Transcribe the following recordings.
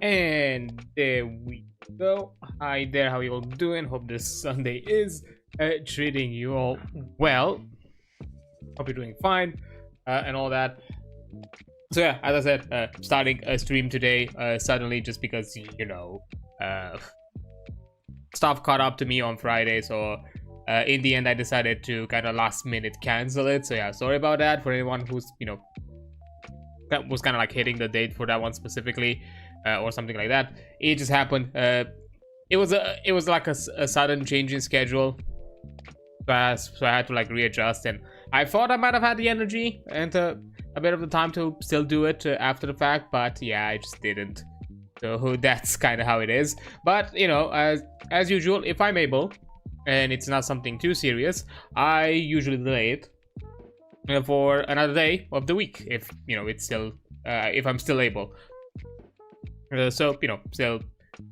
And there we go. Hi there, how you all doing? Hope this Sunday is treating you all well. Hope you're doing fine and all that. So yeah, as I said, starting a stream today suddenly just because, you know, stuff caught up to me on Friday. So in the end, I decided to kind of last minute cancel it. So yeah, sorry about that for anyone who's, you know, that was kind of like hitting the date for that one specifically. Or something like that. It just happened. It was like a sudden change in schedule, so I had to like readjust, and I thought I might have had the energy and a bit of the time to still do it after the fact, but yeah, I just didn't. So that's kind of how it is. But you know, as usual, if I'm able, and it's not something too serious, I usually delay it for another day of the week, if you know it's still if I'm still able. So, you know, still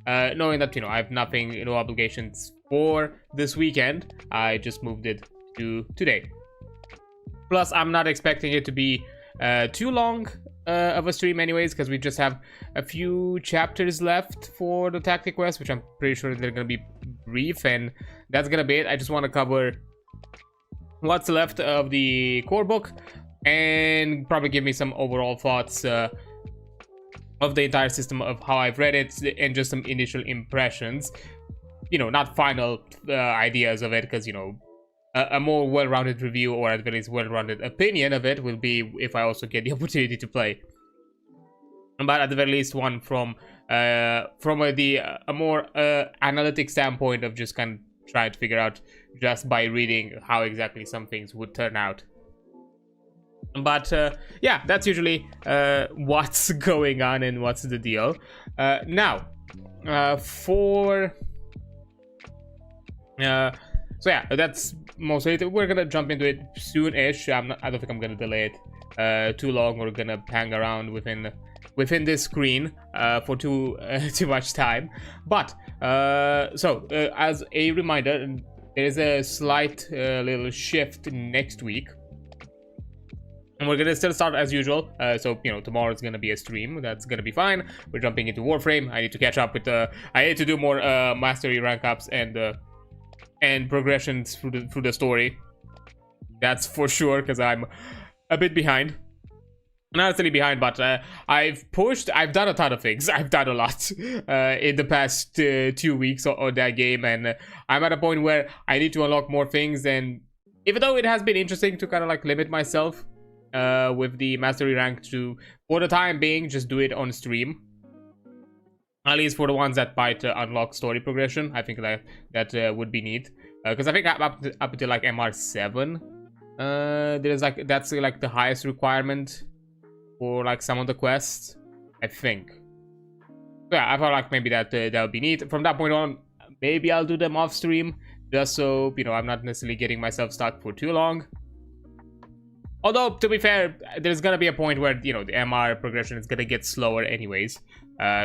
knowing that, you know, I have nothing, no obligations for this weekend, I just moved it to today. Plus, I'm not expecting it to be too long of a stream anyways, because we just have a few chapters left for the Tactiquest, which I'm pretty sure they're going to be brief, and that's going to be it. I just want to cover what's left of the core book, and probably give me some overall thoughts of the entire system, of how I've read it, and just some initial impressions. You know, not final ideas of it, because, you know, a more well-rounded review, or at least well-rounded opinion of it, will be if I also get the opportunity to play. But at the very least, one from a more analytic standpoint of just kind of trying to figure out just by reading how exactly some things would turn out. But yeah, that's usually what's going on and what's the deal. Now, so yeah, that's mostly it. We're gonna jump into it soon-ish. I don't think I'm gonna delay it too long, or gonna hang around within this screen for too much time. But so as a reminder, there is a slight little shift next week. And we're gonna still start as usual. So, you know, tomorrow is gonna be a stream. That's gonna be fine. We're jumping into Warframe. I need to catch up with I need to do more mastery rank ups and progressions through the story. That's for sure, because I'm a bit behind. Not necessarily behind, but I've done a ton of things. I've done a lot in the past 2 weeks on that game, and I'm at a point where I need to unlock more things. And even though it has been interesting to kind of like limit myself with the mastery rank to, for the time being, just do it on stream, at least for the ones that might unlock story progression. I think that would be neat, because I think up to like MR7 there's like, that's like the highest requirement for like some of the quests, I think. So yeah, I thought like maybe that would be neat. From that point on, maybe I'll do them off stream, just so, you know, I'm not necessarily getting myself stuck for too long. Although, to be fair, there's gonna be a point where, you know, the MR progression is gonna get slower anyways.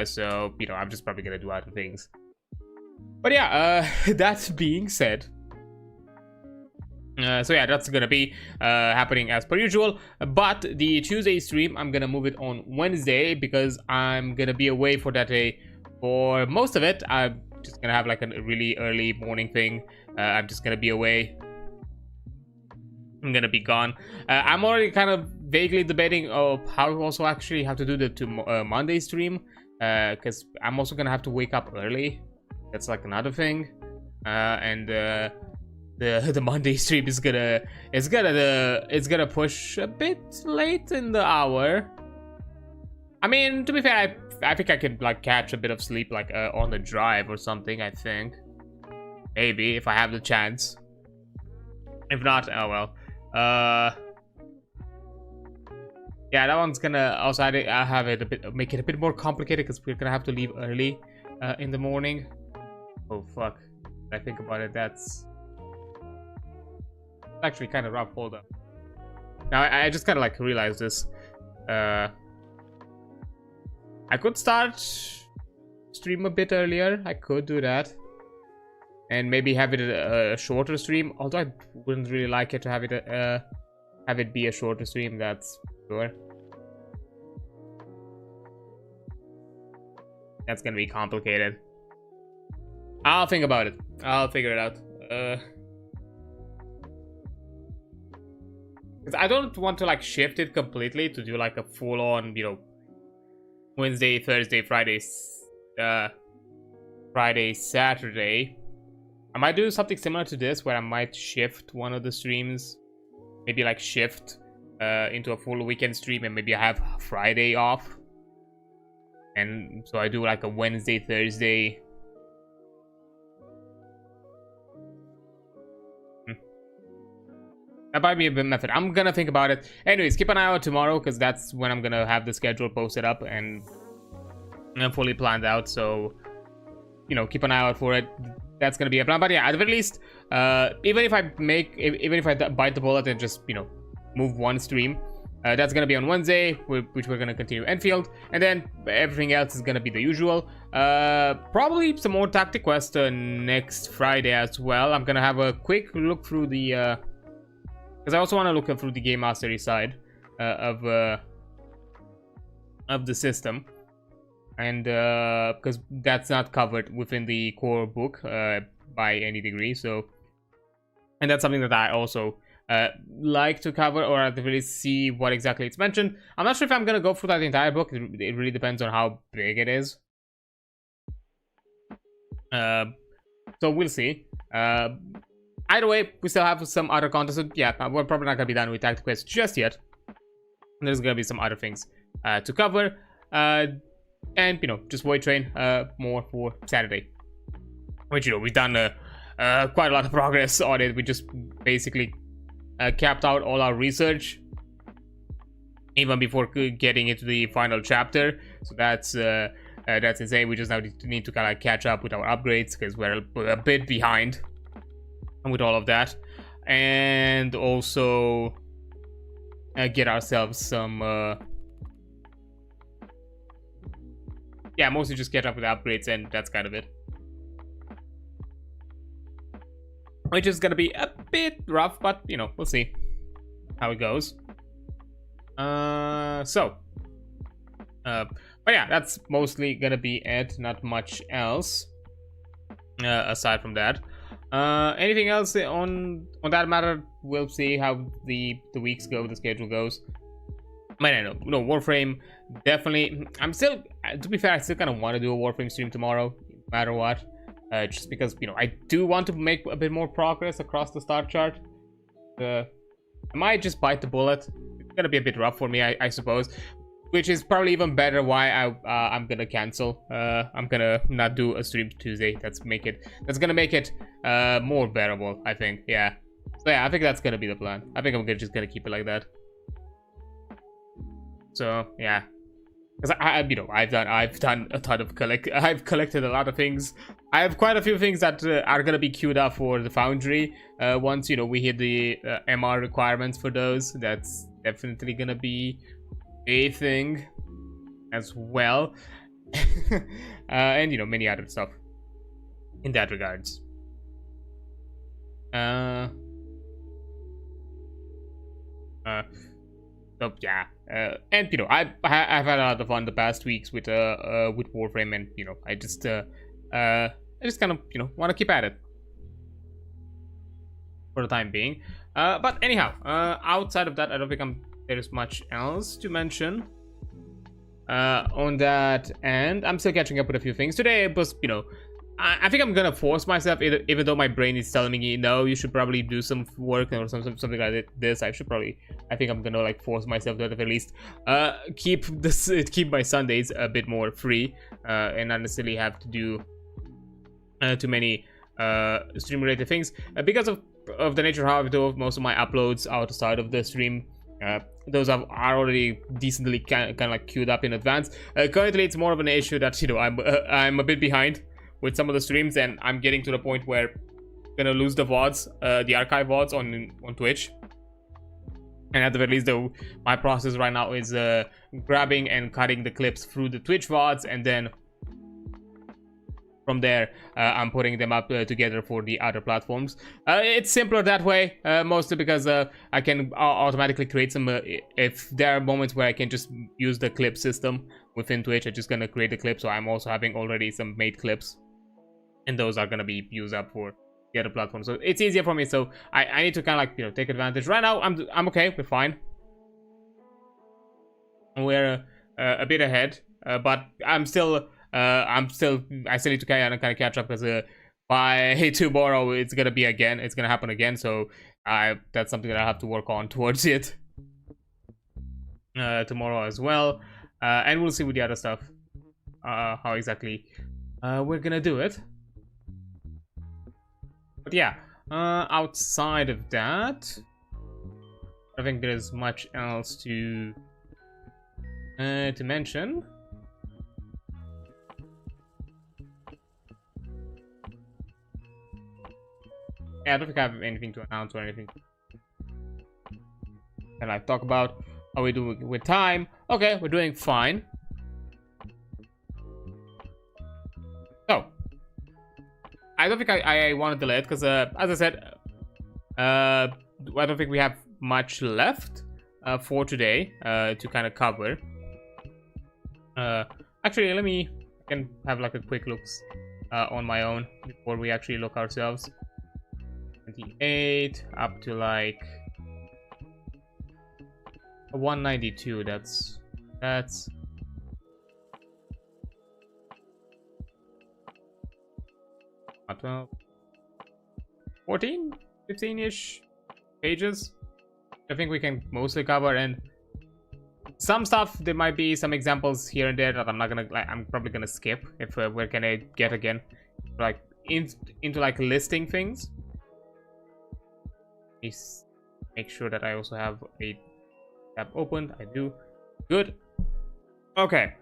So, you know, I'm just probably gonna do other things. But yeah, that being said, so yeah, that's gonna be happening as per usual. But the Tuesday stream, I'm gonna move it on Wednesday, because I'm gonna be away for that day for most of it. I'm just gonna have like a really early morning thing. I'm just gonna be away. I'm gonna be gone. I'm already kind of vaguely debating how to also actually have to do the Monday stream, because I'm also gonna have to wake up early. That's like another thing, and the Monday stream is gonna push a bit late in the hour. I mean, to be fair, I think I can like catch a bit of sleep like on the drive or something. I think maybe if I have the chance. If not, oh well. Yeah, that one's gonna also have it a bit, make it a bit more complicated, because we're gonna have to leave early in the morning. Oh fuck, I think about it, that's actually kind of rough. Hold up, now I just kind of like realized this. I could start stream a bit earlier. I could do that, and maybe have it a shorter stream, although I wouldn't really like it to have it be a shorter stream, that's sure. That's gonna be complicated. I'll think about it. I'll figure it out. Because I don't want to like shift it completely to do like a full-on, you know, Wednesday, Thursday, Friday, Saturday. I might do something similar to this where I might shift one of the streams, maybe like shift into a full weekend stream, and maybe I have Friday off, and so I do like a Wednesday, Thursday. That might be a good method. I'm gonna think about it. Anyways, keep an eye out tomorrow, because that's when I'm gonna have the schedule posted up and fully planned out. So, you know, keep an eye out for it. That's gonna be a plan. But yeah, at the very least, even if I bite the bullet and just, you know, move one stream, that's gonna be on Wednesday, which we're gonna continue Enfield, and then everything else is gonna be the usual. Probably some more Tactiquest next Friday as well. I'm gonna have a quick look through the because I also want to look through the game mastery side of the system, and because that's not covered within the core book by any degree. So, and that's something that I also like to cover, or at the very least see what exactly it's mentioned. I'm not sure if I'm gonna go through that entire book. It really depends on how big it is. So we'll see. Either way, we still have some other content. So yeah, we're probably not gonna be done with Tactiquest just yet. There's gonna be some other things to cover, and you know, just wait train more for Saturday, which, you know, we've done quite a lot of progress on it. We just basically capped out all our research even before getting into the final chapter. So that's insane. We just now need to kind of catch up with our upgrades, because we're a bit behind with all of that, and also get ourselves some yeah, mostly just get up with upgrades, and that's kind of it, which is gonna be a bit rough, but you know, we'll see how it goes. But yeah, that's mostly gonna be it. Not much else aside from that. Anything else on that matter? We'll see how the weeks go, the schedule goes. But I know, no, Warframe, definitely. I'm still, to be fair, I still kind of want to do a Warframe stream tomorrow, no matter what. Just because, you know, I do want to make a bit more progress across the start chart. I might just bite the bullet. It's gonna be a bit rough for me, I suppose. Which is probably even better why I'm gonna cancel. I'm gonna not do a stream Tuesday. That's gonna make it more bearable, I think. Yeah. So yeah, I think that's gonna be the plan. I think I'm just gonna keep it like that. So yeah, because you know, I've done a ton of I've collected a lot of things. I have quite a few things that are gonna be queued up for the Foundry. Once, you know, we hit the MR requirements for those, that's definitely gonna be a thing as well. And you know, many other stuff in that regards. So yeah, and you know, I've had a lot of fun the past weeks with Warframe, and you know, I just kind of, you know, want to keep at it for the time being. But anyhow, outside of that, I don't think there's much else to mention on that, and I'm still catching up with a few things today. It was, you know, I think I'm gonna force myself, even though my brain is telling me no, you should probably do some work or something like this. I think I'm gonna like force myself to at least keep my Sundays a bit more free, and not necessarily have to do too many stream related things, because of the nature of how I do most of my uploads outside of the stream. Those are already decently kind of like queued up in advance. Currently, it's more of an issue that, you know, I'm a bit behind with some of the streams, and I'm getting to the point where I'm gonna lose the VODs, the archive VODs on Twitch. And at the very least, though, my process right now is grabbing and cutting the clips through the Twitch VODs, and then from there, I'm putting them up together for the other platforms. It's simpler that way, mostly because I can automatically create some, if there are moments where I can just use the clip system within Twitch, I'm just gonna create a clip, so I'm also having already some made clips, and those are gonna be used up for the other platforms. So it's easier for me, so I need to kind of like, take advantage. Right now, I'm okay, we're fine. We're a bit ahead, but I still need to kind of catch up, because by tomorrow it's gonna happen again. So that's something that I have to work on towards it tomorrow as well, and we'll see with the other stuff how exactly we're gonna do it. But yeah, outside of that, I think there's much else to mention. Yeah, I don't think I have anything to announce or anything. And I talk about how we do with time. Okay, we're doing fine. So, I don't think I want to delay it, because as I said, I don't think we have much left for today to kind of cover. Actually, I can have like a quick looks on my own before we actually look ourselves. 28 up to like 192. That's 12, 14, 15-ish pages. I think we can mostly cover, and some stuff, there might be some examples here and there that I'm probably gonna skip if we're gonna get again like into like listing things. Please make sure that I also have a tab opened. I do. Good. Okay.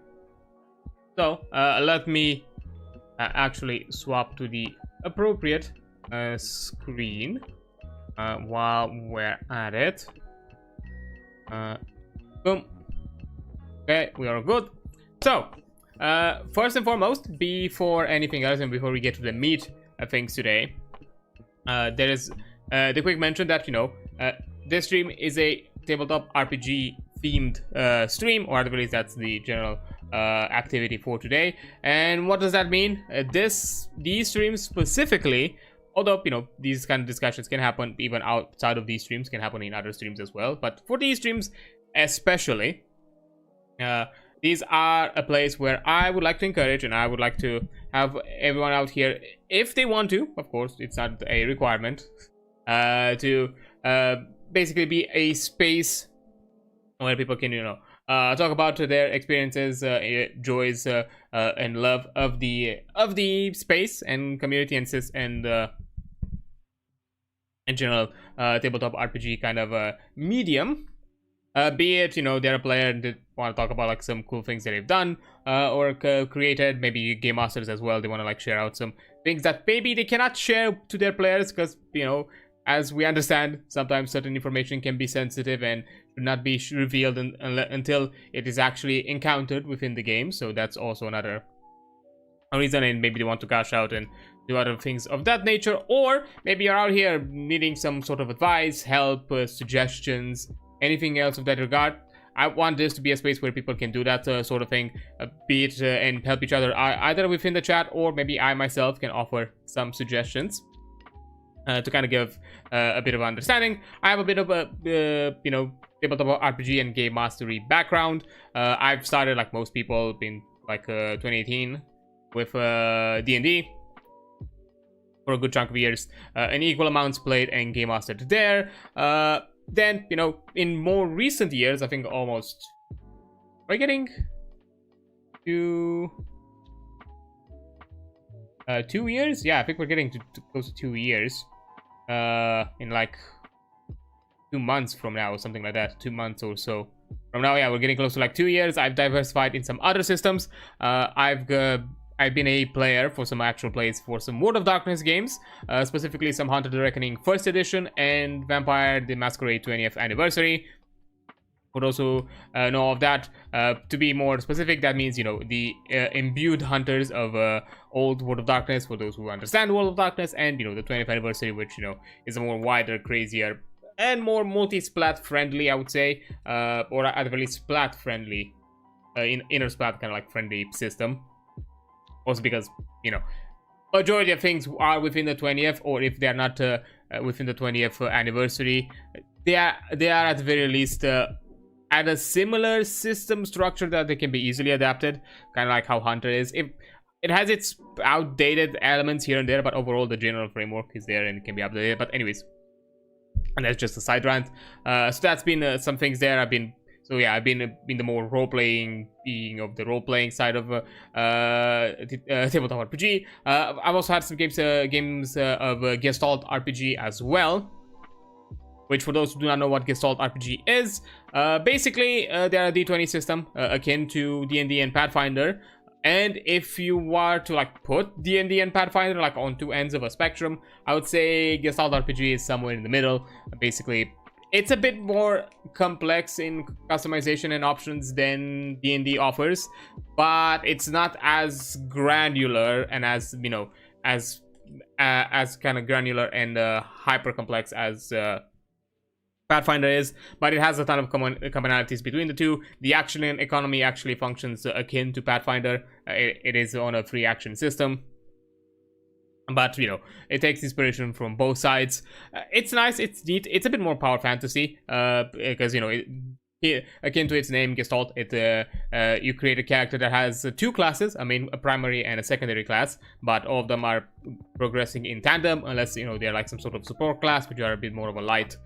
So let me actually swap to the appropriate screen while we're at it. Boom. Okay, we are good. So first and foremost, before anything else and before we get to the meat of things today, there is the quick mention that this stream is a tabletop RPG themed stream, or at least that's the general activity for today. And what does that mean? These streams specifically, although these kind of discussions can happen even outside of these streams, can happen in other streams as well, but for these streams especially, these are a place where I would like to encourage, and I would like to have everyone out here, if they want to, of course, it's not a requirement, to basically be a space where people can talk about their experiences, joys, and love of the space and community and in general tabletop RPG kind of medium. Be it they're a player and they want to talk about like some cool things that they've done or created, maybe game masters as well, they want to like share out some things that maybe they cannot share to their players, because as we understand, sometimes certain information can be sensitive and should not be revealed until it is actually encountered within the game. So that's also another reason, and maybe they want to cash out and do other things of that nature. Or maybe you're out here needing some sort of advice, help, suggestions, anything else of that regard. I want this to be a space where people can do that sort of thing, be it and help each other either within the chat, or maybe I myself can offer some suggestions to kind of give a bit of understanding. I have a bit of a tabletop RPG and game mastery background. I've started like most people in like 2018 with D&D for a good chunk of years, and equal amounts played and game mastered there. Then in more recent years, I think almost we're getting to 2 years. Yeah, I think we're getting to close to 2 years in like 2 months from now or something like that. 2 months or so from now. Yeah, we're getting close to like 2 years. I've diversified in some other systems. I've been a player for some actual plays for some World of Darkness games, specifically some Haunted the Reckoning 1st edition and Vampire the Masquerade 20th anniversary. For those who know of that, to be more specific, that means, you know, the imbued hunters of old World of Darkness, for those who understand World of Darkness, and, you know, the 20th anniversary, which, you know, is a more wider, crazier, and more multi-splat friendly, I would say, or at the very least splat friendly, inner splat kind of like friendly system. Also because, you know, majority of things are within the 20th, or if they're not within the 20th anniversary, they are at the very least at a similar system structure that they can be easily adapted, kind of like how Hunter is. It has its outdated elements here and there, but overall the general framework is there and it can be updated. But anyways, and that's just a side rant. So that's been some things there. I've been in the more role-playing, being of the role-playing side of tabletop RPG. I've also had some games of Gestalt RPG as well, which, for those who do not know what Gestalt RPG is, basically they're a D20 system akin to D&D and Pathfinder. And if you were to like put D&D and Pathfinder like on two ends of a spectrum, I would say Gestalt RPG is somewhere in the middle. Basically, it's a bit more complex in customization and options than D&D offers, but it's not as granular and as, you know, as kind of granular and hyper complex as Pathfinder is, but it has a ton of commonalities between the two. The action and economy actually functions akin to Pathfinder. It is on a free action system, but, you know, it takes inspiration from both sides. It's nice, it's neat. It's a bit more power fantasy, because, you know, akin to its name, Gestalt, you create a character that has two classes, a primary and a secondary class, but all of them are progressing in tandem, unless, you know, they're like some sort of support class, which are a bit more of a light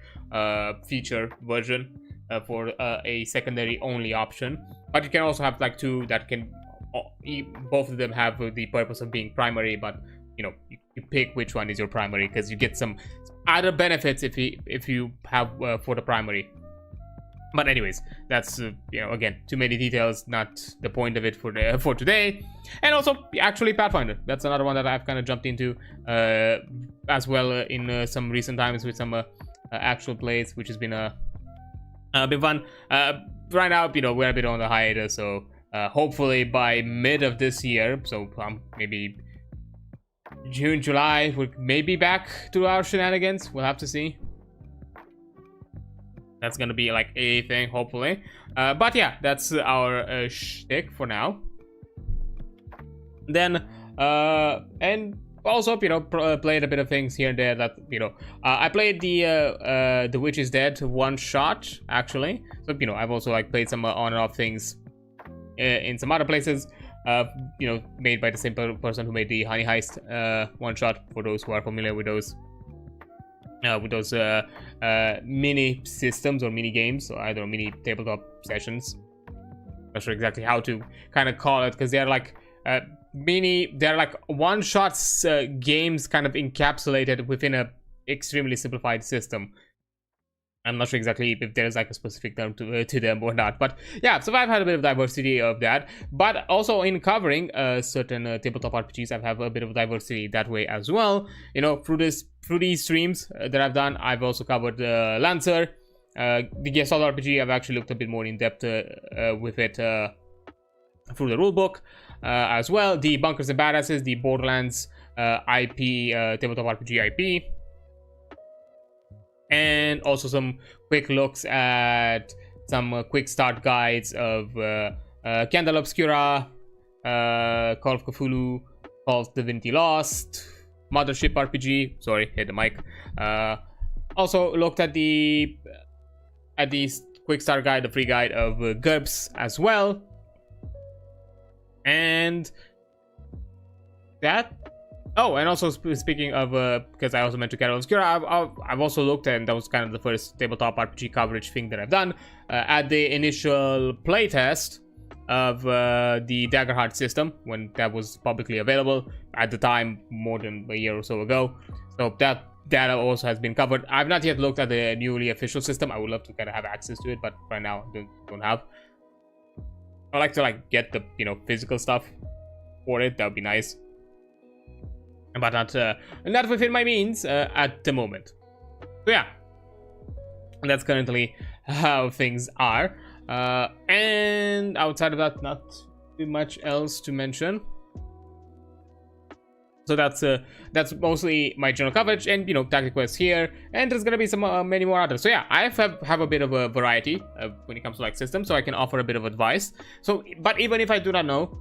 feature version for a secondary only option. But you can also have like two that can, both of them have the purpose of being primary, but, you know, you pick which one is your primary, because you get some other benefits if you have for the primary. But anyways, that's you know, again, too many details, not the point of it for today. And also, actually, Pathfinder. That's another one that I've kind of jumped into as well in some recent times with some actual plays, which has been a bit fun. Right now, you know, we're a bit on the hiatus, so hopefully by mid of this year, so maybe June, July, we'll maybe back to our shenanigans. We'll have to see. That's gonna be like a thing, hopefully. But yeah, that's our shtick for now. Then, and also, you know, played a bit of things here and there that, you know, I played the Witch is Dead one shot, actually. So, you know, I've also like played some on and off things in some other places. You know, made by the same person who made the Honey Heist one shot, for those who are familiar with those mini systems or mini games, or either mini tabletop sessions. Not sure exactly how to kind of call it, because they're like they're like one shots games kind of encapsulated within a extremely simplified system. I'm not sure exactly if there's like a specific term to them or not, but yeah, so I've had a bit of diversity of that. But also in covering certain tabletop RPGs, I've had a bit of diversity that way as well. You know, through these streams that I've done, I've also covered Lancer, the Gestalt RPG. I've actually looked a bit more in depth with it through the rulebook as well. The Bunkers and Badasses, the Borderlands IP, tabletop RPG IP. And also some quick looks at some quick start guides of Candle Obscura, Call of Cthulhu, Call of Divinity Lost, Mothership RPG. Sorry, hit the mic. Also looked at the quick start guide, the free guide of GURPS as well. And that. Oh, and also speaking of, because I also mentioned Candle Obscura, I've also looked at, and that was kind of the first tabletop RPG coverage thing that I've done, at the initial playtest of the Daggerheart system, when that was publicly available at the time, more than a year or so ago. So that data also has been covered. I've not yet looked at the newly official system. I would love to kind of have access to it, but right now I don't have. I like to like get the, you know, physical stuff for it. That would be nice. But not within my means at the moment. So yeah, that's currently how things are. And outside of that, not too much else to mention. So that's mostly my general coverage, and Tactiquest here, and there's gonna be some many more others. So yeah, I have a bit of a variety when it comes to like systems, so I can offer a bit of advice. So, but even if I do not know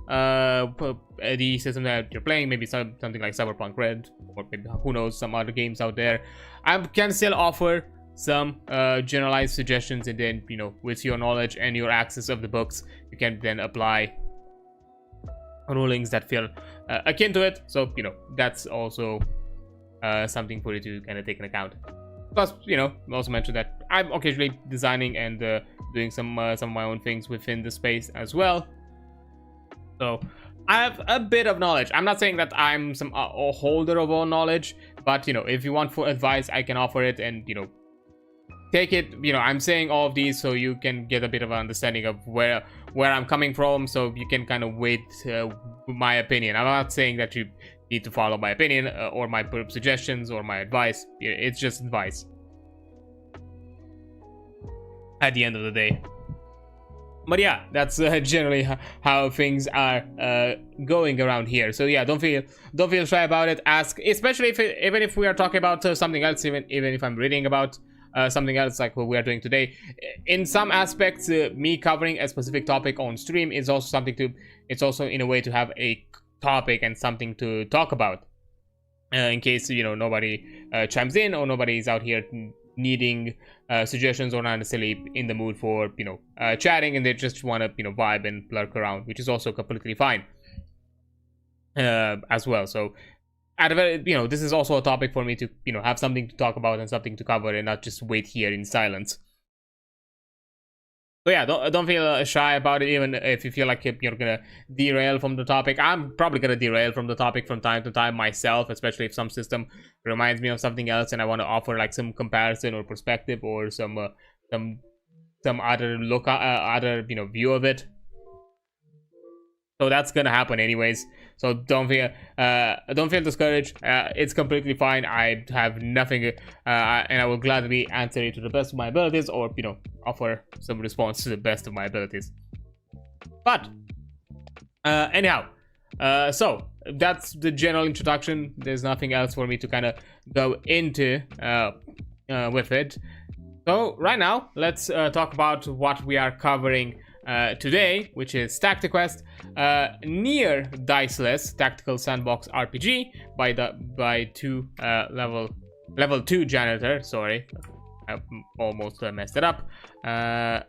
the system that you're playing, maybe something like Cyberpunk Red, or maybe who knows, some other games out there, I can still offer some generalized suggestions, and then with your knowledge and your access of the books, you can then apply rulings that feel akin to it. So that's also something for you to kind of take into account. Plus, also mention that I'm occasionally designing and doing some of my own things within the space as well. So I have a bit of knowledge. I'm not saying that I'm some a holder of all knowledge, but if you want for advice, I can offer it, and take it. I'm saying all of these so you can get a bit of an understanding of where I'm coming from, so you can kind of weight my opinion. I'm not saying that you need to follow my opinion or my suggestions or my advice. It's just advice at the end of the day. But yeah, that's generally how things are going around here. So yeah, don't feel shy about it. Ask, especially even if we are talking about something else, even if I'm reading about something else like what we are doing today. In some aspects, me covering a specific topic on stream is also something it's also in a way to have a topic and something to talk about, in case nobody chimes in, or nobody is out here needing suggestions, or not necessarily in the mood for chatting, and they just want to vibe and lurk around, which is also completely fine as well. So this is also a topic for me to have something to talk about and something to cover, and not just wait here in silence. So yeah, don't feel shy about it, even if you feel like you're gonna derail from the topic. I'm probably gonna derail from the topic from time to time myself, especially if some system reminds me of something else and I want to offer like some comparison or perspective, or some other look, other view of it. So that's gonna happen anyways. So don't feel discouraged. It's completely fine. I have nothing, and I will gladly answer it to the best of my abilities, or offer some response to the best of my abilities. But anyhow, so that's the general introduction. There's nothing else for me to kind of go into with it. So right now, let's talk about what we are covering today, which is Tactiquest Near Diceless Tactical Sandbox RPG by level 2 janitor. Sorry, I almost messed it up. Let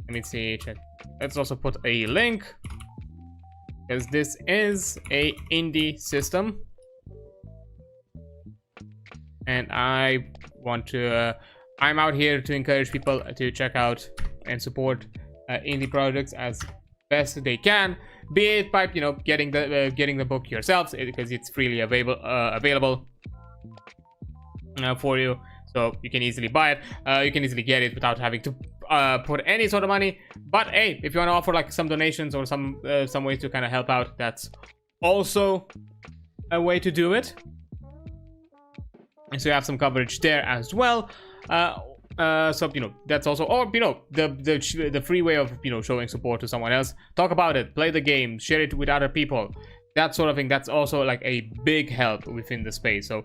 me see. Let's also put a link, because this is a indie system, and I want to. I'm out here to encourage people to check out and support indie projects as best they can, be it by getting the book yourselves, because it's freely available for you, so you can easily buy it. You can easily get it without having to put any sort of money. But hey, if you want to offer like some donations or some ways to kind of help out, that's also a way to do it. And so you have some coverage there as well. So that's also, or the free way of showing support to someone else. Talk about it, play the game, share it with other people, that sort of thing. That's also like a big help within the space. So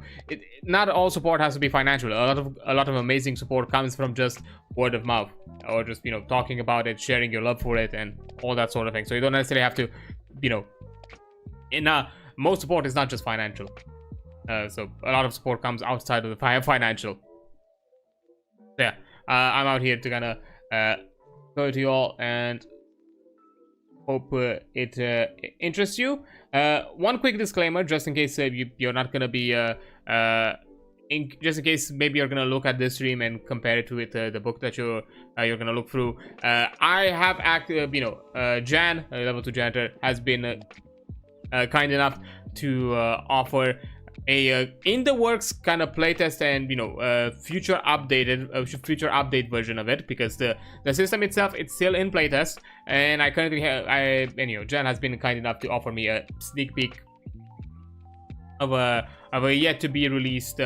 not all support has to be financial. A lot of amazing support comes from just word of mouth, or just talking about it, sharing your love for it, and all that sort of thing. So you don't necessarily have to most support is not just financial. So a lot of support comes outside of the financial. Yeah, I'm out here to kind of go to you all and hope it interests you. One quick disclaimer, just in case you're not gonna be just in case maybe you're gonna look at this stream and compare it with the book that you're gonna look through. I have Jan, level 2 janitor, has been kind enough to offer a in the works kind of playtest and future update version of it, because the system itself, it's still in playtest, and I currently have Jan has been kind enough to offer me a sneak peek of a yet to be released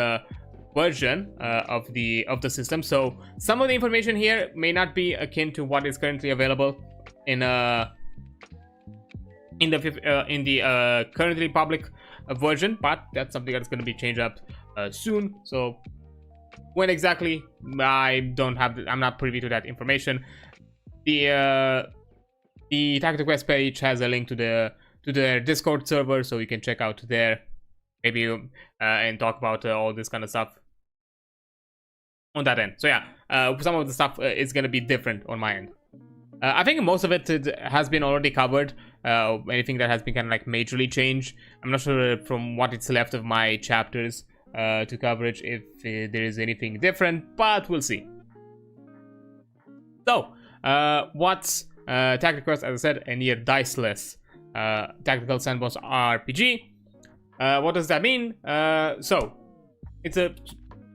version of the system. So some of the information here may not be akin to what is currently available in the currently public version, but that's something that's going to be changed up soon. So when exactly, I'm not privy to that information. The Tactiquest page has a link to their Discord server, so you can check out there, maybe and talk about all this kind of stuff on that end. So yeah, some of the stuff is going to be different on my end. I think most of it has been already covered. Anything that has been kind of like majorly changed, I'm not sure from what it's left of my chapters to coverage if there is anything different, but we'll see. So what's Tactiquest? As I said, a near diceless tactical sandbox RPG. What does that mean? So it's a,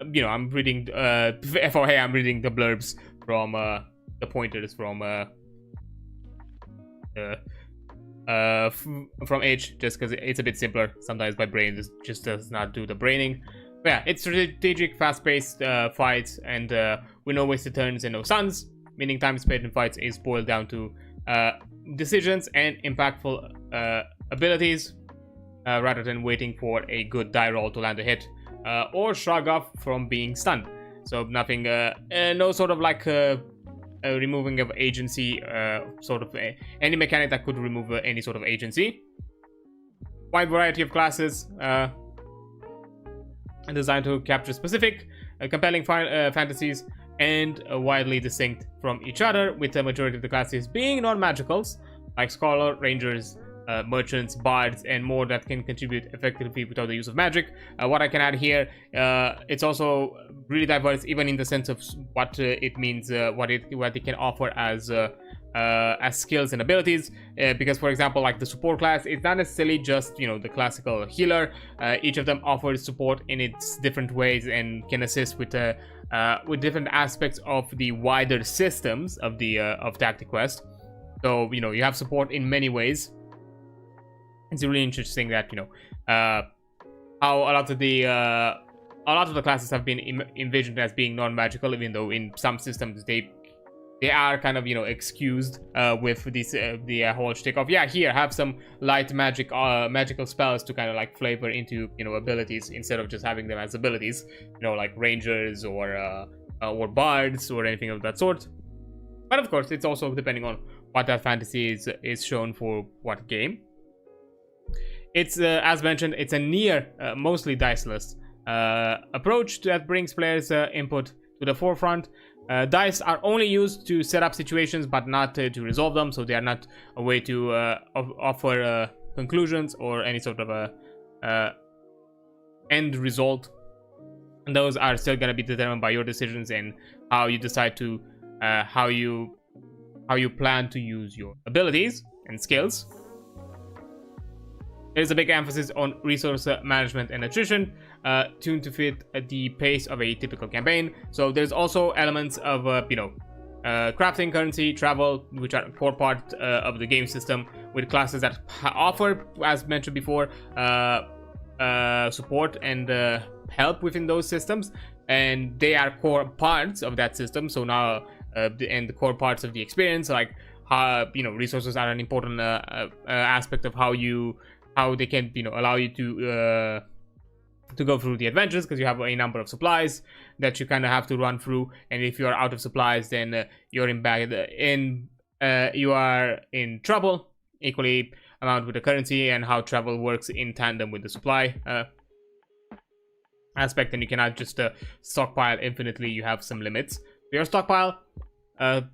I'm reading FOA, I'm reading the blurbs from the pointers from Edge, just because it's a bit simpler. Sometimes my brain just does not do the braining. But yeah, it's strategic, fast-paced fights, and with no wasted turns and no stuns, meaning time spent in fights is boiled down to decisions and impactful abilities, rather than waiting for a good die roll to land a hit or shrug off from being stunned. So nothing, no sort of like removing of agency, sort of any mechanic that could remove any sort of agency. Wide variety of classes, designed to capture specific, compelling fantasies, and widely distinct from each other, with the majority of the classes being non-magicals, like Scholar, Rangers, merchants, bards, and more that can contribute effectively without the use of magic. What I can add here, it's also really diverse, even in the sense of what it means, what it can offer as skills and abilities. Because, for example, like the support class, it's not necessarily just the classical healer. Each of them offers support in its different ways and can assist with different aspects of the wider systems of Tactiquest. So you have support in many ways. It's really interesting that how a lot of the classes have been envisioned as being non-magical, even though in some systems they are kind of excused with this the whole shtick of here have some light magical spells to kind of like flavor into abilities, instead of just having them as abilities, like rangers or bards or anything of that sort. But of course, it's also depending on what that fantasy is shown for what game. It's as mentioned, it's a near mostly diceless approach that brings players' input to the forefront. Dice are only used to set up situations, but not to resolve them, so they are not a way to offer conclusions or any sort of a end result. And those are still going to be determined by your decisions and how you decide to how you plan to use your abilities and skills. There's a big emphasis on resource management and attrition, tuned to fit the pace of a typical campaign. So there's also elements of crafting, currency, travel, which are a core part of the game system, with classes that offer, as mentioned before, support and help within those systems, and they are core parts of that system. So now and the core parts of the experience, like how resources are an important aspect of how they can allow you to go through the adventures, because you have a number of supplies that you kind of have to run through, and if you are out of supplies, then you are in trouble. Equally amount with the currency and how travel works in tandem with the supply aspect, and you cannot just stockpile infinitely. You have some limits to your stockpile.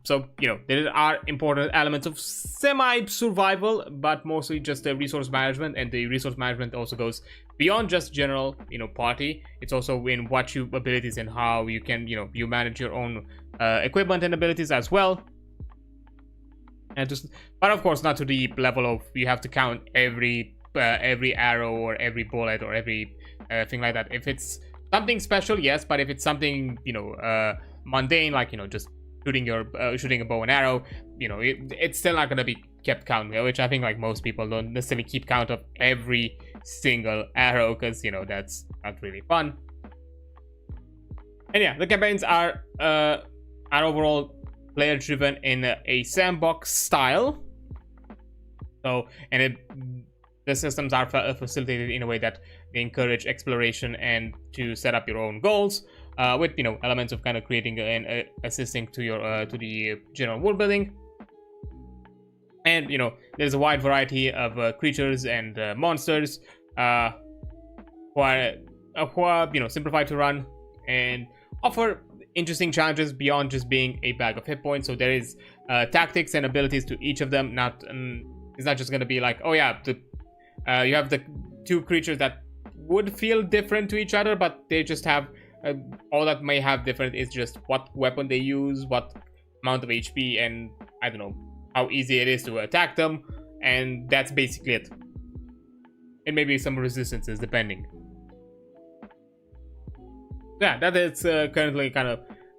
So there are important elements of semi-survival, but mostly just the resource management, and the resource management also goes beyond just general party. It's also in what you abilities and how you can you manage your own equipment and abilities as well. And but of course not to the level of you have to count every arrow or every bullet or every thing like that. If it's something special, yes, but if it's something mundane, like just shooting a bow and arrow, it's still not going to be kept count, which I think like most people don't necessarily keep count of every single arrow, because that's not really fun. And yeah, the campaigns are overall player driven in a sandbox style. So, and the systems are facilitated in a way that they encourage exploration and to set up your own goals, with elements of kind of creating and assisting to your to the general world building. And there's a wide variety of creatures and monsters who are simplified to run and offer interesting challenges beyond just being a bag of hit points. So there is tactics and abilities to each of them. It's not just going to be like, oh yeah, you have the two creatures that would feel different to each other, but they just have all that may have different is just what weapon they use, what amount of HP, and I don't know how easy it is to attack them, and that's basically it. And maybe some resistances depending. Yeah, that is currently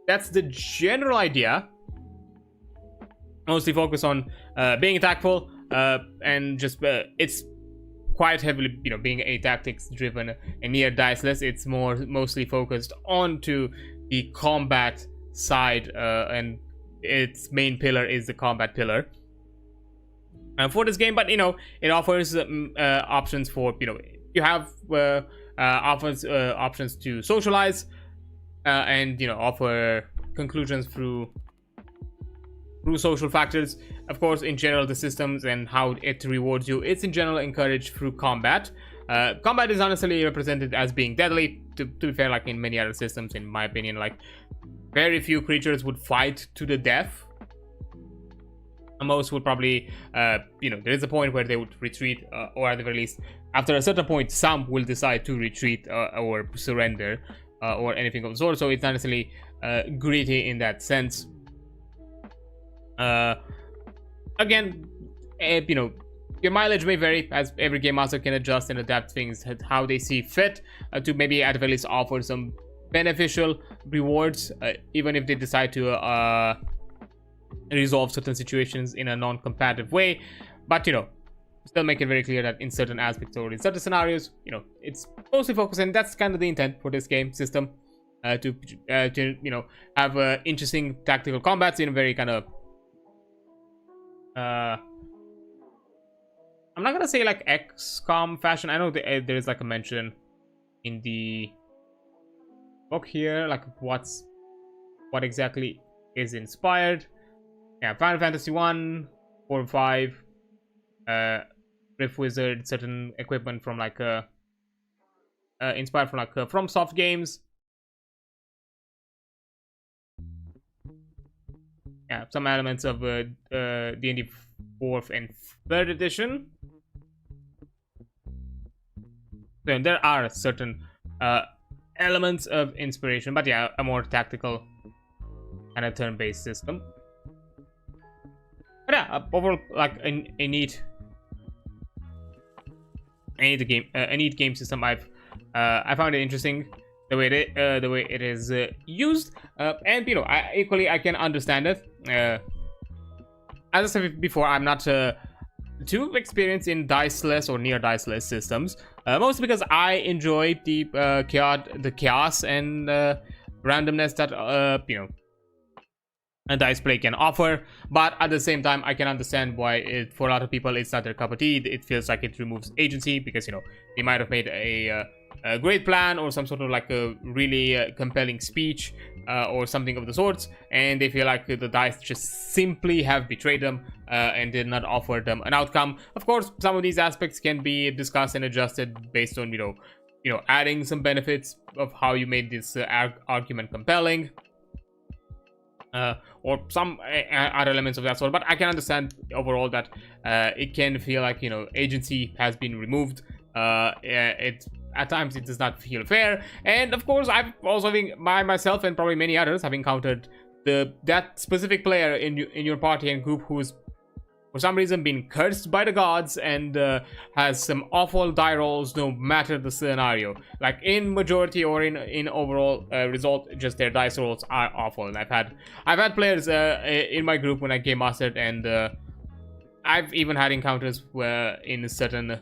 that's the general idea. Mostly focus on being attackful, and just it's quite heavily being a tactics driven and near diceless. It's mostly focused onto the combat side, and its main pillar is the combat pillar for this game. But it offers options for you have offers options to socialize, and offer conclusions through social factors. Of course, in general, the systems and how it rewards you, it's in general encouraged through combat. Combat is not necessarily represented as being deadly, to be fair. Like in many other systems, in my opinion, like very few creatures would fight to the death. Most would probably there is a point where they would retreat, or at the very least after a certain point some will decide to retreat or surrender, or anything of the sort. So it's not necessarily gritty in that sense. Again, your mileage may vary, as every game master can adjust and adapt things how they see fit, to maybe at the very least offer some beneficial rewards, even if they decide to resolve certain situations in a non-competitive way. But still make it very clear that in certain aspects or in certain scenarios, it's mostly focused, and that's kind of the intent for this game system, to have interesting tactical combats in a very kind of I'm not gonna say like XCOM fashion. I know there is like a mention in the book here, like what exactly is inspired. Yeah, Final Fantasy 1, 4, 5, Rift Wizard, certain equipment from like inspired from like FromSoft games. Yeah, some elements of D&D 4th and 3rd edition. So there are certain elements of inspiration, but yeah, a more tactical and a turn-based system. But yeah, overall, like a neat game system. I found it interesting the way it is used, and I can understand it. As I said before, I'm not too experienced in diceless or near diceless systems, mostly because I enjoy the chaos and randomness that a dice play can offer. But at the same time, I can understand why for a lot of people it's not their cup of tea. It feels like it removes agency, because they might have made a great plan or some sort of like a really compelling speech, or something of the sorts, and they feel like the dice just simply have betrayed them, and did not offer them an outcome. Of course, some of these aspects can be discussed and adjusted based on adding some benefits of how you made this argument compelling, or some other elements of that sort. But I can understand overall that it can feel like agency has been removed. At times it does not feel fair, and of course I've also myself and probably many others have encountered that specific player in your party and group who's for some reason been cursed by the gods and has some awful die rolls no matter the scenario. Like in majority or in overall result, just their dice rolls are awful. And I've had players in my group when I game mastered, and I've even had encounters where in certain,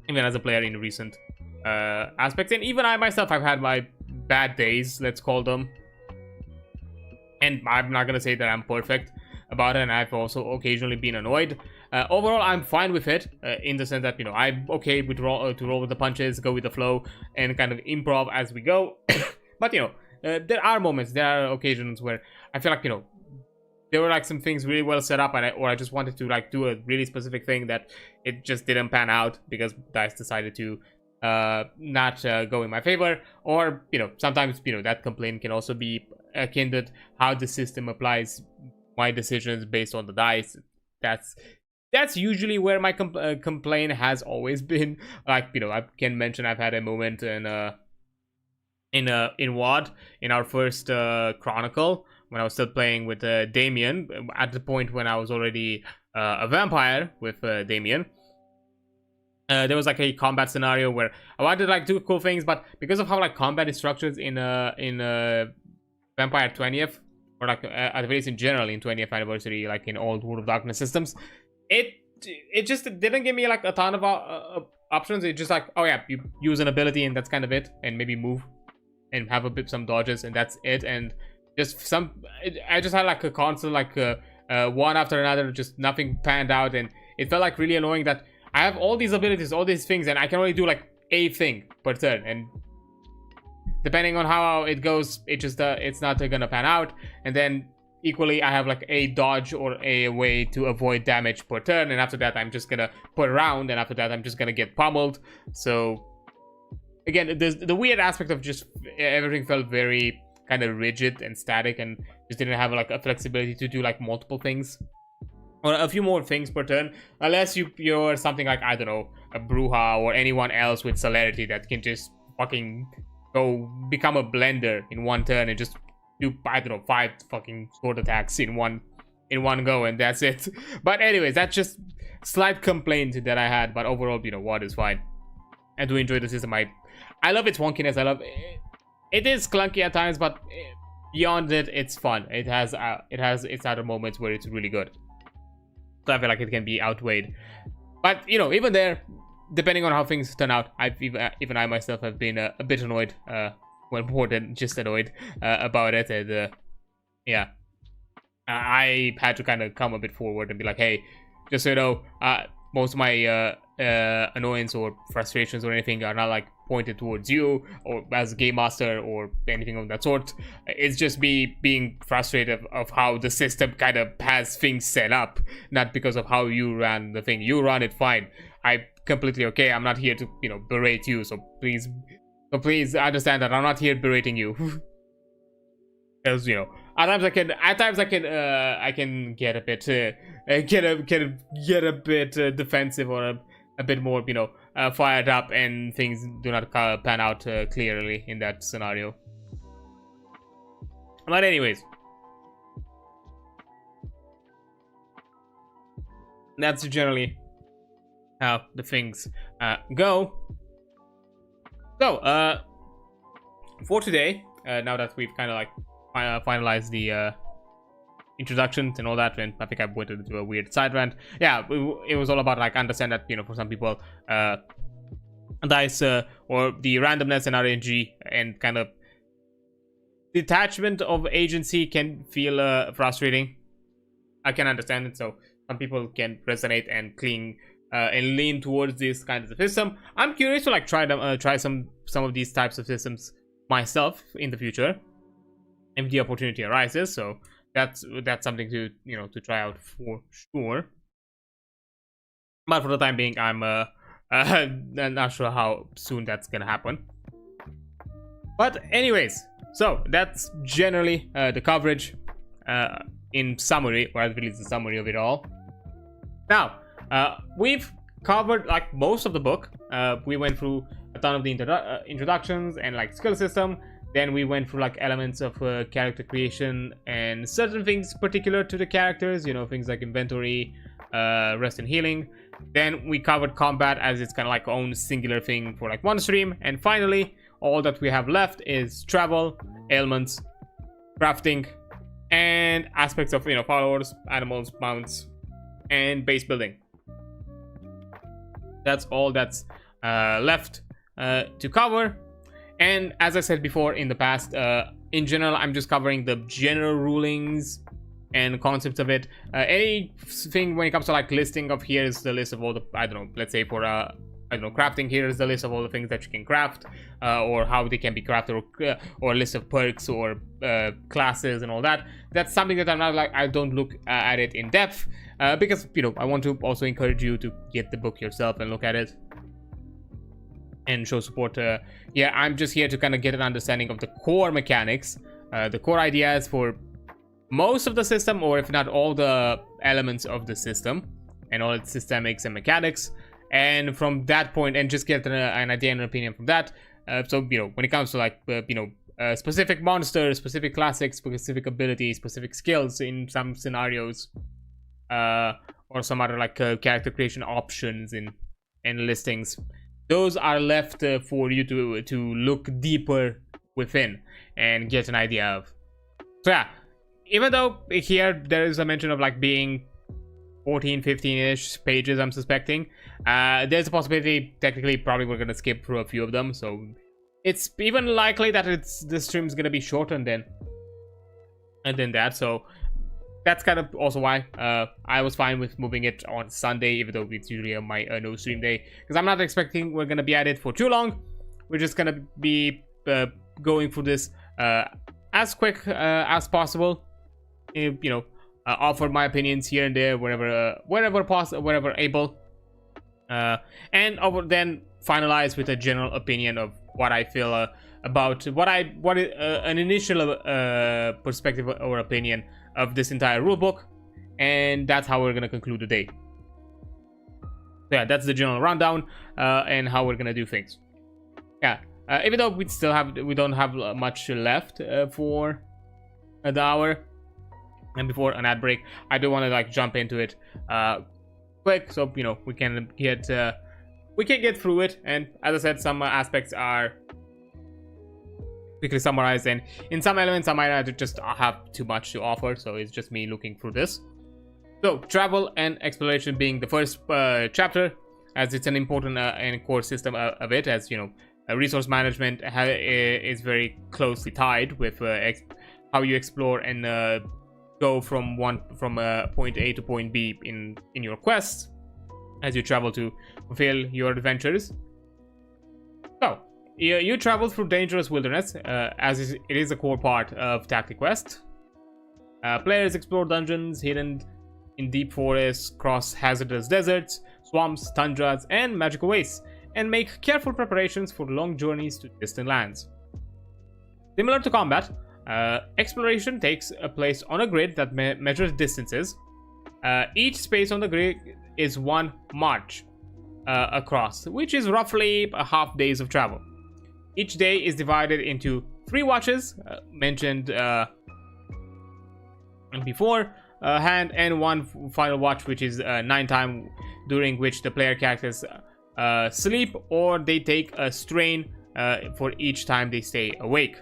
even as a player in recent aspects, and even I myself have had my bad days, let's call them. And I'm not gonna say that I'm perfect about it, and I've also occasionally been annoyed. Overall, I'm fine with it, in the sense that, you know, I'm okay with to roll with the punches, go with the flow, and kind of improv as we go. But, you know, there are moments, there are occasions where I feel like, you know, there were like some things really well set up, and I just wanted to like do a really specific thing that it just didn't pan out because dice decided to not go in my favor. Or, you know, sometimes, you know, that complaint can also be akin to how the system applies my decisions based on the dice. That's usually where my complaint has always been. Like, you know, I can mention I've had a moment in WoD, in our first Chronicle, when I was still playing with Damien, at the point when I was already a vampire with Damien. There was like a combat scenario where I wanted to like do cool things, but because of how like combat is structured in Vampire 20th, or like at the very least in general in 20th anniversary, like in old World of Darkness systems, it just didn't give me like a ton of options. It's just like, oh yeah, you use an ability and that's kind of it, and maybe move and have some dodges, and that's it. And just I just had like a constant like one after another, just nothing panned out, and it felt like really annoying that I have all these abilities, all these things, and I can only do like a thing per turn, and depending on how it goes, it's not gonna pan out. And then equally, I have like a dodge or a way to avoid damage per turn, and after that I'm just gonna put around, and after that I'm just gonna get pummeled. So again, the weird aspect of just everything felt very kind of rigid and static, and just didn't have like a flexibility to do like multiple things or a few more things per turn, unless you're something like, I don't know, a Bruja or anyone else with celerity that can just fucking go become a blender in one turn and just do, I don't know, 5 fucking sword attacks in one go, and that's it. But anyways, that's just slight complaint that I had. But overall, you know, WoD is fine. I do enjoy the system. I love its wonkiness. I love it is clunky at times, but beyond it, it's fun. It has its other moments where it's really good. So I feel like it can be outweighed. But, you know, even there, depending on how things turn out, even I myself have been a bit annoyed, well, more than just annoyed about it. And yeah, I had to kind of come a bit forward and be like, hey, just so you know, most of my annoyance or frustrations or anything are not like pointed towards you or as a game master or anything of that sort. It's just me being frustrated of how the system kind of has things set up, not because of how you ran the thing. You run it fine. I'm completely okay. I'm not here to, you know, berate you. So please understand that I'm not here berating you. Because, you know, at times I can get a bit defensive or a bit more, you know, fired up, and things do not pan out clearly in that scenario. But anyways, that's generally how the things go. So for today, now that we've kind of like finalized the introductions and all that, and I think I went into a weird side rant. Yeah, it was all about like understand that, you know, for some people dice or the randomness and RNG and kind of detachment of agency can feel frustrating. I can understand it. So some people can resonate and cling and lean towards this kind of system. I'm curious to like try some of these types of systems myself in the future if the opportunity arises. So that's something to, you know, to try out for sure. But for the time being, I'm not sure how soon that's gonna happen. But anyways, so that's generally the coverage in summary, or at least the summary of it all. Now, we've covered like most of the book. We went through a ton of the introductions and like skill system. Then we went through like elements of character creation and certain things particular to the characters, you know, things like inventory, rest and healing. Then we covered combat as it's kind of like own singular thing for like one stream. And finally, all that we have left is travel, ailments, crafting, and aspects of, you know, followers, animals, mounts, and base building. That's all that's left to cover. And as I said before in the past, in general, I'm just covering the general rulings and concepts of it. Anything when it comes to like listing of, here's the list of all the, I don't know, let's say for I don't know, crafting, here is the list of all the things that you can craft, or how they can be crafted, or a list of perks or classes and all that. That's something that I'm not like, I don't look at it in depth, because, you know, I want to also encourage you to get the book yourself and look at it and show support. Yeah, I'm just here to kind of get an understanding of the core mechanics, the core ideas for most of the system, or if not all the elements of the system and all its systemics and mechanics. And from that point, and just get an idea and an opinion from that. So, you know, when it comes to like, you know, specific monsters, specific classics, specific abilities, specific skills in some scenarios, or some other like character creation options and listings, those are left for you to look deeper within and get an idea of. So yeah, even though here there is a mention of like being 14, 15-ish pages, I'm suspecting, there's a possibility, technically, probably we're gonna skip through a few of them, so it's even likely that this stream's gonna be shorter than that. So that's kind of also why I was fine with moving it on Sunday, even though it's usually my no stream day, because I'm not expecting we're gonna be at it for too long. We're just gonna be going through this as quick as possible. You know, offer my opinions here and there wherever possible, wherever able, and then finalize with a general opinion of what I feel about an initial perspective or opinion of this entire rulebook, and that's how we're gonna conclude the day. So yeah, that's the general rundown and how we're gonna do things. Yeah, even though we don't have much left for the hour and before an ad break, I do want to like jump into it quick, so you know we can get through it. And as I said, some aspects are quickly summarized, and in some elements I might not just have too much to offer, so it's just me looking through this. So travel and exploration being the first chapter, as it's an important and core system of it, as you know, resource management is very closely tied with how you explore and go from point A to point B in your quests as you travel to fulfill your adventures. So you travel through dangerous wilderness, as it is a core part of Tactiquest. Players explore dungeons hidden in deep forests, cross hazardous deserts, swamps, tundras, and magical wastes, and make careful preparations for long journeys to distant lands. Similar to combat, exploration takes place on a grid that measures distances. Each space on the grid is one march across, which is roughly a half days of travel. Each day is divided into 3 watches, mentioned before hand, and one final watch, which is nighttime, during which the player characters sleep or they take a strain for each time they stay awake.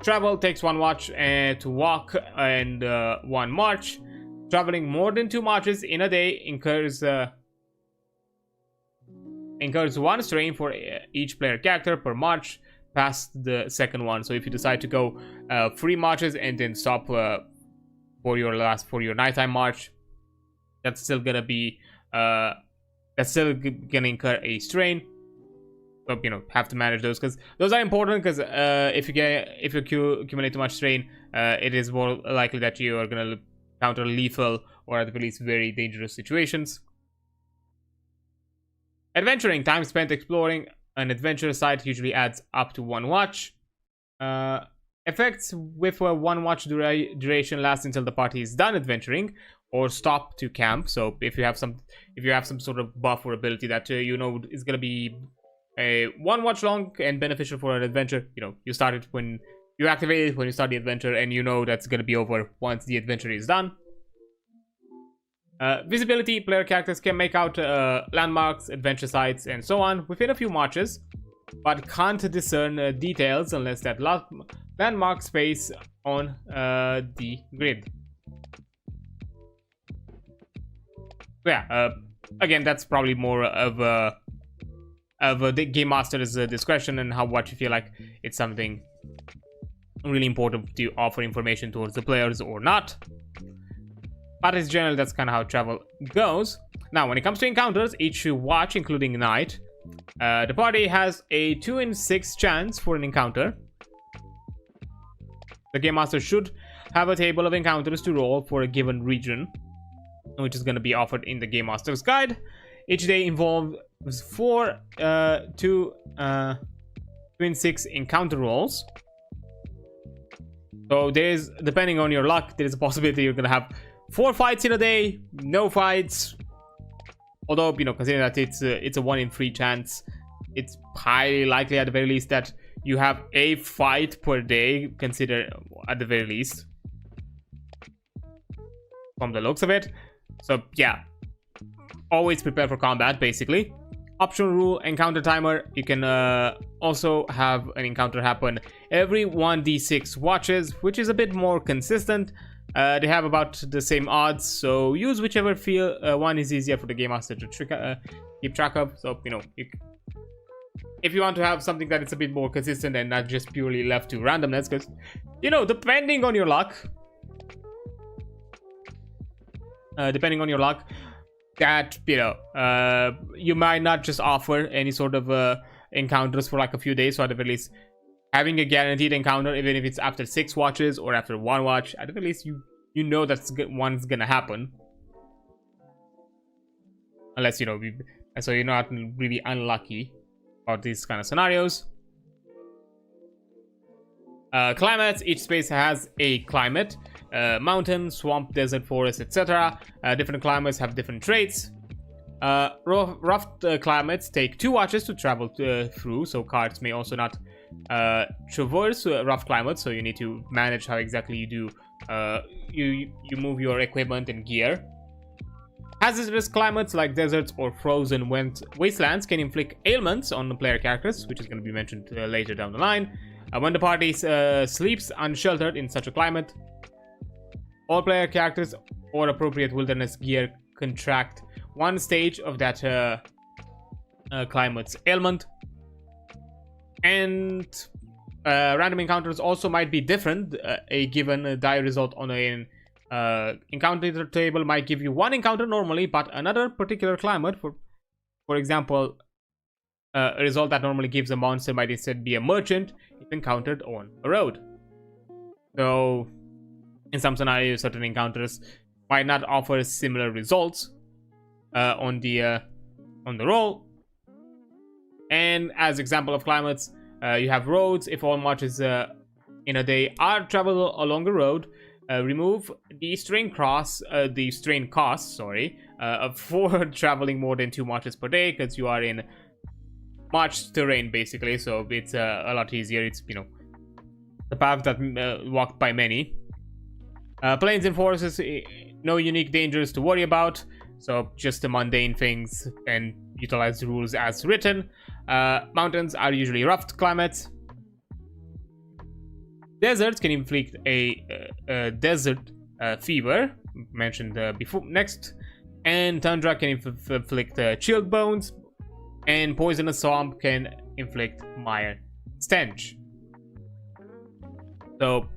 Travel takes 1 watch to walk and 1 march. Traveling more than 2 marches in a day incurs 1 strain for each player character per march past the second one. So if you decide to go 3 marches and then stop for your nighttime march, that's still gonna be incur a strain. So, you know, have to manage those, because those are important, because if you accumulate too much strain, it is more likely that you are gonna counter lethal or at the least very dangerous situations. Adventuring, time spent exploring an adventure site usually adds up to 1 watch. Effects with a 1 watch duration last until the party is done adventuring or stop to camp. So if you have some sort of buff or ability that you know is gonna be a 1 watch long and beneficial for an adventure, you know, you start it when you activate it when you start the adventure, and you know that's gonna be over once the adventure is done. Visibility, player characters can make out landmarks, adventure sites, and so on within a few marches, but can't discern details unless that landmark space on the grid. So yeah, again, that's probably more of the game master's discretion and what you feel like it's something really important to offer information towards the players or not. But in general, that's kind of how travel goes. Now, when it comes to encounters, each watch, including night, the party has a 2 in 6 chance for an encounter. The game master should have a table of encounters to roll for a given region, which is going to be offered in the game master's guide. Each day involves 2 in 6 encounter rolls. So there's, depending on your luck, there is a possibility you're going to have 4 fights in a day, no fights. Although, you know, considering that it's a 1 in 3 chance, it's highly likely at the very least that you have a fight per day, consider at the very least, from the looks of it. So yeah, always prepare for combat, basically. Optional rule, encounter timer. You can also have an encounter happen every 1d6 watches, which is a bit more consistent. They have about the same odds, so use whichever one is easier for the game master to keep track of. So, you know, if you want to have something that is a bit more consistent and not just purely left to randomness, because, you know, depending on your luck, that, you know, you might not just offer any sort of encounters for like a few days. So at the very least, having a guaranteed encounter, even if it's after 6 watches or after 1 watch, at the very least you know that's one's gonna happen, unless, you know, so you're not really unlucky about these kind of scenarios. Climates. Each space has a climate. Mountain, swamp, desert, forest, etc. Different climates have different traits. Rough climates take 2 watches to travel through, so cards may also not traverse rough climates, so you need to manage how exactly you do you move your equipment and gear. Hazardous climates like deserts or frozen wastelands can inflict ailments on the player characters, which is going to be mentioned later down the line. When the party sleeps unsheltered in such a climate, all player characters or appropriate wilderness gear contract 1 stage of that climate's ailment. And random encounters also might be different. A given die result on an encounter table might give you 1 encounter normally, but another particular climate, for example, a result that normally gives a monster might instead be a merchant if encountered on a road. So in some scenarios, certain encounters might not offer similar results on the roll. And as example of climates, you have roads. If all marches in a day are traveled along a road, remove the strain costs for traveling more than 2 marches per day, because you are in march terrain basically, so it's a lot easier. It's, you know, the path that walked by many. Plains and forests, no unique dangers to worry about, so just the mundane things, and utilize the rules as written. Mountains are usually rough climates. Deserts can inflict a desert fever, mentioned before. Next, and tundra can inflict chilled bones, and poisonous swamp can inflict mire stench. So,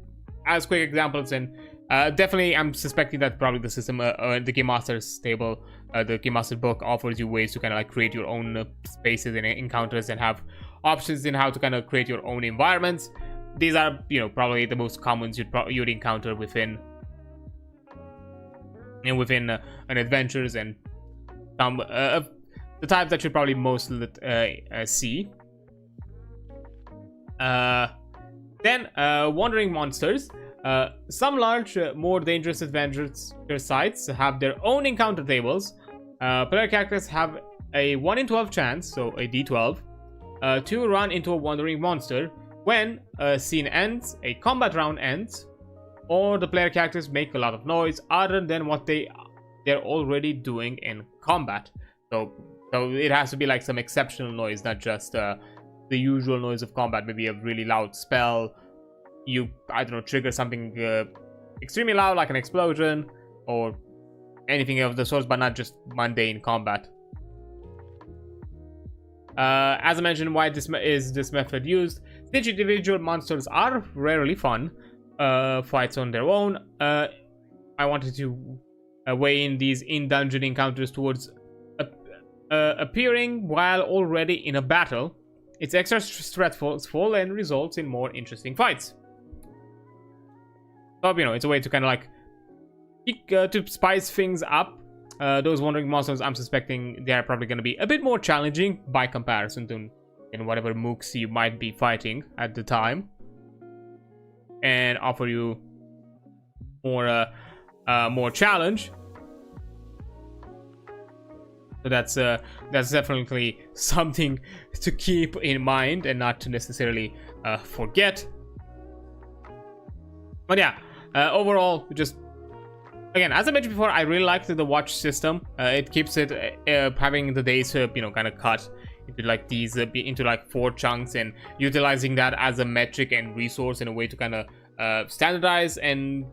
as quick examples, and definitely, I'm suspecting that probably the system, the Game Master's table, the Game Master book offers you ways to kind of like create your own spaces and encounters, and have options in how to kind of create your own environments. These are, you know, probably the most common you'd encounter within an adventures, and some the type that you probably most see. Then wandering monsters. Some large, more dangerous adventure sites have their own encounter tables. Player characters have a 1 in 12 chance, so a d12, to run into a wandering monster when a scene ends, a combat round ends, or the player characters make a lot of noise other than what they're already doing in combat. So it has to be like some exceptional noise, not just the usual noise of combat. Maybe a really loud spell. You, I don't know, trigger something extremely loud like an explosion, or anything of the sorts, but not just mundane combat. As I mentioned, why this method used, since individual monsters are rarely fun fights on their own, I wanted to weigh in these in-dungeon encounters towards appearing while already in a battle. It's extra stressful and results in more interesting fights. So, you know, it's a way to kind of like to spice things up. Those wandering monsters, I'm suspecting they are probably going to be a bit more challenging by comparison to whatever mooks you might be fighting at the time, and offer you more challenge. So that's definitely something to keep in mind and not to necessarily forget. But yeah, overall, just again, as I mentioned before, I really liked the watch system. It keeps it having the days you know, kind of cut into like these into like 4 chunks, and utilizing that as a metric and resource in a way to kind of standardize and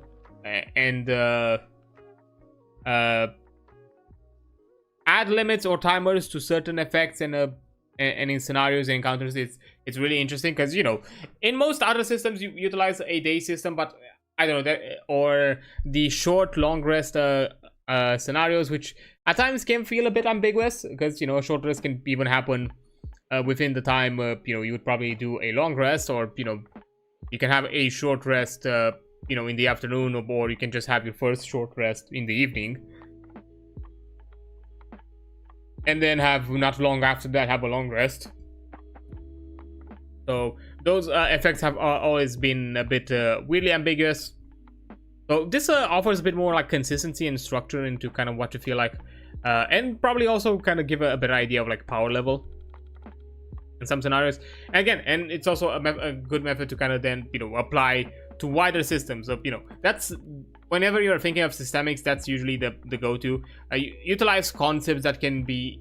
add limits or timers to certain effects and in scenarios and encounters. It's really interesting because, you know, in most other systems you utilize a day system, but I don't know, or the short long rest scenarios, which at times can feel a bit ambiguous because, you know, a short rest can even happen within the time you know, you would probably do a long rest, or, you know, you can have a short rest you know, in the afternoon, or you can just have your first short rest in the evening, and then have not long after that have a long rest. So those effects have always been a bit weirdly ambiguous. So this offers a bit more like consistency and structure into kind of what you feel like, and probably also kind of give a better idea of like power level in some scenarios. And again, and it's also a good method to kind of then, you know, apply to wider systems. So, you know, that's whenever you're thinking of systemics, that's usually the go-to. Utilize concepts that can be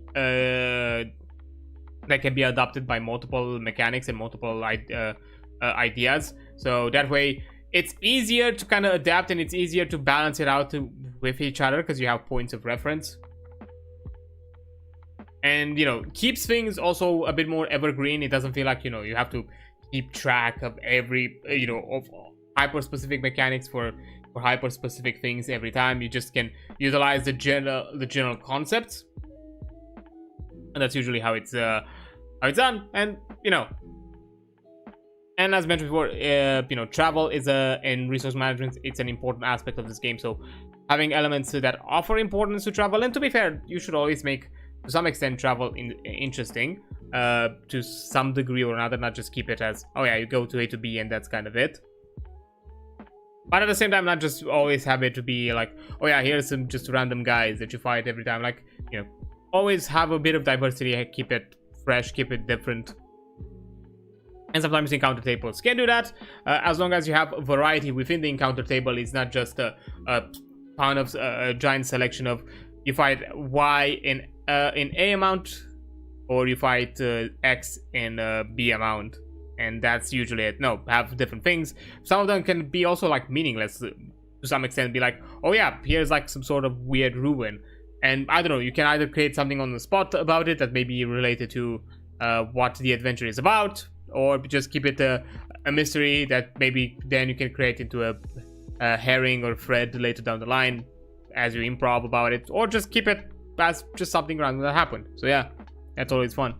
adopted by multiple mechanics and multiple ideas. So that way it's easier to kind of adapt, and it's easier to balance it out with each other because you have points of reference. And, you know, keeps things also a bit more evergreen. It doesn't feel like, you know, you have to keep track of every, you know, of hyper-specific mechanics for hyper-specific things every time. You just can utilize the general concepts, and that's usually how it's done. And, you know, and as mentioned before, you know, travel is and resource management, it's an important aspect of this game. So having elements that offer importance to travel, and to be fair, you should always make, to some extent, travel interesting to some degree or another, not just keep it as, oh yeah, you go to A to B and that's kind of it. But at the same time, not just always have it to be like, oh yeah, here's some just random guys that you fight every time. Like, you know, always have a bit of diversity, keep it fresh, keep it different. And sometimes encounter tables can do that, as long as you have variety within the encounter table. It's not just a pound of a giant selection of, you fight Y in A amount, or you fight X in B amount, and that's usually it. No, have different things. Some of them can be also like meaningless to some extent. Be like, oh yeah, here's like some sort of weird ruin, and I don't know, you can either create something on the spot about it that may be related to what the adventure is about, or just keep it a mystery that maybe then you can create into a herring or thread later down the line as you improv about it, or just keep it as just something random that happened. So yeah, that's always fun.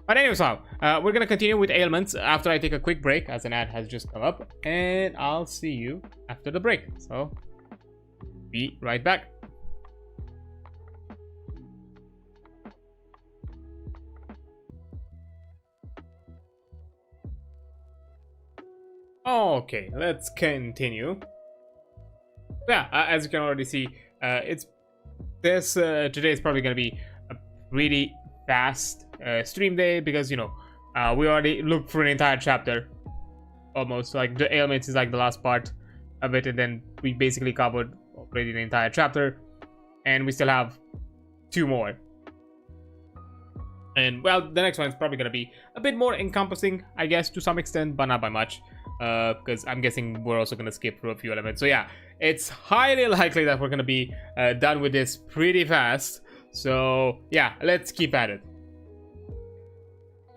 But anyways, now we're gonna continue with ailments after I take a quick break, as an ad has just come up, and I'll see you after the break. So be right back. Okay, let's continue. Yeah, as you can already see, today is probably gonna be a really fast stream day, because, you know, we already looked for an entire chapter, almost. Like the ailments is like the last part of it, and then we basically covered already the entire chapter, and we still have 2 more. And well, the next one is probably gonna be a bit more encompassing, I guess, to some extent, but not by much. Because I'm guessing we're also gonna skip through a few elements. So yeah, it's highly likely that we're gonna be done with this pretty fast. So yeah, let's keep at it.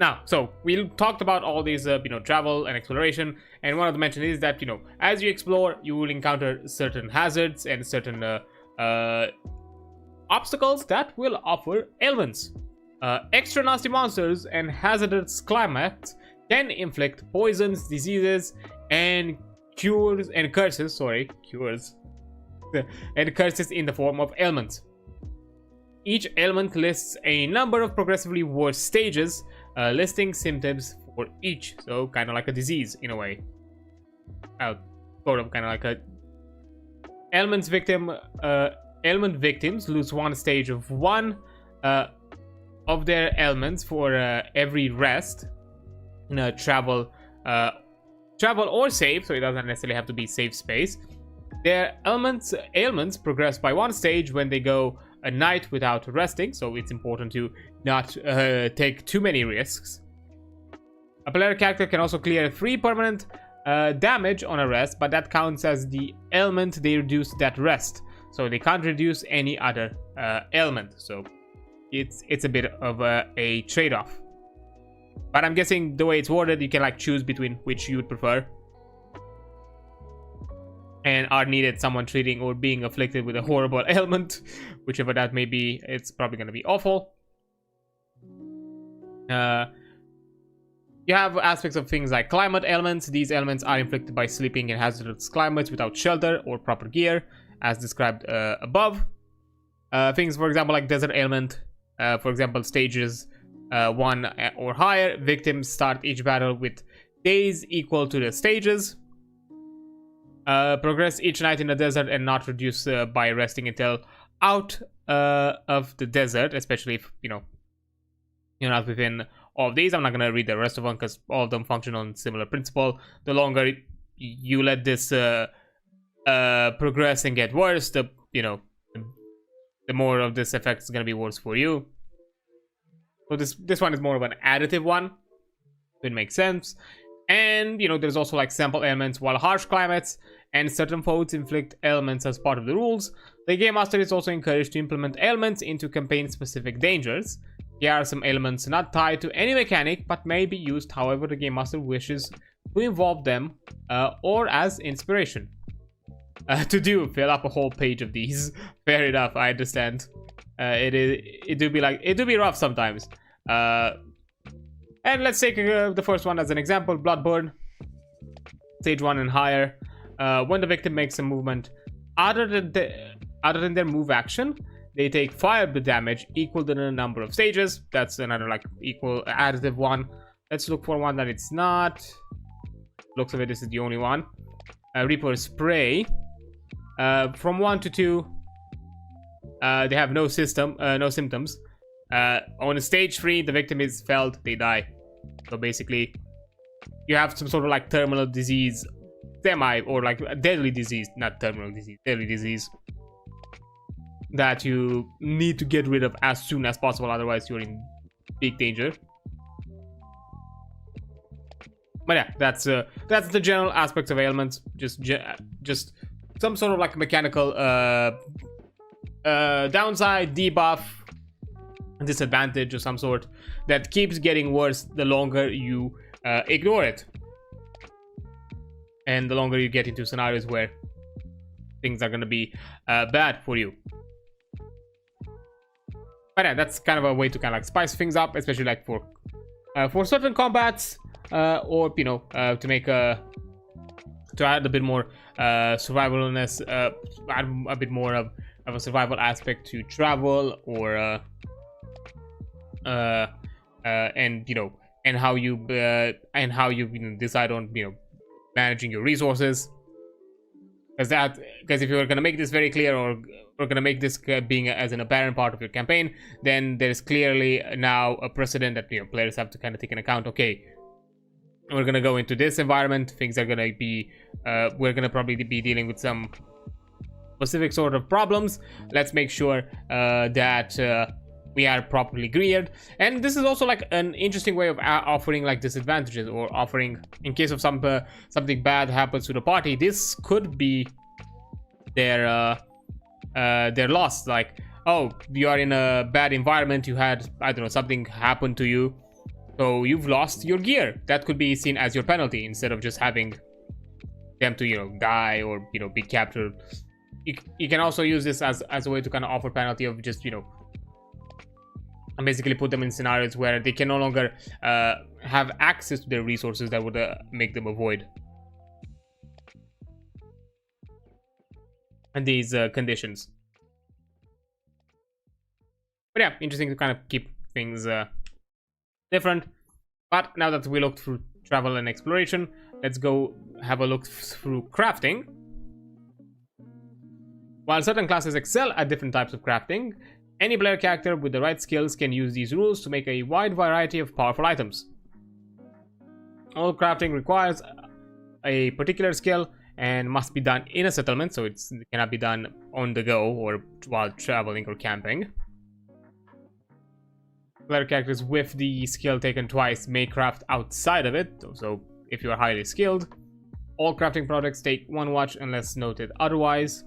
Now, so we talked about all these, travel and exploration, and one of the mentions is that, as you explore, you will encounter certain hazards and certain obstacles that will offer ailments. Extra nasty monsters and hazardous climates can inflict poisons, diseases, and curses in the form of ailments. Each ailment lists a number of progressively worse stages, listing symptoms for each, so kind of like a disease in a way. Sort of kind of like a ailment victims lose one stage of one of their ailments for every rest in a travel or save, so it doesn't necessarily have to be safe space. Their ailments progress by one stage when they go a night without resting, so it's important to not take too many risks. A player character can also clear 3 permanent damage on a rest, but that counts as the ailment they reduce that rest, so they can't reduce any other ailment. So it's a bit of a trade-off. But I'm guessing the way it's worded, you can like choose between which you would prefer. And are needed someone treating or being afflicted with a horrible ailment, whichever that may be, it's probably going to be awful. You have aspects of things like climate ailments. These ailments are inflicted by sleeping in hazardous climates without shelter or proper gear, as described above. Things, for example, like desert ailment, for example, stages 1 or higher. Victims start each battle with days equal to the stages. Progress each night in the desert and not reduce by resting until out of the desert, especially if you're not within all of these. I'm not going to read the rest of them because all of them function on similar principle. The longer you let this progress and get worse, the more of this effect is going to be worse for you. So this one is more of an additive one. It makes sense. And there's also like sample ailments. While harsh climates and certain foes inflict ailments as part of the rules, the game master is also encouraged to implement ailments into campaign specific dangers. Here are some ailments not tied to any mechanic but may be used however the game master wishes to involve them, or as inspiration. Fill up a whole page of these. Fair enough, I understand. It do be rough sometimes. And let's take the first one as an example. Bloodburn, stage 1 and higher. When the victim makes a movement other than their move action, they take 5 of the damage equal to the number of stages. That's another like equal additive one. Let's look for one that it's not. Looks of it, this is the only one. Reaper Spray. From 1 to 2, they have no symptoms. On stage 3, the victim is felled, they die. So basically, you have some sort of like terminal disease, or like a deadly disease, not terminal disease, deadly disease, that you need to get rid of as soon as possible, otherwise you're in big danger. But yeah, that's the general aspects of ailments. Just some sort of like mechanical downside, debuff, disadvantage of some sort that keeps getting worse the longer you ignore it, and the longer you get into scenarios where things are going to be bad for you. But yeah, that's kind of a way to kind of like spice things up, especially like for certain combats, or to make to add a bit more survivalness, add a bit more of a survival aspect to travel, or and how you decide on managing your resources. Because if you're going to make this very clear, or we're going to make this being as an apparent part of your campaign, then there's clearly now a precedent that players have to kind of take into account. Okay, we're going to go into this environment, things are going to be we're going to probably be dealing with some specific sort of problems. Let's make sure that we are properly geared. And this is also like an interesting way of offering like disadvantages, or offering, in case of something bad happens to the party, this could be their loss. Like, oh, you are in a bad environment, you had, I don't know, something happened to you, so you've lost your gear. That could be seen as your penalty instead of just having them to, you know, die or, you know, be captured. You can also use this as a way to kind of offer penalty of just, you know, basically put them in scenarios where they can no longer have access to their resources that would make them avoid and these conditions. But yeah, interesting to kind of keep things different. But now that we looked through travel and exploration, let's go have a look through crafting. While certain classes excel at different types of crafting, any player character with the right skills can use these rules to make a wide variety of powerful items. All crafting requires a particular skill and must be done in a settlement, so it cannot be done on the go or while traveling or camping. Player characters with the skill taken twice may craft outside of it, so if you are highly skilled. All crafting projects take 1 watch unless noted otherwise.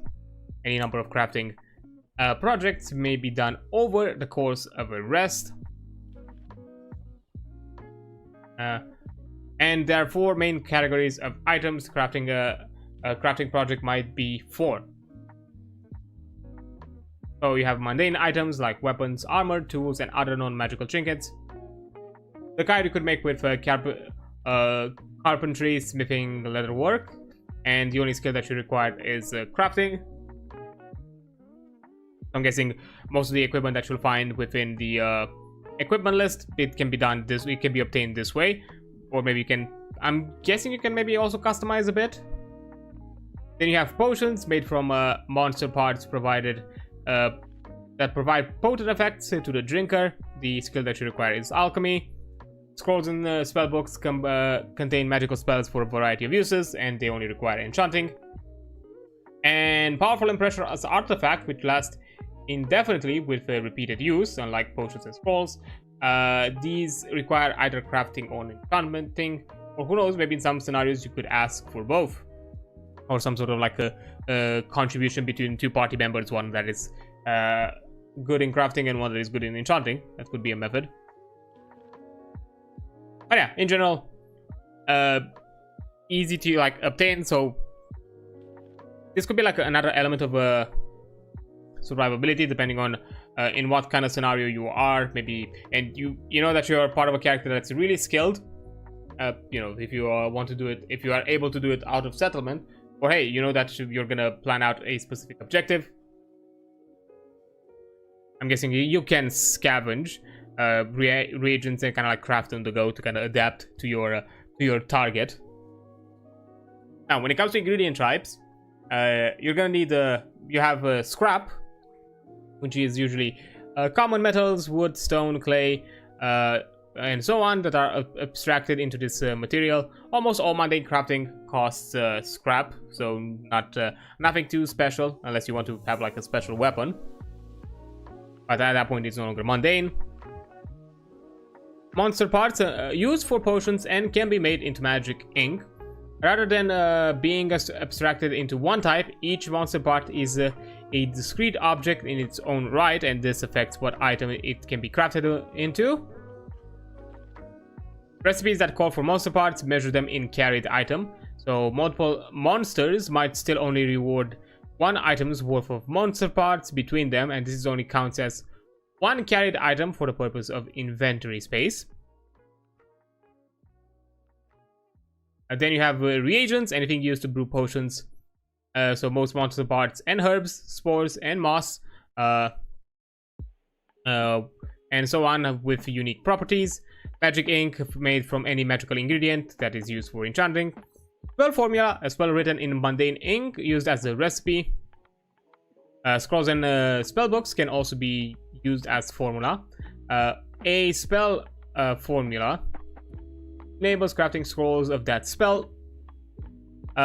Any number of crafting projects may be done over the course of a rest. And there are 4 main categories of items crafting a crafting project might be for. So you have mundane items like weapons, armor, tools, and other non-magical trinkets. The kind you could make with carpentry, smithing, leatherwork, and the only skill that you require is crafting. I'm guessing most of the equipment that you'll find within the equipment list, it can be done this. It can be obtained this way, or maybe you can. I'm guessing you can maybe also customize a bit. Then you have potions made from monster parts provided that provide potent effects to the drinker. The skill that you require is alchemy. Scrolls and spellbooks contain magical spells for a variety of uses, and they only require enchanting. And powerful and precious artifact, which last indefinitely with repeated use, unlike potions and scrolls. These require either crafting or enchanting, or who knows, maybe in some scenarios you could ask for both, or some sort of like a contribution between 2 party members, one that is good in crafting and one that is good in enchanting. That could be a method. But yeah, in general, easy to like obtain, so this could be like another element of survivability, depending on in what kind of scenario you are, maybe, and you know that you're part of a character that's really skilled. You know, if you want to do it, if you are able to do it out of settlement, or hey, you know that you're gonna plan out a specific objective. I'm guessing you can scavenge reagents and kind of like craft on the go to kind of adapt to your target. Now, when it comes to ingredient types, you're gonna need you have scrap, which is usually common metals, wood, stone, clay, and so on, that are abstracted into this material. Almost all mundane crafting costs scrap, so nothing too special unless you want to have like a special weapon. But at that point, it's no longer mundane. Monster parts used for potions and can be made into magic ink. Rather than being abstracted into one type, each monster part is a discrete object in its own right, and this affects what item it can be crafted into. Recipes that call for monster parts measure them in carried item, so multiple monsters might still only reward 1 item's worth of monster parts between them, and this only counts as 1 carried item for the purpose of inventory space. And then you have reagents, anything used to brew potions. So most monster parts and herbs, spores, and moss, and so on, with unique properties. Magic ink made from any magical ingredient that is used for enchanting. Spell formula, a spell written in mundane ink used as a recipe. Scrolls and spellbooks can also be used as formula. A spell formula enables crafting scrolls of that spell.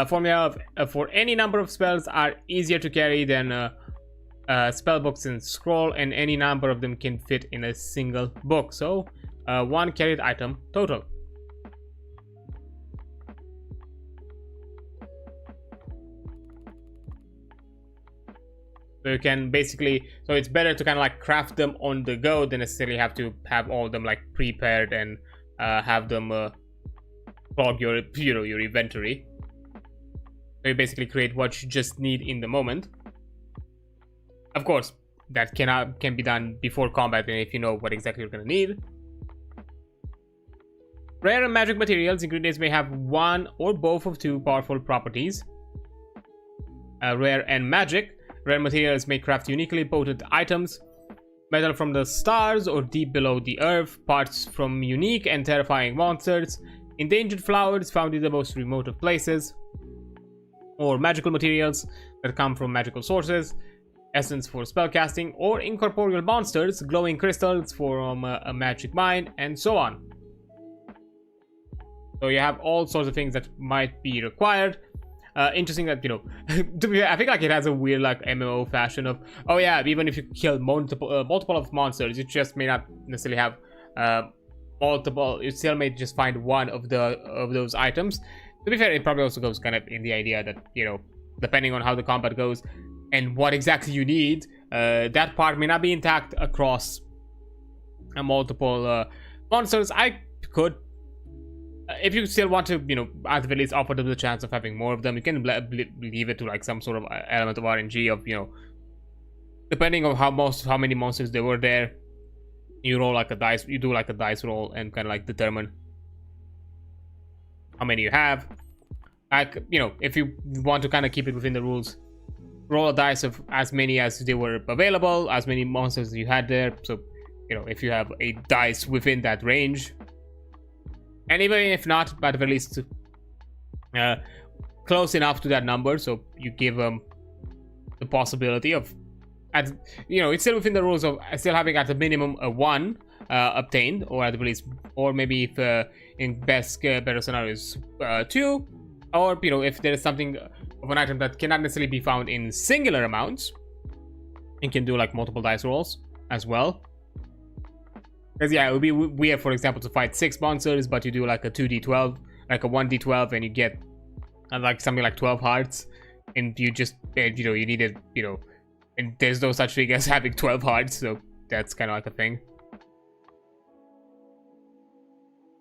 Formula for any number of spells are easier to carry than spellbooks and scroll, and any number of them can fit in a single book. So 1 carried item total. So you can basically, so it's better to kind of like craft them on the go than necessarily have to have all of them like prepared and have them clog your your inventory. So you basically create what you just need in the moment. Of course, that can be done before combat, and if you know what exactly you're gonna need. Rare and magic materials ingredients may have one or both of two powerful properties. Rare and magic. Rare materials may craft uniquely potent items. Metal from the stars or deep below the earth. Parts from unique and terrifying monsters. Endangered flowers found in the most remote of places. Or magical materials that come from magical sources. Essence for spellcasting. Or incorporeal monsters. Glowing crystals from a magic mine. And so on. So you have all sorts of things that might be required. Interesting that, you know, I think like it has a weird like MMO fashion of, oh yeah, even if you kill multiple of monsters, you just may not necessarily have multiple. You still may just find one of those items. To be fair, it probably also goes kind of in the idea that, you know, depending on how the combat goes and what exactly you need, that part may not be intact across multiple monsters. I could. If you still want to, you know, at the very least offer them the chance of having more of them, you can leave it to like some sort of element of RNG of, you know, depending on how many monsters there were there, you roll like a dice, you do like a dice roll and kind of like determine how many you have. Like, you know, if you want to kind of keep it within the rules, roll a dice of as many as they were available, as many monsters as you had there. So, you know, if you have a dice within that range. And even if not, but at the very least close enough to that number, so you give them the possibility of, you know, it's still within the rules of still having at the minimum a 1 obtained, or at the very least, or maybe if in better scenarios 2, or, you know, if there is something of an item that cannot necessarily be found in singular amounts, you can do like multiple dice rolls as well. Because yeah, it would be weird, for example, to fight 6 monsters, but you do like a 2d12, like a 1d12, and you get like something like 12 hearts, and you just, you know, you needed, you know, and there's no such thing as having 12 hearts, so that's kind of like a thing.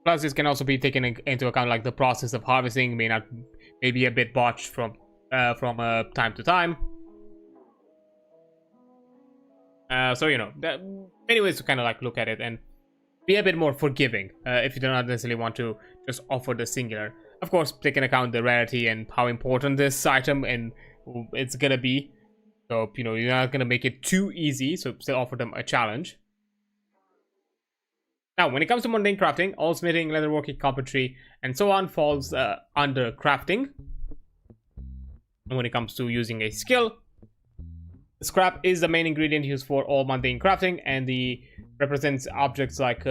Plus, this can also be taken into account, like the process of harvesting may be a bit botched from time to time. So, you know, many ways to kind of like look at it and be a bit more forgiving if you do not necessarily want to just offer the singular. Of course, take into account the rarity and how important this item and it's gonna be. So, you know, you're not gonna make it too easy, so still offer them a challenge. Now, when it comes to mundane crafting, all smithing, leatherworking, carpentry, and so on falls under crafting. And when it comes to using a skill, scrap is the main ingredient used for all mundane crafting, and the represents objects like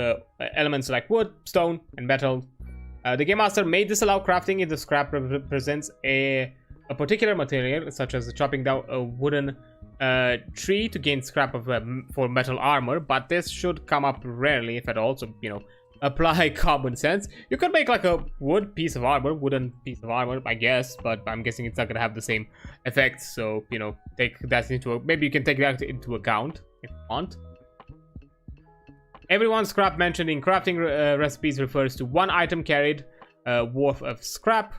elements like wood, stone, and metal. The game master may disallow crafting if the scrap represents a particular material, such as chopping down a wooden tree to gain scrap of for metal armor, but this should come up rarely, if at all. So, you know, apply common sense. You could make like a wooden piece of armor, I guess, but I'm guessing it's not gonna have the same effects. So, you know, take that maybe you can take that into account if you want. Everyone's scrap mentioned in crafting recipes refers to one item carried worth of scrap.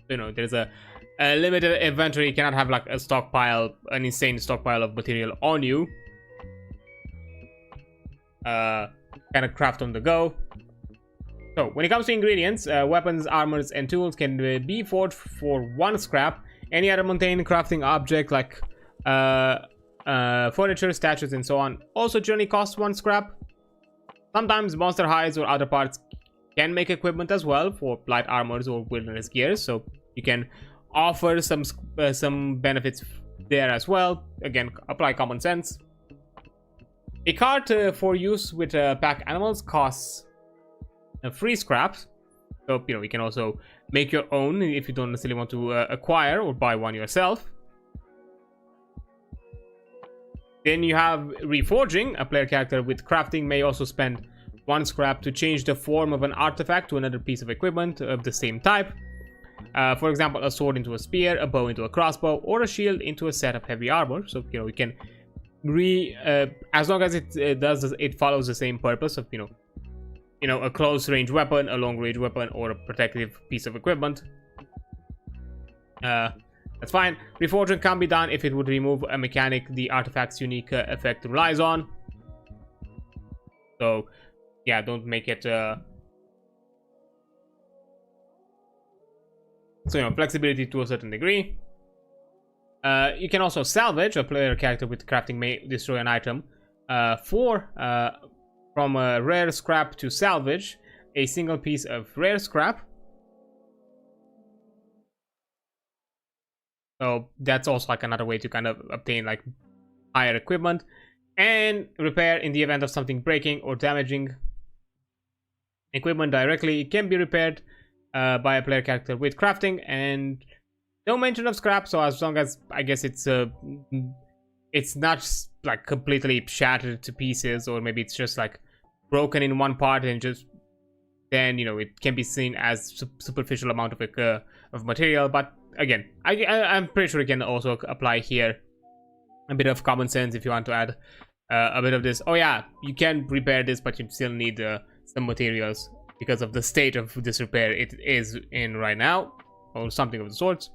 You know, there's a limited inventory. You cannot have like a stockpile, an insane stockpile of material on you. Kind of craft on the go. So when it comes to ingredients, weapons, armors, and tools can be forged for 1 scrap. Any other mundane crafting object like furniture, statues, and so on also generally costs 1 scrap. Sometimes monster hides or other parts can make equipment as well for light armors or wilderness gears, so you can offer some benefits there as well. Again, apply common sense. A cart for use with pack animals costs free scraps, so you know you can also make your own if you don't necessarily want to acquire or buy one yourself. Then you have reforging. A player character with crafting may also spend 1 scrap to change the form of an artifact to another piece of equipment of the same type. For example, a sword into a spear, a bow into a crossbow, or a shield into a set of heavy armor. So we can as long as it follows the same purpose of a close range weapon, a long range weapon, or a protective piece of equipment. That's fine. Reforging can be done if it would remove a mechanic the artifact's unique effect relies on. So yeah, don't make it so flexibility to a certain degree. You can also salvage. A player character with crafting may destroy an item from a rare scrap to salvage a single piece of rare scrap. So that's also like another way to kind of obtain like higher equipment. And repair in the event of something breaking or damaging equipment directly. It can be repaired by a player character with crafting, and no mention of scrap. So as long as I guess it's not like completely shattered to pieces, or maybe it's just like broken in one part and then it can be seen as superficial amount of material. But again, I'm pretty sure you can also apply here a bit of common sense if you want to add a bit of this. Oh yeah, you can repair this, but you still need some materials because of the state of this repair it is in right now, or something of the sorts.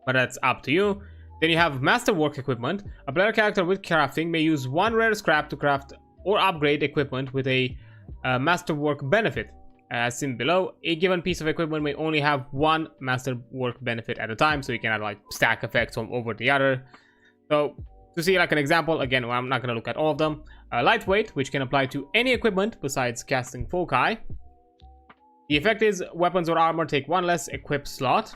But that's up to you. Then you have masterwork equipment. A player character with crafting may use one rare scrap to craft or upgrade equipment with a masterwork benefit. As seen below, a given piece of equipment may only have one masterwork benefit at a time, so you can have like stack effects over the other. So to see like an example, again, I'm not going to look at all of them. Lightweight, which can apply to any equipment besides casting foci. The effect is weapons or armor take one less equip slot.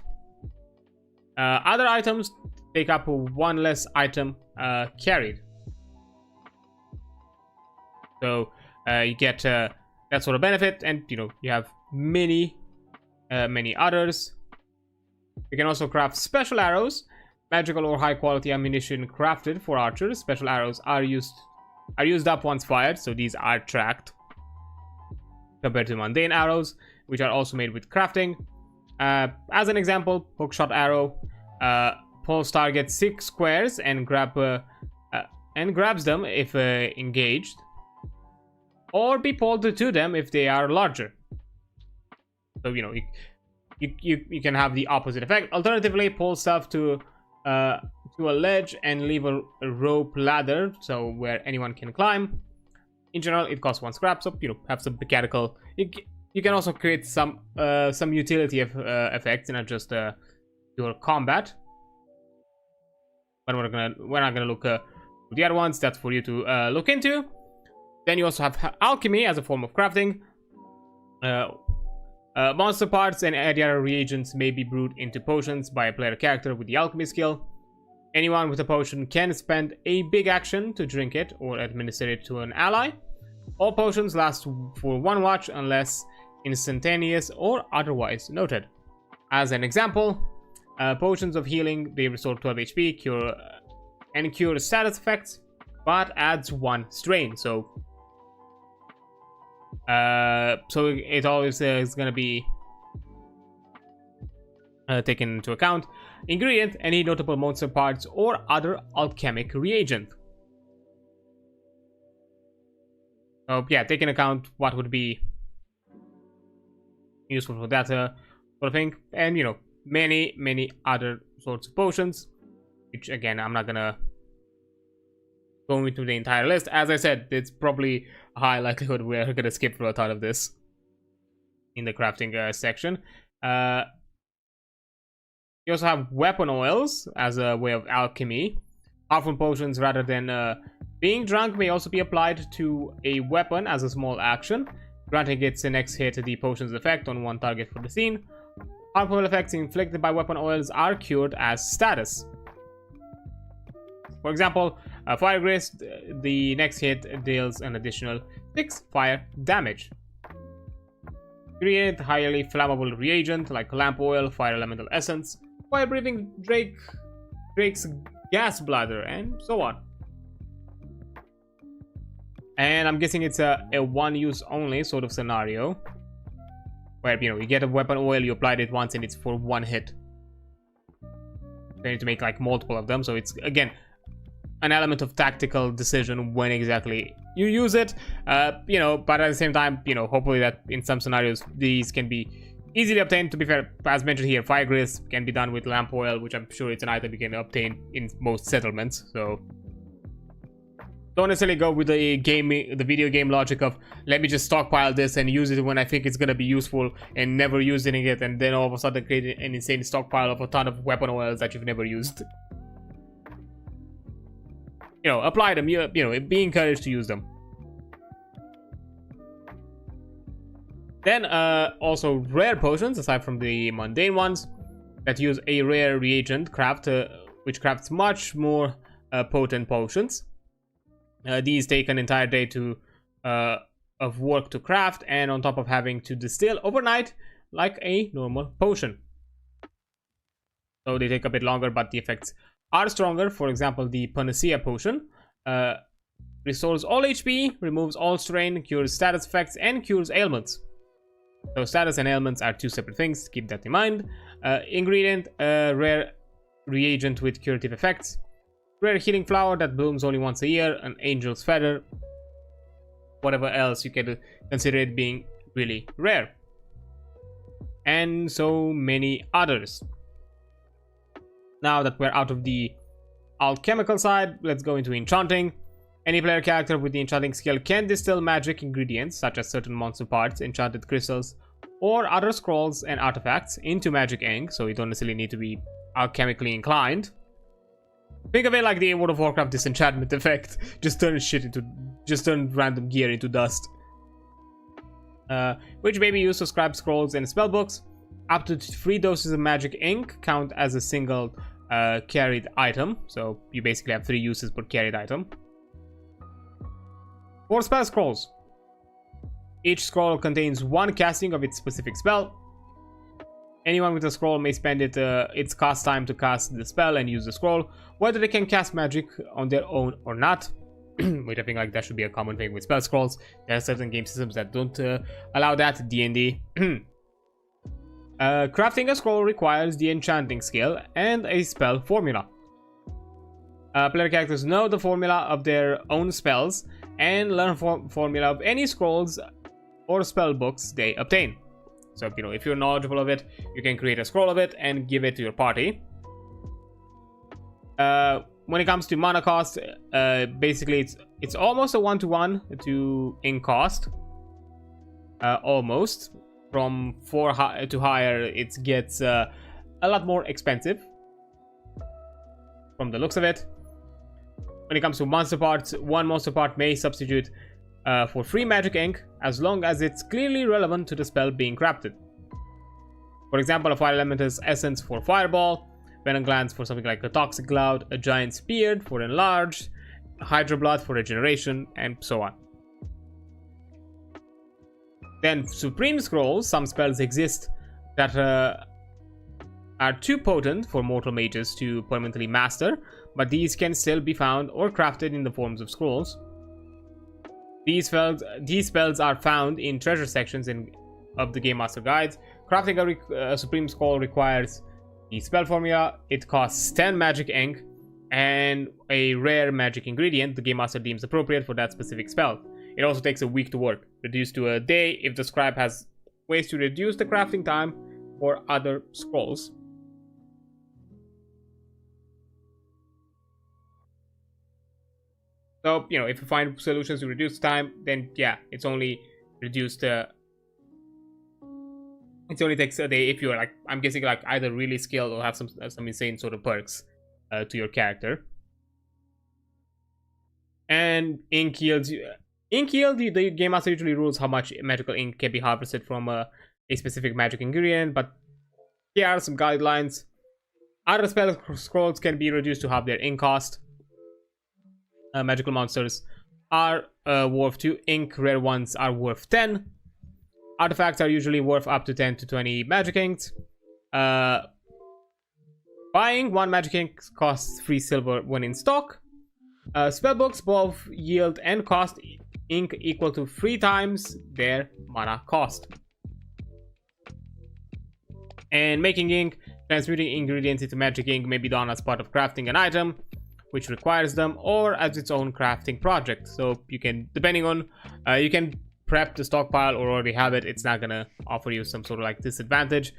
Other items take up one less item carried. So you get that sort of benefit, and you have many others. You can also craft special arrows. Magical or high quality ammunition crafted for archers. Special arrows are used up once fired, so these are tracked compared to mundane arrows, which are also made with crafting. As an example, hookshot arrow pulls target 6 squares and grabs them if engaged, or be pulled to them if they are larger. So you can have the opposite effect. Alternatively, pull stuff to a ledge and leave a rope ladder, so where anyone can climb. In general, it costs 1 scrap, so have some mechanical. You can also create some utility effects, not just your combat. But we're not gonna look at the other ones. That's for you to look into. Then you also have alchemy as a form of crafting. Monster parts and other reagents may be brewed into potions by a player character with the alchemy skill. Anyone with a potion can spend a big action to drink it or administer it to an ally. All potions last for 1 watch unless instantaneous or otherwise noted. As an example, potions of healing, they restore 12 HP, cure status effects, but adds 1 strain. So it always is going to be taken into account. Ingredient, any notable monster parts or other alchemic reagent. So yeah, take into account what would be useful for that sort of thing. And many other sorts of potions, which again I'm not gonna go into the entire list. As I said, it's probably a high likelihood we're gonna skip through a ton of this in the crafting section. You also have weapon oils as a way of alchemy. Powerful potions, rather than being drunk, may also be applied to a weapon as a small action, granting its next hit the potion's effect on 1 target for the scene. Harmful effects inflicted by weapon oils are cured as status. For example, Fire Grace, the next hit deals an additional 6 fire damage. Create highly flammable reagent like lamp oil, fire elemental essence, fire breathing Drake's gas bladder, and so on. And I'm guessing it's a one-use only sort of scenario. where, you know, you get a weapon oil, you applied it once, and it's for one hit. You need to make like multiple of them, so it's again an element of tactical decision when exactly you use it. You know, but at the same time, you know, hopefully that in some scenarios these can be easily obtained. To be fair, as mentioned here, fire grease can be done with lamp oil, which I'm sure it's an item you can obtain in most settlements. So don't necessarily go with the video game logic of let me just stockpile this and use it when I think it's gonna be useful and never using it, and then all of a sudden create an insane stockpile of a ton of weapon oils that you've never used. You know, apply them. You know, be encouraged to use them. Then also rare potions, aside from the mundane ones, that use a rare reagent craft, which crafts much more potent potions. These take an entire day of work to craft, and on top of having to distill overnight like a normal potion. So they take a bit longer, but the effects are stronger. For example, the Panacea potion restores all HP, removes all strain, cures status effects, and cures ailments. So status and ailments are two separate things, keep that in mind. Ingredient, rare reagent with curative effects. Rare healing flower that blooms only once a year, an angel's feather, whatever else you can consider it being really rare. And so many others. Now that we're out of the alchemical side, let's go into enchanting. Any player character with the enchanting skill can distill magic ingredients, such as certain monster parts, enchanted crystals, or other scrolls and artifacts into magic ink, so you don't necessarily need to be alchemically inclined. Think of it like the World of Warcraft disenchantment effect. Just turn random gear into dust. Which may be used to scribe scrolls and spellbooks. Up to 3 doses of magic ink count as a single carried item. So you basically have 3 uses per carried item. 4 spell scrolls. Each scroll contains 1 casting of its specific spell. Anyone with a scroll may spend its cast time to cast the spell and use the scroll, whether they can cast magic on their own or not. Which I think like that should be a common thing with spell scrolls. There are certain game systems that don't allow that. D&D. Crafting a scroll requires the enchanting skill and a spell formula. Player characters know the formula of their own spells and learn formula of any scrolls or spell books they obtain. So, you know, if you're knowledgeable of it, you can create a scroll of it and give it to your party. When it comes to mana cost, basically it's almost a 1-to-1 to ink cost. Almost. From 4 to higher, it gets a lot more expensive from the looks of it. When it comes to monster parts, 1 monster part may substitute for free magic ink as long as it's clearly relevant to the spell being crafted. For example, a fire elemental's essence for fireball, venom glands for something like a toxic cloud, a giant spear for enlarged, hydra blood for regeneration, and so on. Then supreme scrolls. Some spells exist that are too potent for mortal mages to permanently master, but these can still be found or crafted in the forms of scrolls. These spells are found in treasure sections of the Game Master Guides. Crafting a Supreme Scroll requires the spell formula. It costs 10 magic ink and a rare magic ingredient the Game Master deems appropriate for that specific spell. It also takes a week to work, reduced to a day if the scribe has ways to reduce the crafting time for other scrolls. So, you know, if you find solutions to reduce time, then yeah, it's only reduced. It only takes a day if you're like, I'm guessing like either really skilled or have some insane sort of perks to your character. And ink yields. Ink yield, the Game Master usually rules how much magical ink can be harvested from a specific magic ingredient, but here are some guidelines. Other spell scrolls can be reduced to half their ink cost. Magical monsters are worth 2 ink, rare ones are worth 10. Artifacts are usually worth up to 10 to 20 magic inks. Buying 1 magic ink costs 3 silver when in stock. Spellbooks both yield and cost ink equal to 3 times their mana cost. And making ink, transmuting ingredients into magic ink may be done as part of crafting an item which requires them, or as its own crafting project. So you can, depending on, you can prep the stockpile or already have it. It's not gonna offer you some sort of like disadvantage.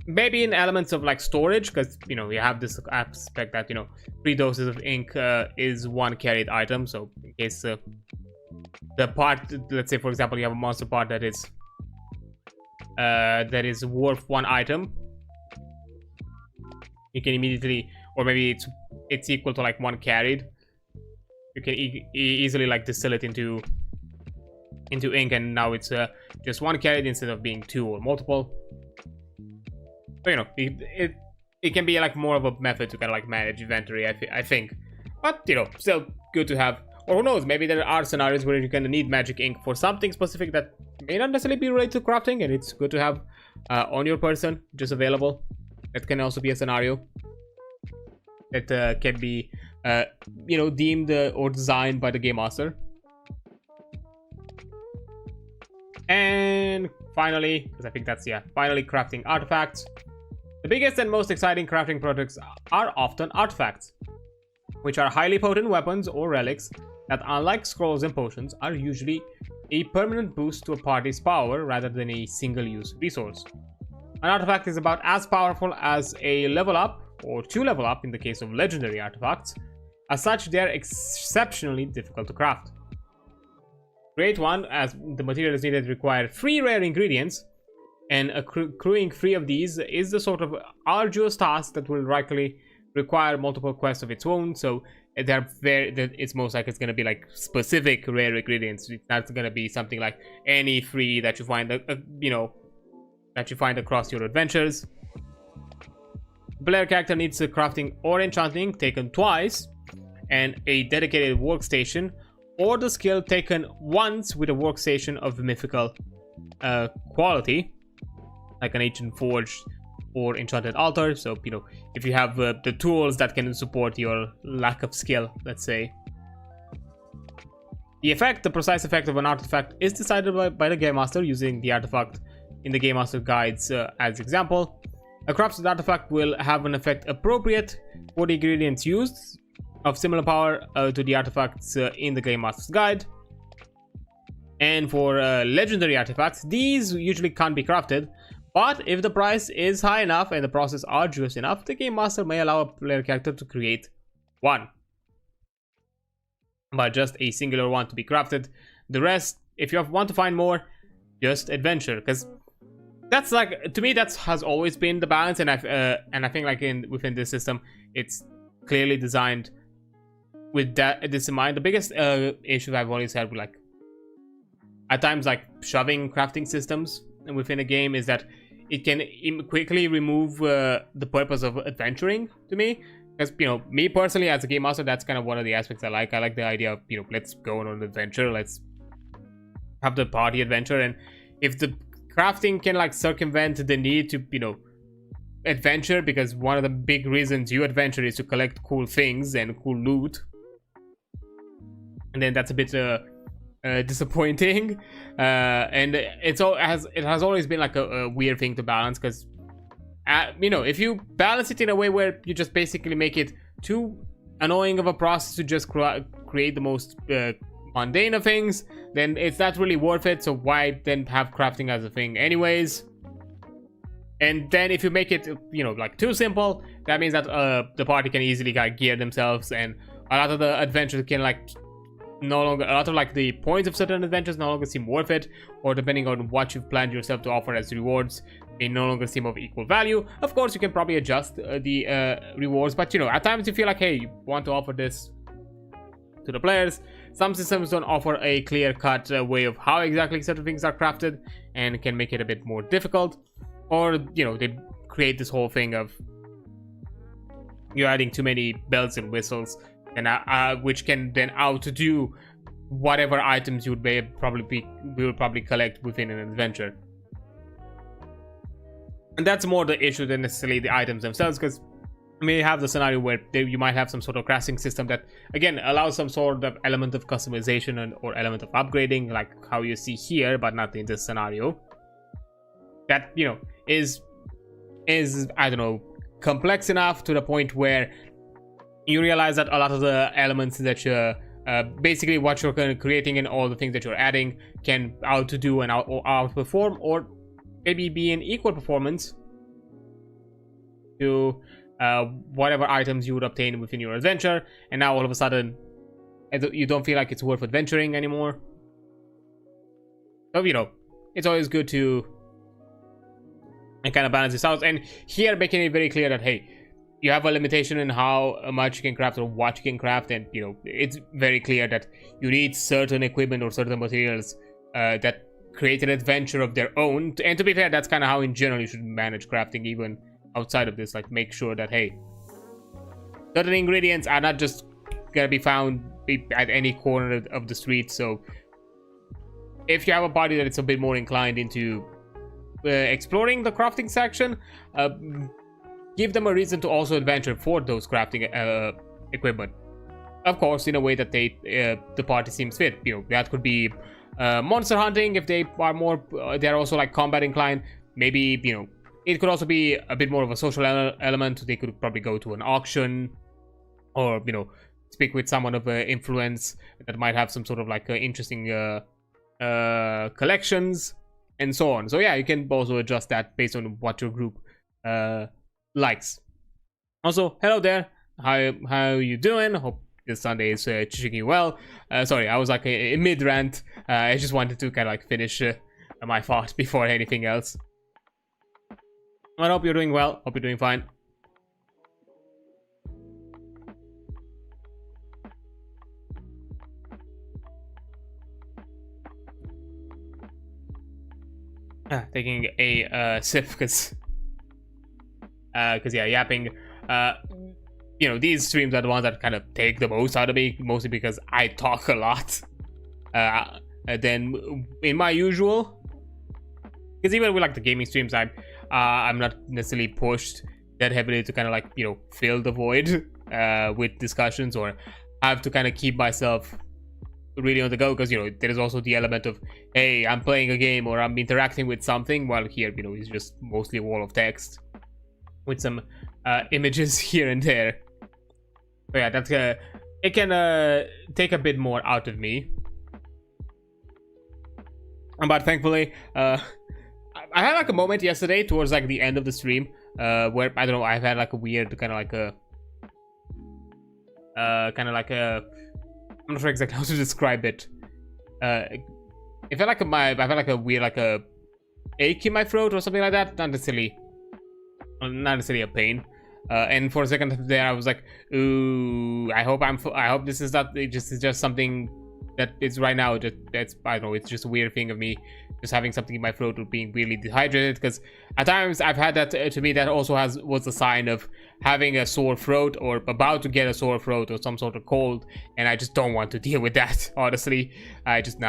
Maybe in elements of like storage, because you know you have this aspect that, you know, 3 doses of ink is 1 carried item. So in case the part, let's say for example you have a monster part that is worth 1 item, you can immediately, or maybe it's equal to like 1 carried, you can easily like distill it into ink, and now it's just 1 carried instead of being 2 or multiple. So, you know, it can be like more of a method to kind of like manage inventory, I think. But, you know, still good to have. Or who knows, maybe there are scenarios where you're gonna need magic ink for something specific that may not necessarily be related to crafting, and it's good to have on your person, just available. That can also be a scenario that can be, you know, deemed or designed by the game master. And finally, because I think that's, yeah, finally crafting artifacts. The biggest and most exciting crafting projects are often artifacts, which are highly potent weapons or relics that, unlike scrolls and potions, are usually a permanent boost to a party's power rather than a single-use resource. An artifact is about as powerful as a level up, or 2 level up in the case of legendary artifacts. As such, they are exceptionally difficult to craft. Create one, as the materials needed require 3 rare ingredients, and accruing 3 of these is the sort of arduous task that will likely require multiple quests of its own. So it's most likely it's going to be like specific rare ingredients. It's not going to be something like any 3 that you find, you know, that you find across your adventures. The player character needs a crafting or enchanting taken twice, and a dedicated workstation, or the skill taken once with a workstation of mythical quality, like an ancient forge or enchanted altar. So, you know, if you have the tools that can support your lack of skill, let's say. The precise effect of an artifact is decided by the game master using the artifact in the game master guides as example. A crafted artifact will have an effect appropriate for the ingredients used, of similar power to the artifacts in the game master's guide. And for legendary artifacts, these usually can't be crafted, but if the price is high enough and the process arduous enough, the game master may allow a player character to create one, but just a singular one to be crafted. The rest, if you want to find more, just adventure, because that's like, to me, that has always been the balance, and I think like within this system, it's clearly designed with this in mind. The biggest issue I've always had with, like, at times, like shoving crafting systems within a game is that it can quickly remove the purpose of adventuring to me. Because, you know, me personally as a game master, that's kind of one of the aspects I like. I like the idea of, you know, let's go on an adventure, let's have the party adventure, and if the crafting can like circumvent the need to, you know, adventure, because one of the big reasons you adventure is to collect cool things and cool loot, and then that's a bit disappointing, and it has always been like a weird thing to balance, because you know, if you balance it in a way where you just basically make it too annoying of a process to just create the most mundane of things, then it's not really worth it. So why then have crafting as a thing anyways? And then if you make it, you know, like too simple, that means that the party can easily like gear themselves, and a lot of the adventures can like no longer, a lot of like the points of certain adventures no longer seem worth it, or depending on what you've planned yourself to offer as rewards, they no longer seem of equal value. Of course, you can probably adjust the rewards, but you know, at times you feel like, hey, you want to offer this to the players. Some systems don't offer a clear-cut way of how exactly certain things are crafted, and can make it a bit more difficult. Or, you know, they create this whole thing of you're adding too many bells and whistles, and which can then outdo whatever items you would probably collect within an adventure. And that's more the issue than necessarily the items themselves, because you may have the scenario where you might have some sort of crafting system that, again, allows some sort of element of customization or element of upgrading, like how you see here, but not in this scenario. That, you know, is is, I don't know, complex enough to the point where you realize that a lot of the elements that you're basically what you're creating and all the things that you're adding can outdo and outperform, or maybe be in equal performance to whatever items you would obtain within your adventure, and now all of a sudden you don't feel like it's worth adventuring anymore. So, you know, it's always good to kind of balance this out, and here making it very clear that, hey, you have a limitation in how much you can craft or what you can craft, and, you know, it's very clear that you need certain equipment or certain materials that create an adventure of their own. And to be fair, that's kind of how in general you should manage crafting, even outside of this. Like, make sure that, hey, certain ingredients are not just gonna be found at any corner of the street. So if you have a party that is a bit more inclined into exploring the crafting section, give them a reason to also adventure for those crafting equipment, of course, in a way that the party seems fit. You know, that could be monster hunting if they are more they're also like combat inclined. Maybe, you know, it could also be a bit more of a social element. They could probably go to an auction, or, you know, speak with someone of influence that might have some sort of like interesting collections and so on. So yeah, you can also adjust that based on what your group likes. Also, hello there, how you doing? Hope this Sunday is treating you well. Sorry, I was like a mid rant. I just wanted to kind of like finish my thought before anything else. I hope you're doing well. Hope you're doing fine. Taking a sip because yeah, yapping. You know, these streams are the ones that kind of take the most out of me, mostly because I talk a lot than in my usual. Because even with like the gaming streams, I'm not necessarily pushed that heavily to kind of like, you know, fill the void with discussions, or have to kind of keep myself really on the go, because, you know, there is also the element of, hey, I'm playing a game or I'm interacting with something, while here, you know, it's just mostly a wall of text with some images here and there. But yeah, that's it can take a bit more out of me. But thankfully, I had like a moment yesterday towards like the end of the stream where, I don't know, I've had like a weird kind of like a I'm not sure exactly how to describe it. It felt like I've had like a weird like a ache in my throat or something like that. Not necessarily a pain. And for a second there, I was like, ooh, I hope this is not just something that is right now. That's, I don't know, it's just a weird thing of me just having something in my throat or being really dehydrated. Because at times I've had that to me, that also was a sign of having a sore throat or about to get a sore throat or some sort of cold, and I just don't want to deal with that. Honestly, I just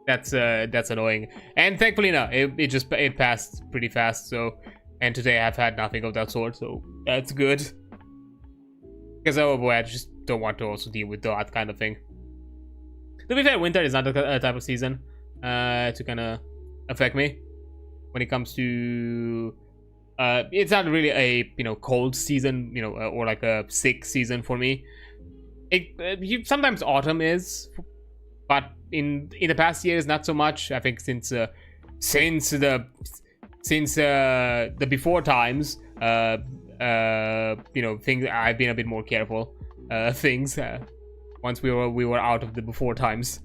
that's annoying. And thankfully, no, it passed pretty fast. So, and today I've had nothing of that sort, so that's good. Because, oh boy, I just don't want to also deal with that kind of thing. To be fair, winter is not a type of season to kind of affect me when it comes to. It's not really a, you know, cold season, you know, or like a sick season for me. Sometimes autumn is, but in the past years not so much. I think since the before times, you know, things, I've been a bit more careful. Things once we were out of the before times.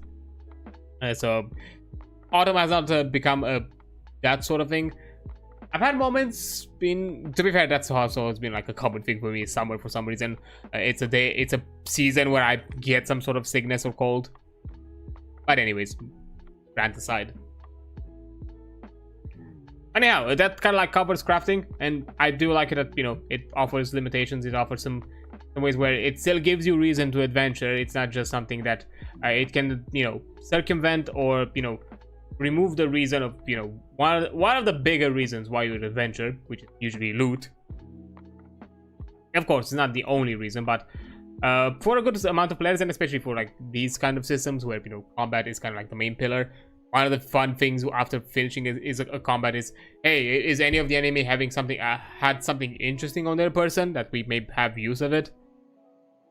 So autumn has not become that sort of thing. I've had moments to be fair, that's also it's been like a common thing for me. Summer, for some reason, it's a season where I get some sort of sickness or cold. But anyways, rant aside. Anyhow, that kind of like covers crafting, and I do like it that, you know, it offers limitations. It offers some ways where it still gives you reason to adventure. It's not just something that it can, you know, circumvent or, you know, remove the reason of, you know, one of the bigger reasons why you would adventure, which is usually loot. Of course, it's not the only reason, but for a good amount of players, and especially for like these kind of systems where, you know, combat is kind of like the main pillar, one of the fun things after finishing is a combat is, hey, is any of the enemy having something had something interesting on their person that we may have use of it?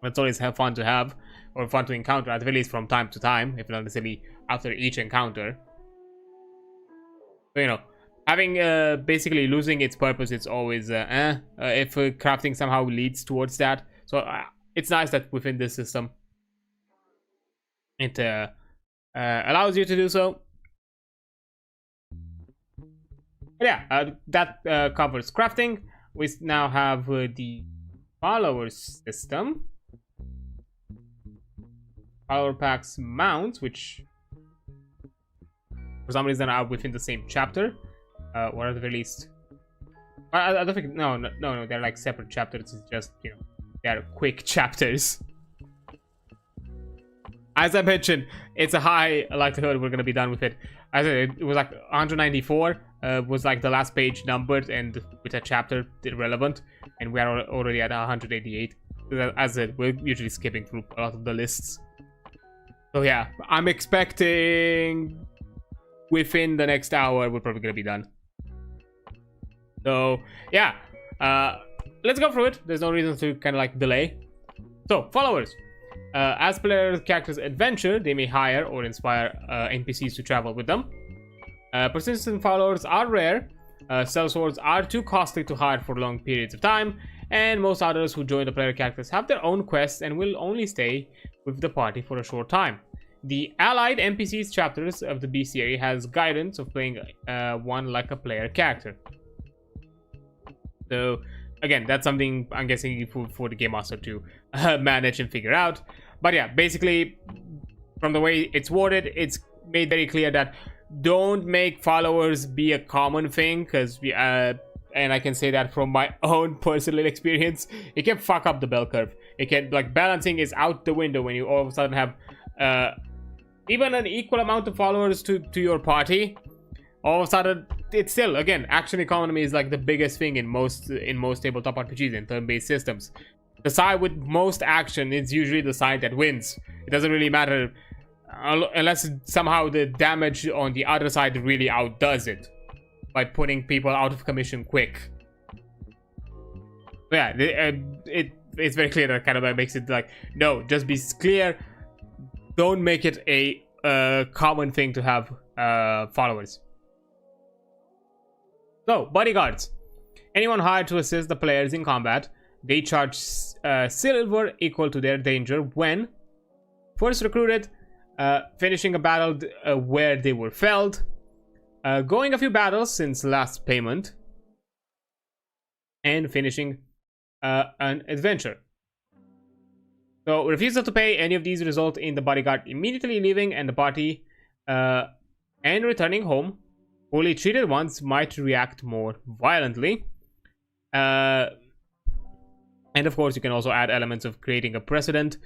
That's always fun to have, or fun to encounter, at the very least from time to time, if not necessarily after each encounter. So, you know, having basically losing its purpose, it's always if crafting somehow leads towards that. So it's nice that within this system it allows you to do so. But yeah, that covers crafting. We now have the followers system. Follower packs mounts, which for some reason are within the same chapter, or at the very least, I don't think. No, they're like separate chapters. It's just, you know, they're quick chapters. As I mentioned, it's a high likelihood we're gonna be done with it. As I said, it was like 194 was like the last page numbered, and with a chapter relevant, and we are already at 188. As I said, we're usually skipping through a lot of the lists. So yeah, I'm expecting within the next hour we're probably gonna be done. So yeah, let's go through it. There's no reason to kind of like delay. So followers. As player characters adventure, they may hire or inspire NPCs to travel with them. Persistent followers are rare. Sellswords are too costly to hire for long periods of time, and most others who join the player characters have their own quests and will only stay with the party for a short time. The allied NPCs chapters of the bestiary has guidance of playing one like a player character. So again, that's something I'm guessing for the game master to manage and figure out. But yeah, basically, from the way it's worded, it's made very clear that don't make followers be a common thing, because we and I can say that from my own personal experience, it can fuck up the bell curve. It can, like, balancing is out the window when you all of a sudden have even an equal amount of followers to your party. All of a sudden, it's still, again, action economy is like the biggest thing in most tabletop RPGs and turn-based systems. The side with most action is usually the side that wins. It doesn't really matter unless somehow the damage on the other side really outdoes it by putting people out of commission quick. But yeah, it's very clear that kind of makes it like, no, just be clear. Don't make it a common thing to have followers. So, bodyguards. Anyone hired to assist the players in combat, they charge silver equal to their danger when first recruited, finishing a battle where they were felled, going a few battles since last payment, and finishing an adventure. So, refusal to pay any of these result in the bodyguard immediately leaving and the party and returning home. Poorly treated ones might react more violently. And of course, you can also add elements of creating a precedent.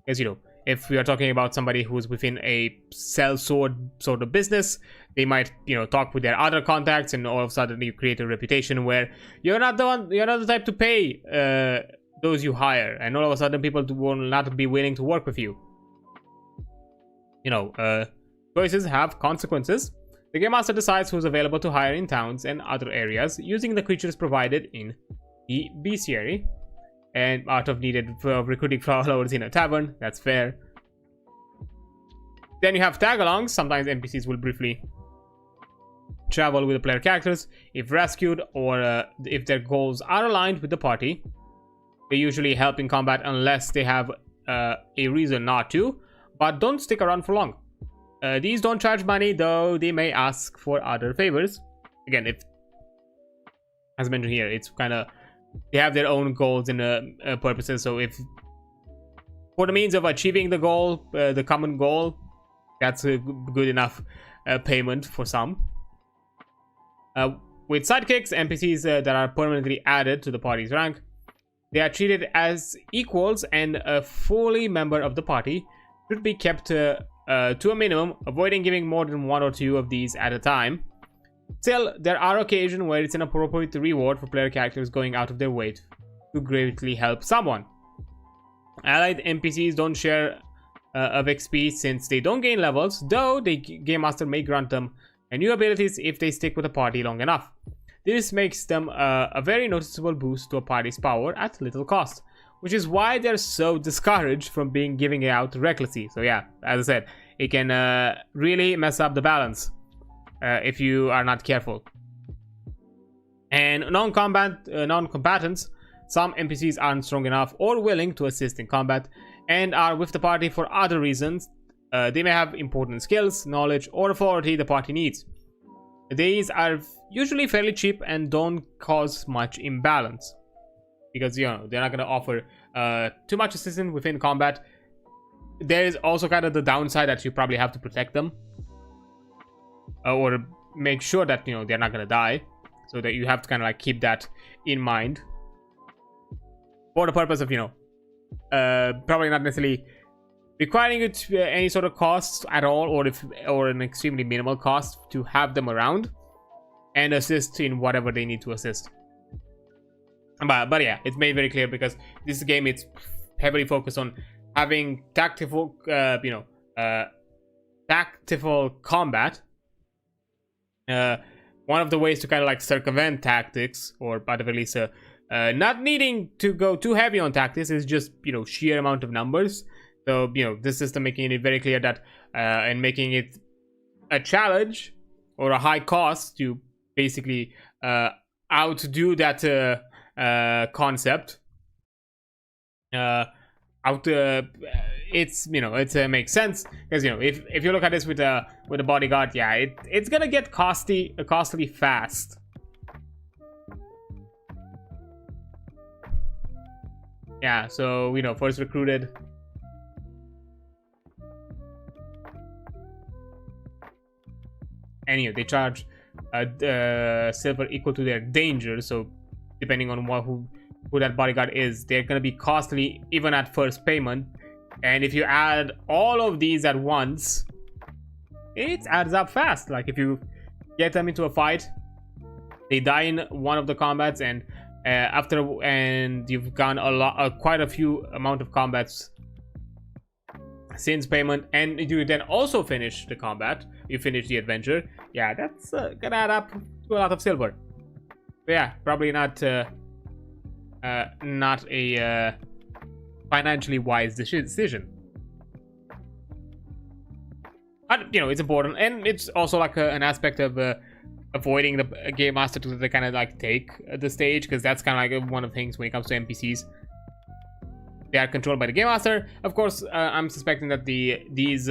As you know, if we are talking about somebody who's within a sellsword sort of business, they might, you know, talk with their other contacts, and all of a sudden you create a reputation where you're not the type to pay those you hire, and all of a sudden people will not be willing to work with you. You know, choices have consequences. The Game Master decides who's available to hire in towns and other areas using the creatures provided in the bestiary. And out of needed for recruiting followers in a tavern, that's fair. Then you have tag-alongs. Sometimes NPCs will briefly travel with the player characters if rescued or if their goals are aligned with the party. They usually help in combat unless they have a reason not to, but don't stick around for long. These don't charge money, though they may ask for other favors. Again, if, as mentioned here, it's kind of, they have their own goals and purposes. So if for the means of achieving the goal, the common goal, that's a good enough payment for some. With sidekicks, NPCs that are permanently added to the party's rank, they are treated as equals, and a fully member of the party should be kept to a minimum, avoiding giving more than one or two of these at a time. Still, there are occasions where it's an appropriate reward for player characters going out of their way to greatly help someone. Allied NPCs don't share of XP since they don't gain levels, though the Game Master may grant them new abilities if they stick with a party long enough. This makes them a very noticeable boost to a party's power at little cost, which is why they're so discouraged from giving it out recklessly. So yeah, as I said, it can really mess up the balance if you are not careful. And non-combatants, some NPCs aren't strong enough or willing to assist in combat and are with the party for other reasons. They may have important skills, knowledge, or authority the party needs. These are usually fairly cheap and don't cause much imbalance, because they're not going to offer too much assistance within combat. There is also kind of the downside that you probably have to protect them or make sure that they're not going to die, so that you have to kind of like keep that in mind for the purpose of probably not necessarily requiring it any sort of cost at all, or an extremely minimal cost to have them around and assist in whatever they need to assist. But yeah, it's made very clear, because this game, it's heavily focused on having tactical combat. One of the ways to kind of like circumvent tactics, or at the very least not needing to go too heavy on tactics, is just sheer amount of numbers. So this system making it very clear that and making it a challenge or a high cost to basically outdo that concept. It makes sense, because if you look at this with a bodyguard, yeah, it's gonna get costly fast. Yeah, so first recruited. And they charge silver equal to their danger, so depending on who that bodyguard is, they're gonna be costly even at first payment. And if you add all of these at once, it adds up fast. Like if you get them into a fight, they die in one of the combats, and you've gone quite a few amount of combats since payment, and you then also finish the combat, you finish the adventure, yeah, that's gonna add up to a lot of silver. But yeah, probably not a financially wise decision. But it's important, and it's also like an aspect of avoiding the game master to kind of like take the stage, because that's kind of like one of the things when it comes to NPCs. They are controlled by the game master. Of course, I'm suspecting that these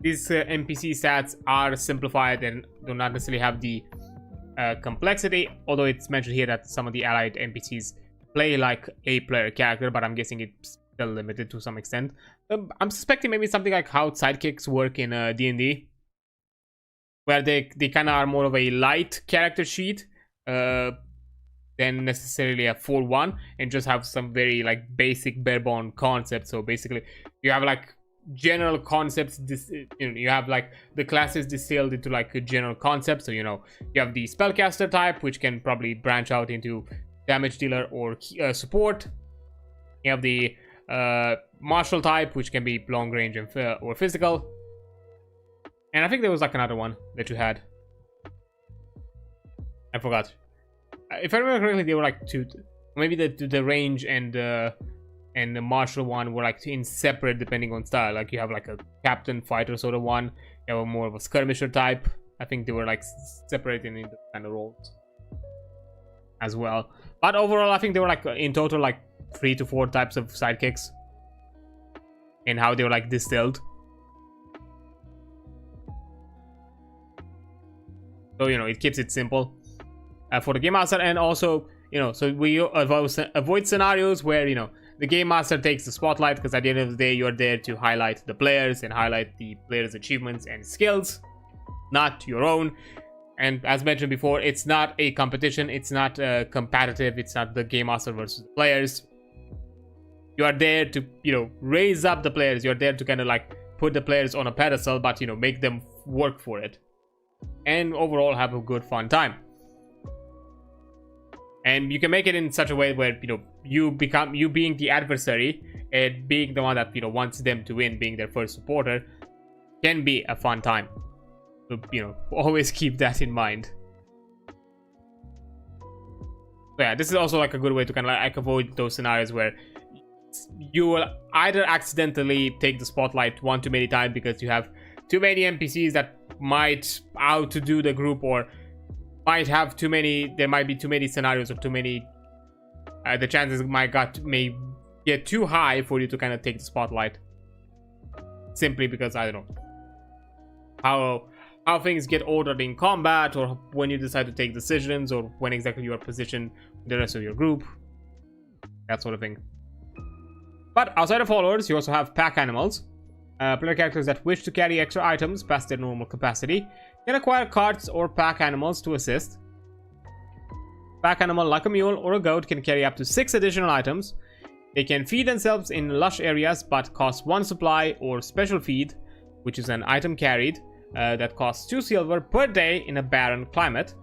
NPC stats are simplified and do not necessarily have the complexity, although it's mentioned here that some of the allied NPCs play like a player character, but I'm guessing it's still limited to some extent. I'm suspecting maybe something like how sidekicks work in D&D, where they kind of are more of a light character sheet than necessarily a full one, and just have some very like basic bare-bone concepts. So basically you have like general concepts, you have like the classes distilled into like a general concept. So you have the spellcaster type, which can probably branch out into damage dealer or support. You have the martial type, which can be long range and or physical. And I think there was like another one that you had, I forgot. If I remember correctly, they were like two. Maybe the range and the martial one were like in separate depending on style. Like you have like a captain fighter sort of one. You have more of a skirmisher type. I think they were like separated in the kind of roles as well. But overall, I think they were like in total like 3 to 4 types of sidekicks, and how they were like distilled. So it keeps it simple for the game master, and also so we avoid scenarios where the game master takes the spotlight, because at the end of the day you're there to highlight the players and highlight the players' achievements and skills, not your own. And as mentioned before, it's not a competition, it's not competitive, it's not the game master versus the players. You are there to raise up the players, you're there to kind of like put the players on a pedestal, but make them work for it and overall have a good fun time. And you can make it in such a way where, you know, you being the adversary and being the one that, you know, wants them to win, being their first supporter, can be a fun time. So, you know, always keep that in mind. So yeah, this is also like a good way to kind of like avoid those scenarios where you will either accidentally take the spotlight one too many times because you have too many NPCs that might outdo the group, or might have too many, there might be too many scenarios or too many, the chances may get too high for you to kind of take the spotlight. Simply because, I don't know, how things get ordered in combat, or when you decide to take decisions, or when exactly you are positioned with the rest of your group. That sort of thing. But outside of followers, you also have pack animals. Player characters that wish to carry extra items past their normal capacity can acquire carts or pack animals to assist. Pack animal like a mule or a goat can carry up to 6 additional items. They can feed themselves in lush areas but cost 1 supply, or special feed, which is an item carried that costs 2 silver per day in a barren climate.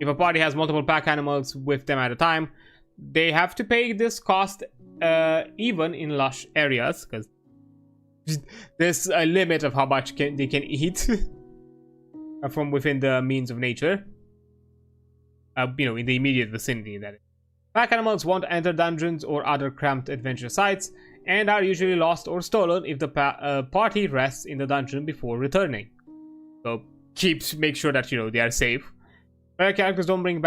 If a party has multiple pack animals with them at a time, they have to pay this cost even in lush areas, because there's a limit of how much they can eat from within the means of nature. You know, in the immediate vicinity, that is. Pack animals won't enter dungeons or other cramped adventure sites, and are usually lost or stolen if the party rests in the dungeon before returning. So make sure that, you know, they are safe. Player characters don't bring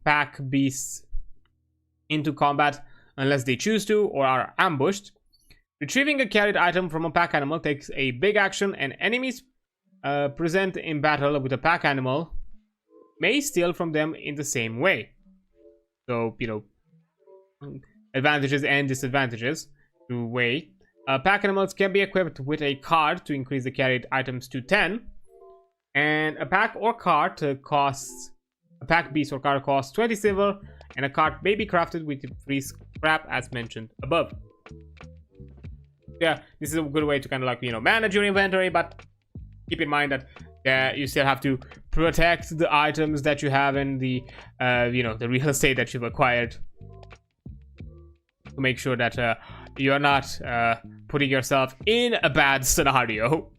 pack beasts into combat unless they choose to or are ambushed. Retrieving a carried item from a pack animal takes a big action, and enemies present in battle with a pack animal may steal from them in the same way. So, you know, advantages and disadvantages to weigh. Pack animals can be equipped with a card to increase the carried items to 10, and a pack or cart costs, a pack beast or cart costs 20 silver, and a cart may be crafted with free scrap as mentioned above. Yeah, this is a good way to kind of like, you know, manage your inventory, but keep in mind that you still have to protect the items that you have in the you know, the real estate that you've acquired, to make sure that you're not putting yourself in a bad scenario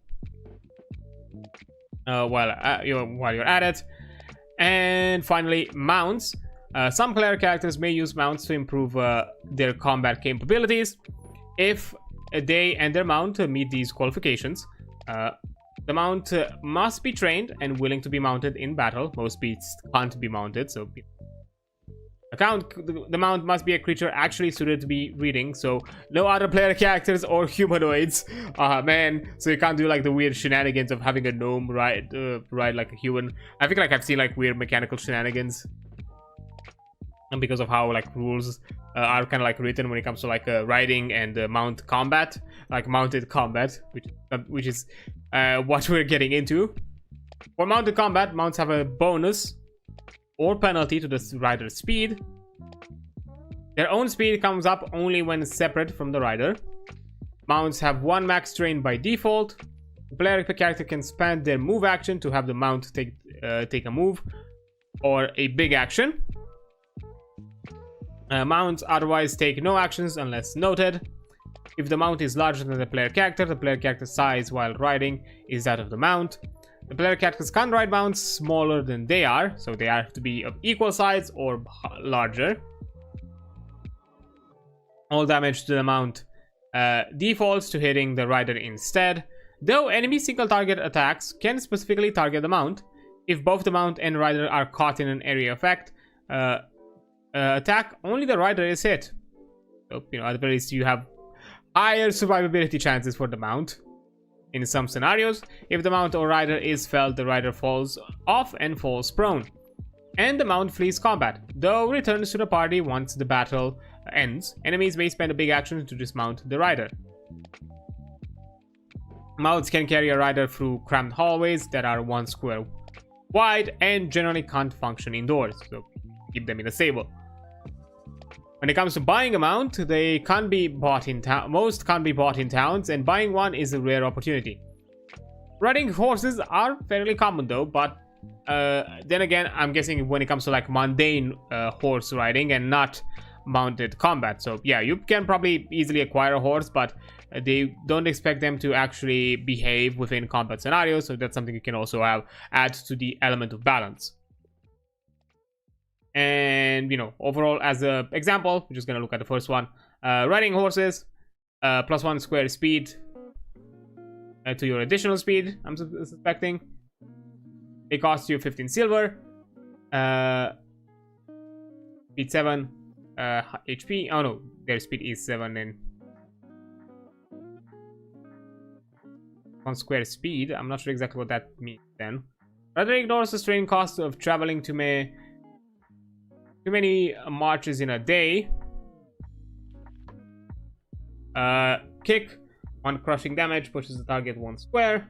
while you're at it. And finally, mounts. Some player characters may use mounts to improve their combat capabilities. If they and their mount meet these qualifications, the mount must be trained and willing to be mounted in battle. Most beasts can't be mounted, so the mount must be a creature actually suited to be reading, so no other player characters or humanoids. Man, so you can't do like the weird shenanigans of having a gnome ride like a human. I think like I've seen like weird mechanical shenanigans, and because of how like rules are kind of like written when it comes to like riding and mount combat, like mounted combat, which is what we're getting into. For mounted combat, mounts have a bonus or penalty to the rider's speed. Their own speed comes up only when separate from the rider. Mounts have 1 max train by default. The player character can spend their move action to have the mount take a move or a big action. Mounts otherwise take no actions unless noted. If the mount is larger than the player character's size while riding is that of the mount. The player characters can't ride mounts smaller than they are, so they have to be of equal size or larger. All damage to the mount defaults to hitting the rider instead, though enemy single target attacks can specifically target the mount. If both the mount and rider are caught in an area effect attack, only the rider is hit. So, you know, at the very least you have higher survivability chances for the mount. In some scenarios, if the mount or rider is felled, the rider falls off and falls prone, and the mount flees combat, though returns to the party once the battle ends. Enemies may spend a big action to dismount the rider. Mounts can carry a rider through cramped hallways that are 1 square wide and generally can't function indoors, so keep them in a stable. When it comes to buying a mount, they can't be bought in town. Most can't be bought in towns, and buying one is a rare opportunity. Riding horses are fairly common though, but Then again, I'm guessing when it comes to like mundane horse riding and not mounted combat. So yeah, you can probably easily acquire a horse, but they don't expect them to actually behave within combat scenarios. So that's something you can also add to the element of balance. And you know, overall, as an example, we're just gonna look at the first one. Riding horses, +1 square speed to your additional speed, I'm suspecting. It costs you 15 silver. Speed 7, HP. Oh no, their speed is 7 and 1 square speed. I'm not sure exactly what that means then. Rather ignores the strain cost of traveling too many marches in a day. Kick, 1 crushing damage, pushes the target 1 square.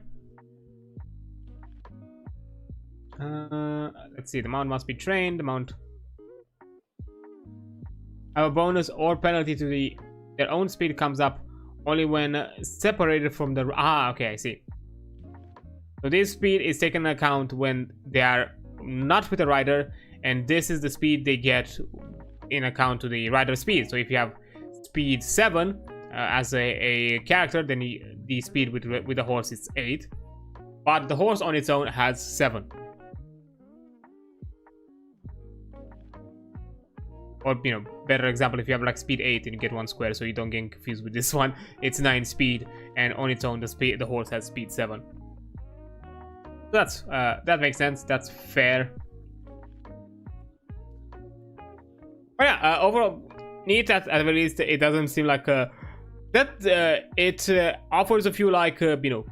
Let's see, the mount must be trained. The mount have a bonus or penalty to their own speed comes up only when separated from the... okay, I see. So this speed is taken into account when they are not with a rider, and this is the speed they get in account to the rider speed. So if you have speed 7 as a character, then the speed with the horse is 8, but the horse on its own has 7. Or, you know, better example, if you have like speed 8 and you get 1 square, so you don't get confused with this one. It's 9 speed, and on its own, the horse has speed 7. So that's that makes sense. That's fair. But yeah, overall, neat at the least. It doesn't seem like it offers a few like you know,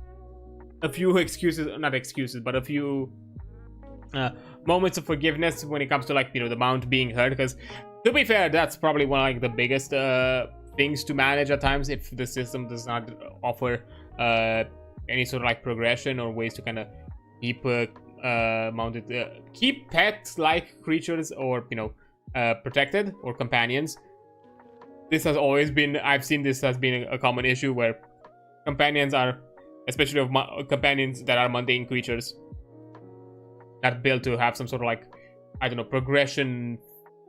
a few excuses, not excuses, but a few moments of forgiveness when it comes to like, you know, the mount being hurt, because to be fair, that's probably one of like the biggest things to manage at times if the system does not offer any sort of like progression or ways to kind of keep mounted, keep pets like creatures, or you know, protected, or companions. This has always been, I've seen this has been a common issue where companions are, especially of companions that are mundane creatures, that built to have some sort of like, I don't know, progression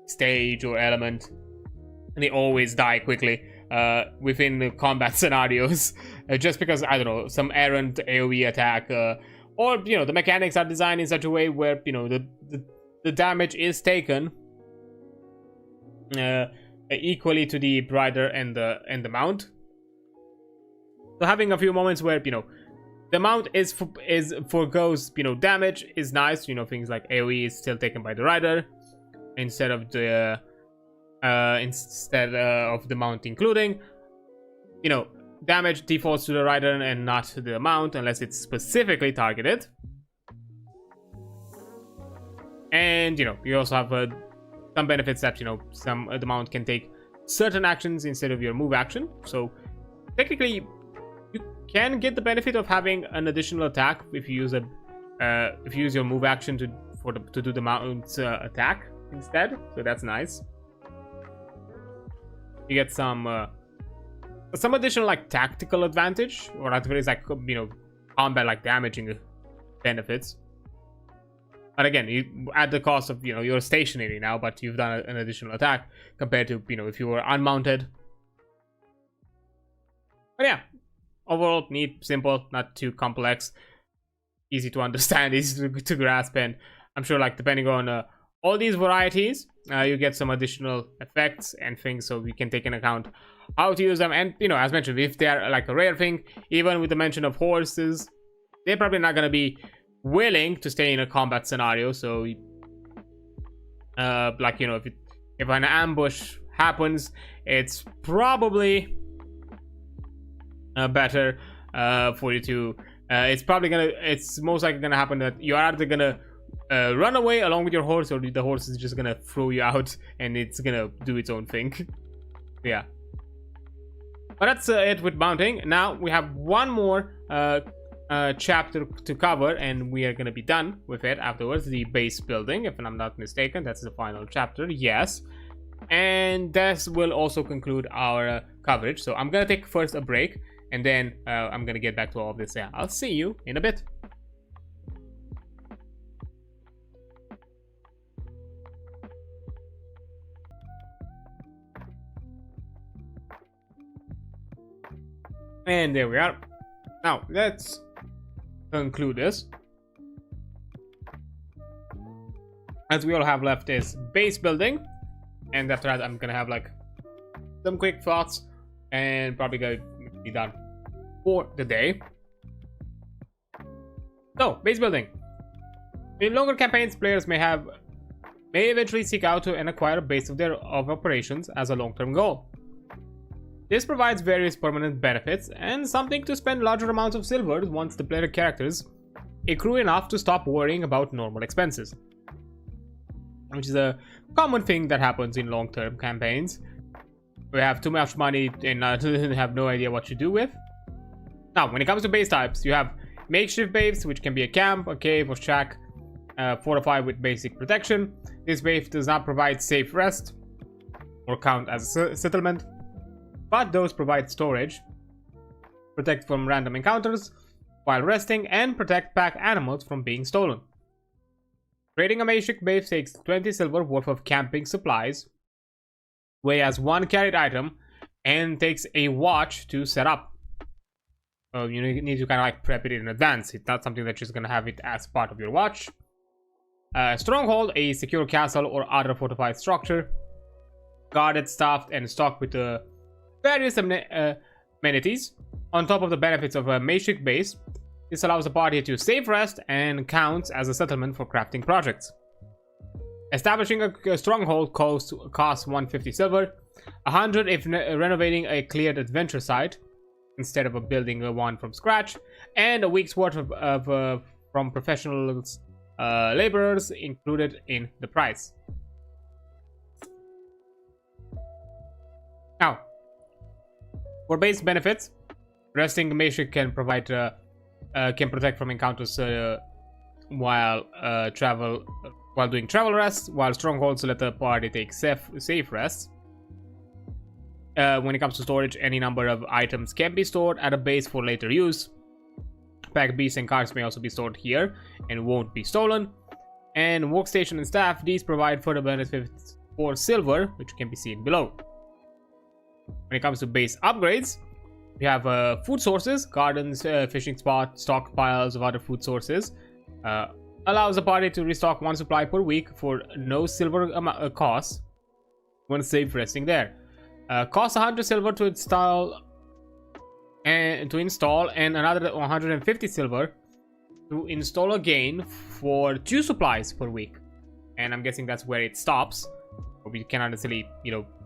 stage or element, and they always die quickly within the combat scenarios, just because, I don't know, some errant AoE attack, or you know, the mechanics are designed in such a way where, you know, the damage is taken equally to the rider and the mount. So having a few moments where, you know, the mount forgoes, you know, damage is nice. You know, things like AoE is still taken by the rider instead of the mount including. You know, damage defaults to the rider and not to the mount unless it's specifically targeted. And you know, you also have some benefits that, you know, the mount can take certain actions instead of your move action. So technically, you can get the benefit of having an additional attack if you use your move action to do the mount's attack instead. So that's nice. You get some additional like tactical advantage, or at the very least, like, you know, combat like damaging benefits. But again, you at the cost of, you know, you're stationary now, but you've done an additional attack compared to, you know, if you were unmounted. But yeah, overall neat, simple, not too complex, easy to understand, easy to grasp, and I'm sure, like, depending on all these varieties, you get some additional effects and things, so we can take into account how to use them. And you know, as mentioned, if they're like a rare thing, even with the mention of horses, they're probably not going to be willing to stay in a combat scenario. So like, you know, if an ambush happens, it's probably better for you to it's most likely gonna happen that you're either gonna run away along with your horse, or the horse is just gonna throw you out and it's gonna do its own thing. Yeah, but that's it with mounting. Now we have one more chapter to cover, and we are going to be done with it afterwards. The base building, if I'm not mistaken, that's the final chapter. Yes, and this will also conclude our coverage. So I'm going to take first a break, and then I'm going to get back to all of this. Yeah, I'll see you in a bit. And there we are. Now, let's conclude this. As we all have left is base building. And after that, I'm gonna have like some quick thoughts and probably gonna be done for the day. So, base building. In longer campaigns, players may eventually seek out and acquire a base of operations as a long-term goal. This provides various permanent benefits and something to spend larger amounts of silver once the player characters accrue enough to stop worrying about normal expenses, which is a common thing that happens in long-term campaigns. We have too much money and have no idea what to do with. Now, when it comes to base types, you have makeshift base, which can be a camp, a cave, or shack, fortified with basic protection. This base does not provide safe rest or count as a settlement, but those provide storage, protect from random encounters while resting, and protect pack animals from being stolen. Creating a makeshift base takes 20 silver worth of camping supplies, weighs as 1 carried item, and takes a watch to set up. You need to kind of like prep it in advance. It's not something that you're just gonna have it as part of your watch. Stronghold, a secure castle or other fortified structure, guarded, staffed, and stocked with various amenities. On top of the benefits of a makeshift base, this allows the party to save rest and counts as a settlement for crafting projects. Establishing a stronghold costs 150 silver, 100 if renovating a cleared adventure site instead of building one from scratch, and a week's worth of from professionals laborers included in the price. Now, for base benefits, resting makeshift can provide can protect from encounters while doing travel rests, while strongholds let the party take safe rests. When it comes to storage, any number of items can be stored at a base for later use. Pack beasts and cards may also be stored here and won't be stolen. And workstation and staff, these provide further benefits for silver, which can be seen below. When it comes to base upgrades, we have food sources, gardens, fishing spots, stockpiles of other food sources. Allows the party to restock 1 supply per week for no silver cost when safe resting there. Costs 100 silver to install and another 150 silver to install again for 2 supplies per week. And I'm guessing that's where it stops. We cannot necessarily,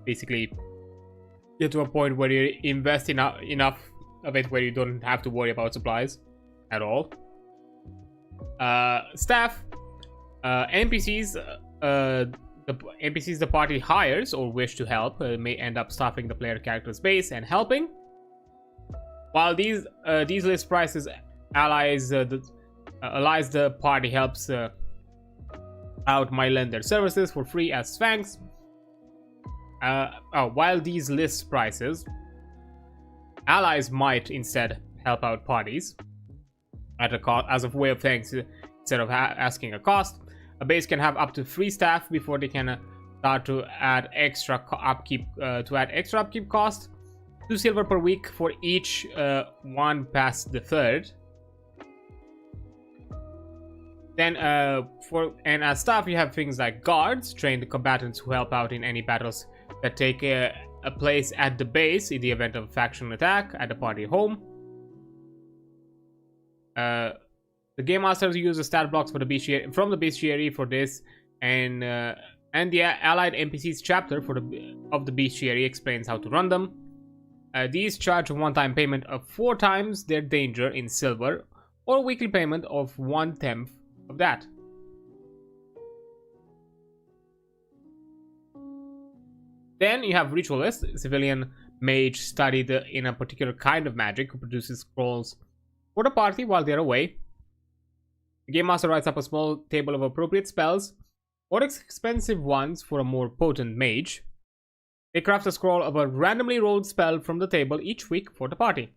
basically get to a point where you invest enough of it where you don't have to worry about supplies at all. Staff, NPCs, the NPCs the party hires or wish to help may end up staffing the player character's base and helping. While these list prices allies the party helps out might lend their services for free as Sphinx. While these list prices, allies might instead help out parties at a cost as a way of thanks instead of asking a cost. A base can have up to 3 staff before they can start to add extra upkeep cost. 2 silver per week for each one past the 3rd. Then as staff you have things like guards, trained combatants who help out in any battles that take a place at the base in the event of a faction attack at the party home. The game masters use the stat blocks from the bestiary for this, and the allied NPCs chapter of the bestiary explains how to run them. These charge a one-time payment of 4 times their danger in silver, or a weekly payment of 1/10 of that. Then you have ritualists, civilian mage studied in a particular kind of magic who produces scrolls for the party while they're away. The game master writes up a small table of appropriate spells, or expensive ones for a more potent mage. They craft a scroll of a randomly rolled spell from the table each week for the party.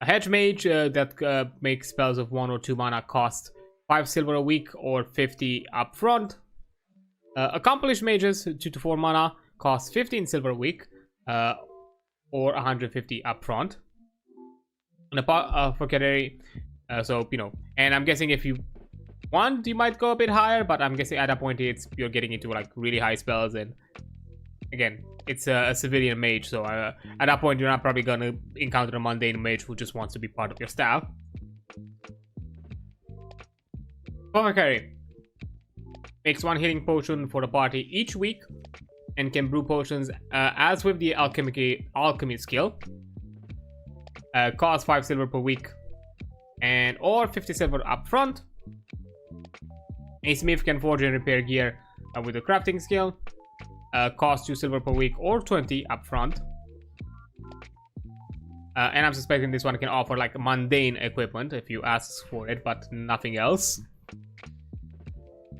A hedge mage that makes spells of 1 or 2 mana cost 5 silver a week or 50 upfront. Accomplished mages 2 to 4 mana cost 15 silver a week or 150 upfront. and for category. So and I'm guessing if you want, you might go a bit higher, but I'm guessing at that point you're getting into like really high spells, and again, it's a civilian mage, so at that point you're not probably gonna encounter a mundane mage who just wants to be part of your staff. For carry, makes 1 healing potion for the party each week, and can brew potions as with the alchemy skill. Costs 5 silver per week, and or 50 silver up front. A smith can forge and repair gear with a crafting skill. Costs 2 silver per week or 20 up front. And I'm suspecting this one can offer like mundane equipment if you ask for it, but nothing else.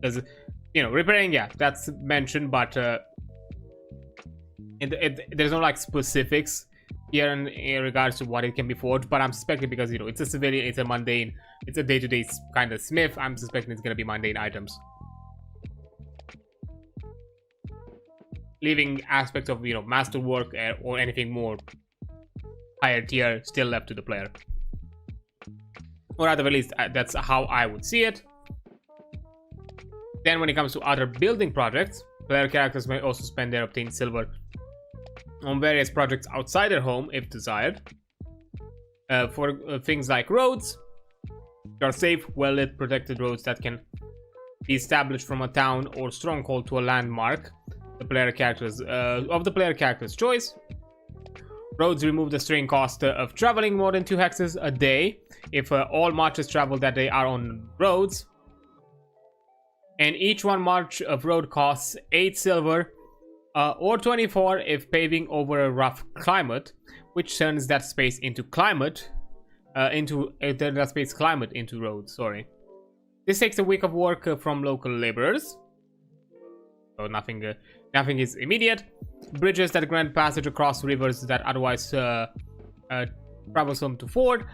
Because repairing, yeah, that's mentioned, but there's no like specifics here in regards to what it can be forged. But I'm suspecting because it's a civilian, it's a mundane, it's a day-to-day kind of smith. I'm suspecting it's gonna be mundane items, leaving aspects of masterwork or anything more higher tier still left to the player. Or at the very least, that's how I would see it. Then when it comes to other building projects, player characters may also spend their obtained silver on various projects outside their home if desired. For things like roads, there are safe, well-lit, protected roads that can be established from a town or stronghold to a landmark the player character's choice. Roads remove the strain cost of traveling more than 2 hexes a day if all marches traveled that day are on roads. And each one march of road costs 8 silver or 24 if paving over a rough climate, which turns that space into climate into roads. Sorry. This takes a week of work from local laborers, so nothing is immediate. Bridges that grant passage across rivers that otherwise troublesome to ford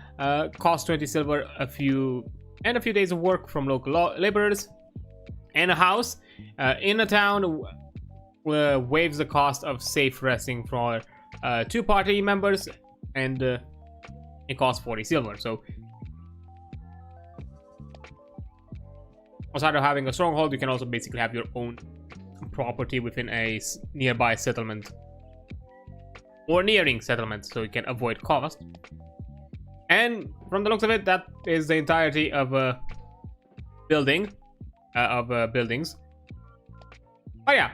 cost 20 silver a few days of work from local laborers. And a house in a town waives the cost of safe resting for 2 party members, and it costs 40 silver. So outside of having a stronghold, you can also basically have your own property within a nearby settlement or nearing settlement, so you can avoid cost. And from the looks of it, that is the entirety of a building. Buildings. Oh yeah,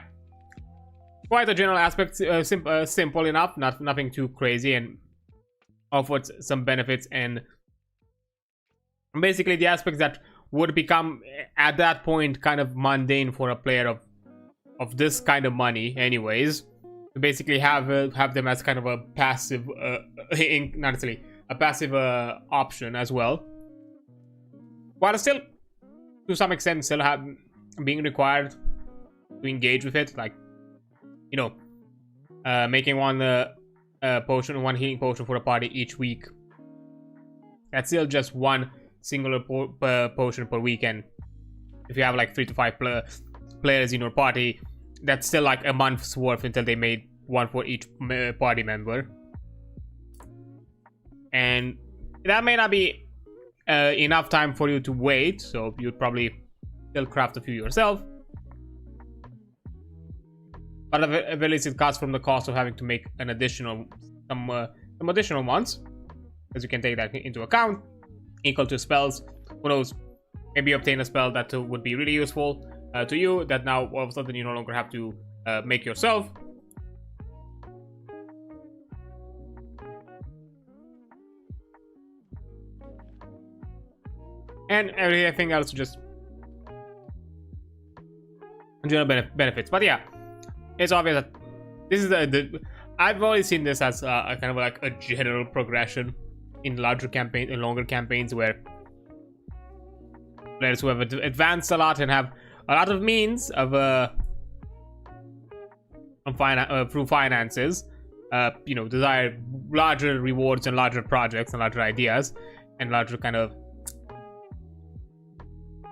quite a general aspect, simple enough, nothing too crazy, and offers some benefits, and basically the aspects that would become at that point kind of mundane for a player of this kind of money anyways, to basically have them as kind of a passive not necessarily a passive option as well, while still to some extent still being required to engage with it, like making one healing potion for a party each week. That's still just one singular potion per weekend. If you have like 3 to 5 players in your party, that's still like a month's worth until they made one for each party member, and that may not be enough time for you to wait, so you'd probably still craft a few yourself. But at least it cuts from the cost of having to make an additional some additional ones, as you can take that into account. Equal to spells. Who knows? Maybe you obtain a spell that would be really useful to you, that now all of a sudden you no longer have to make yourself. And everything else just general benefits. But yeah, it's obvious that this is I've always seen this as a kind of like a general progression in longer campaigns, where players who have advanced a lot and have a lot of means of through finances, desire larger rewards and larger projects and larger ideas and larger kind of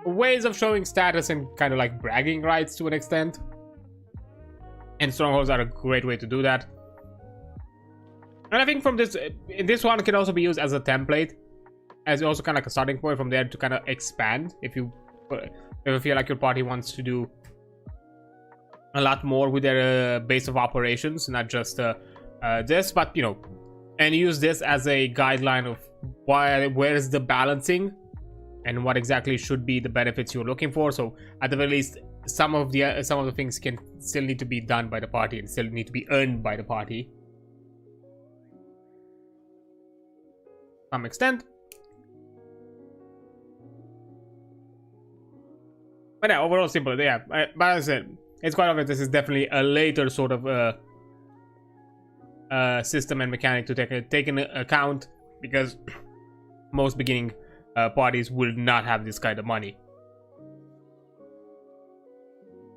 ways of showing status and kind of like bragging rights to an extent. And strongholds are a great way to do that. And I think from this one can also be used as a template, as also kind of like a starting point from there to kind of expand if you feel like your party wants to do a lot more with their base of operations, not just this, but you know, and use this as a guideline of where is the balancing and what exactly should be the benefits you're looking for. So at the very least, some of the things can still need to be done by the party and still need to be earned by the party to some extent. But yeah, overall simple. Yeah, but as I said, it's quite obvious this is definitely a later sort of system and mechanic to take into account, because most beginning parties will not have this kind of money.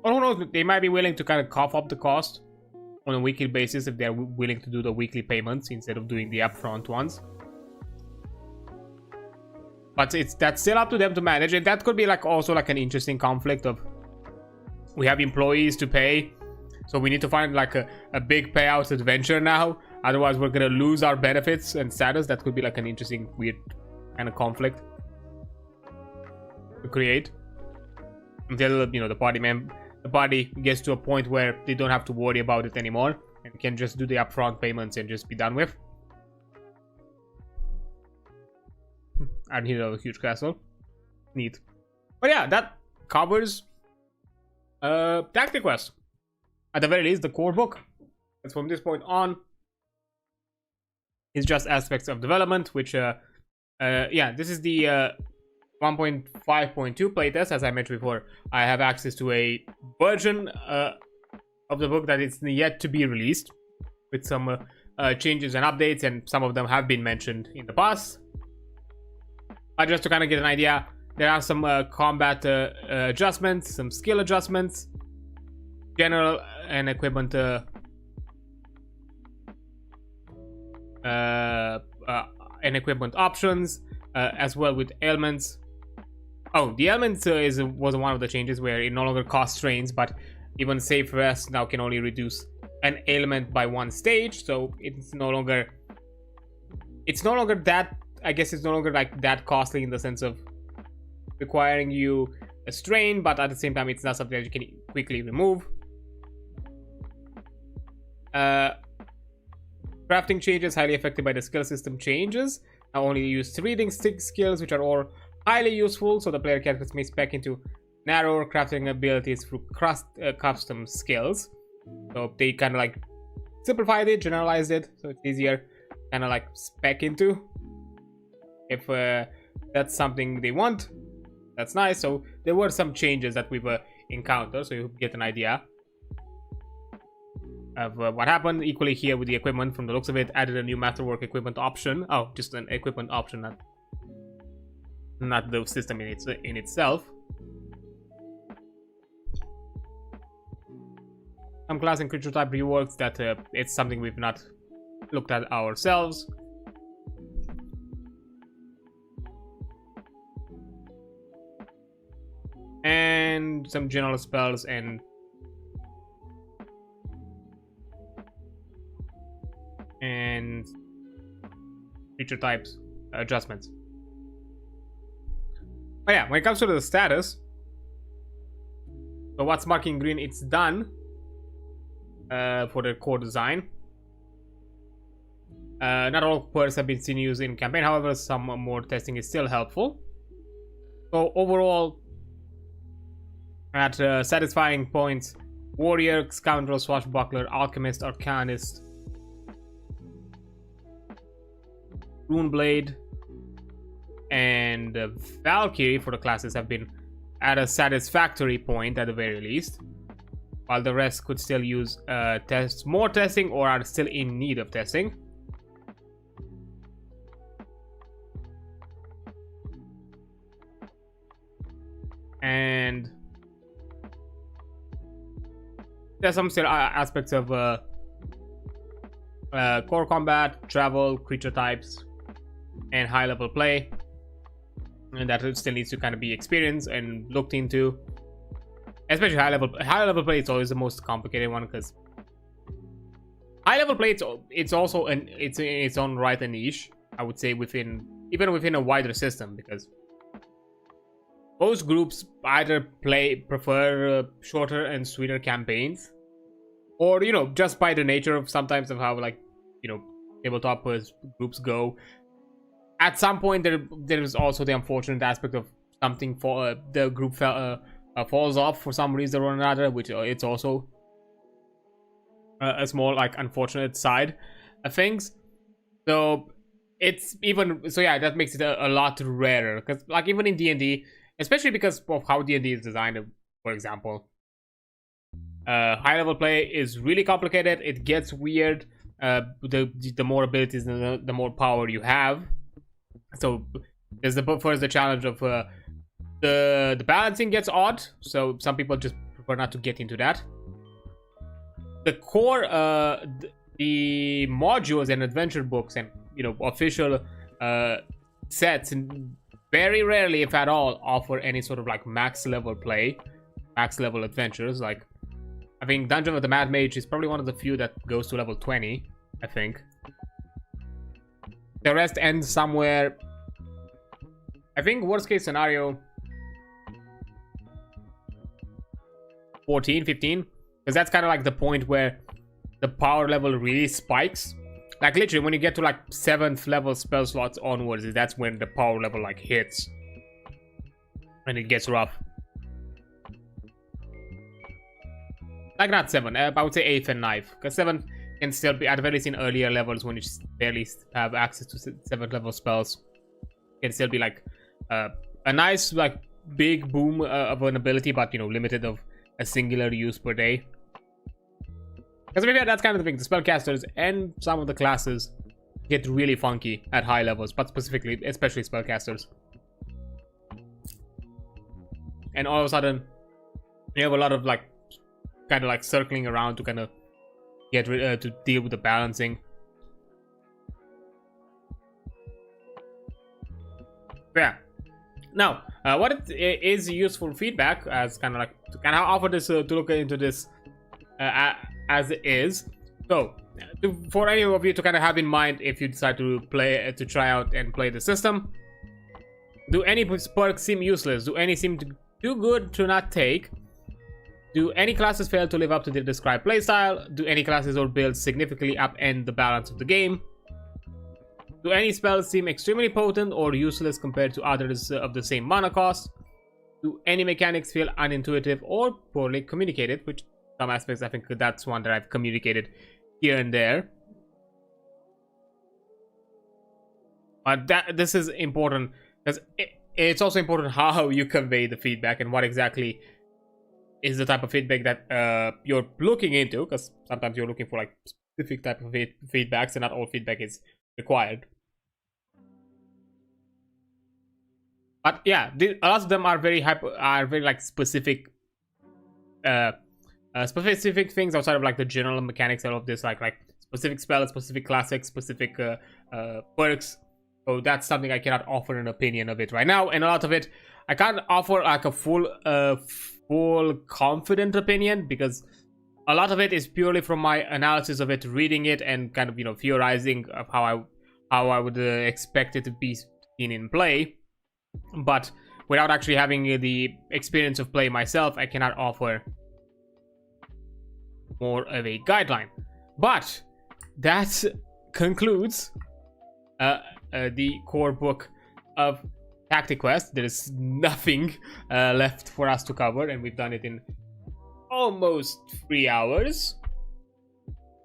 Or who knows, they might be willing to kind of cough up the cost on a weekly basis if they're willing to do the weekly payments instead of doing the upfront ones. But that's still up to them to manage, and that could be like also like an interesting conflict of, we have employees to pay, so we need to find like a big payout adventure now, otherwise we're gonna lose our benefits and status. That could be like an interesting weird kind of conflict to create until, you know, the party gets to a point where they don't have to worry about it anymore and can just do the upfront payments and just be done with. I need a huge castle. Neat. But yeah, that covers Tactiquest. At the very least, the core book. And from this point on, it's just aspects of development, which yeah, this is the 1.5.2 playtest. As I mentioned before, I have access to a version of the book that is yet to be released, with some changes and updates, and some of them have been mentioned in the past. Just to kind of get an idea, there are some combat adjustments, some skill adjustments, general and equipment and equipment options, as well with ailments. Oh, the ailments was one of the changes where it no longer costs strains, but even safe rest now can only reduce an ailment by 1 stage. So it's no longer that, I guess it's no longer like that costly in the sense of requiring you a strain, but at the same time it's not something that you can quickly remove. Crafting changes highly affected by the skill system changes. Now only use 3 distinct skills, which are all highly useful, so the player can may spec into narrower crafting abilities through custom skills. So they kind of like simplified it, generalized it, so it's easier kind of like spec into. If that's something they want, that's nice. So there were some changes that we've encountered, so you get an idea of what happened. Equally here with the equipment, from the looks of it, added a new masterwork equipment option. Oh, just an equipment option, not the system in itself. Some class and creature type reworks that it's something we've not looked at ourselves. And some general spells and creature types adjustments. But yeah, when it comes to the status, so what's marking green, it's done for the core design. Not all quirks have been seen used in campaign, however some more testing is still helpful. So overall, at satisfying points, warrior, scoundrel, swashbuckler, alchemist, arcanist, runeblade, and Valkyrie for the classes have been at a satisfactory point at the very least, while the rest could still use more testing or are still in need of testing. And there's some still aspects of core combat, travel, creature types, and high level play, and that still needs to kind of be experienced and looked into. Especially high level play, it's always the most complicated one, because high level play, it's also it's in its own right a niche, I would say, even within a wider system, because most groups either prefer shorter and sweeter campaigns, or just by the nature of sometimes of how tabletop groups go. At some point, there is also the unfortunate aspect of something for the group falls off for some reason or another, which it's also a small unfortunate side of things. So that makes it a lot rarer, because even in D&D, especially because of how D&D is designed, for example, high level play is really complicated. It gets weird. The more abilities and the more power you have. So there's the challenge of the balancing gets odd. So some people just prefer not to get into that. The core, the modules and adventure books and official sets, and very rarely, if at all, offer any sort of max level play, max level adventures. I think Dungeon of the Mad Mage is probably one of the few that goes to level 20, I think. The rest ends somewhere, I think worst case scenario, 14, 15. Because that's kind of the point where the power level really spikes. Literally, when you get to 7th level spell slots onwards, that's when the power level hits. And it gets rough. Not 7, I would say 8th and 9th. Because 7th can still be, at the very least in earlier levels, when you barely have access to 7th level spells, can still be a nice big boom of an ability, but limited of a singular use per day. Because maybe that's kind of the thing. The spellcasters and some of the classes get really funky at high levels, but especially spellcasters. And all of a sudden, you have a lot of kind of circling around to kind of get to deal with the balancing. Yeah. Now, what is useful feedback as kind of to kind of offer this to look into this as it is. So, for any of you to kind of have in mind if you decide to try out and play the system, do any perks seem useless? Do any seem too good to not take? Do any classes fail to live up to the described playstyle? Do any classes or builds significantly upend the balance of the game? Do any spells seem extremely potent or useless compared to others of the same mana cost? Do any mechanics feel unintuitive or poorly communicated? Which some aspects, I think that's one that I've communicated here and there. But this is important because it's also important how you convey the feedback and what exactly is the type of feedback that you're looking into, because sometimes you're looking for specific type of feedbacks and not all feedback is required. But yeah, a lot of them are very specific specific things outside of the general mechanics of this, like specific spells, specific classics, specific perks. So that's something I cannot offer an opinion of it right now, and a lot of it I can't offer a full confident opinion, because a lot of it is purely from my analysis of it, reading it, and kind of theorizing of how I would expect it to be seen in play. But without actually having the experience of play myself, I cannot offer more of a guideline. But that concludes the core book of Tactiquest. There is nothing left for us to cover, and we've done it in almost 3 hours.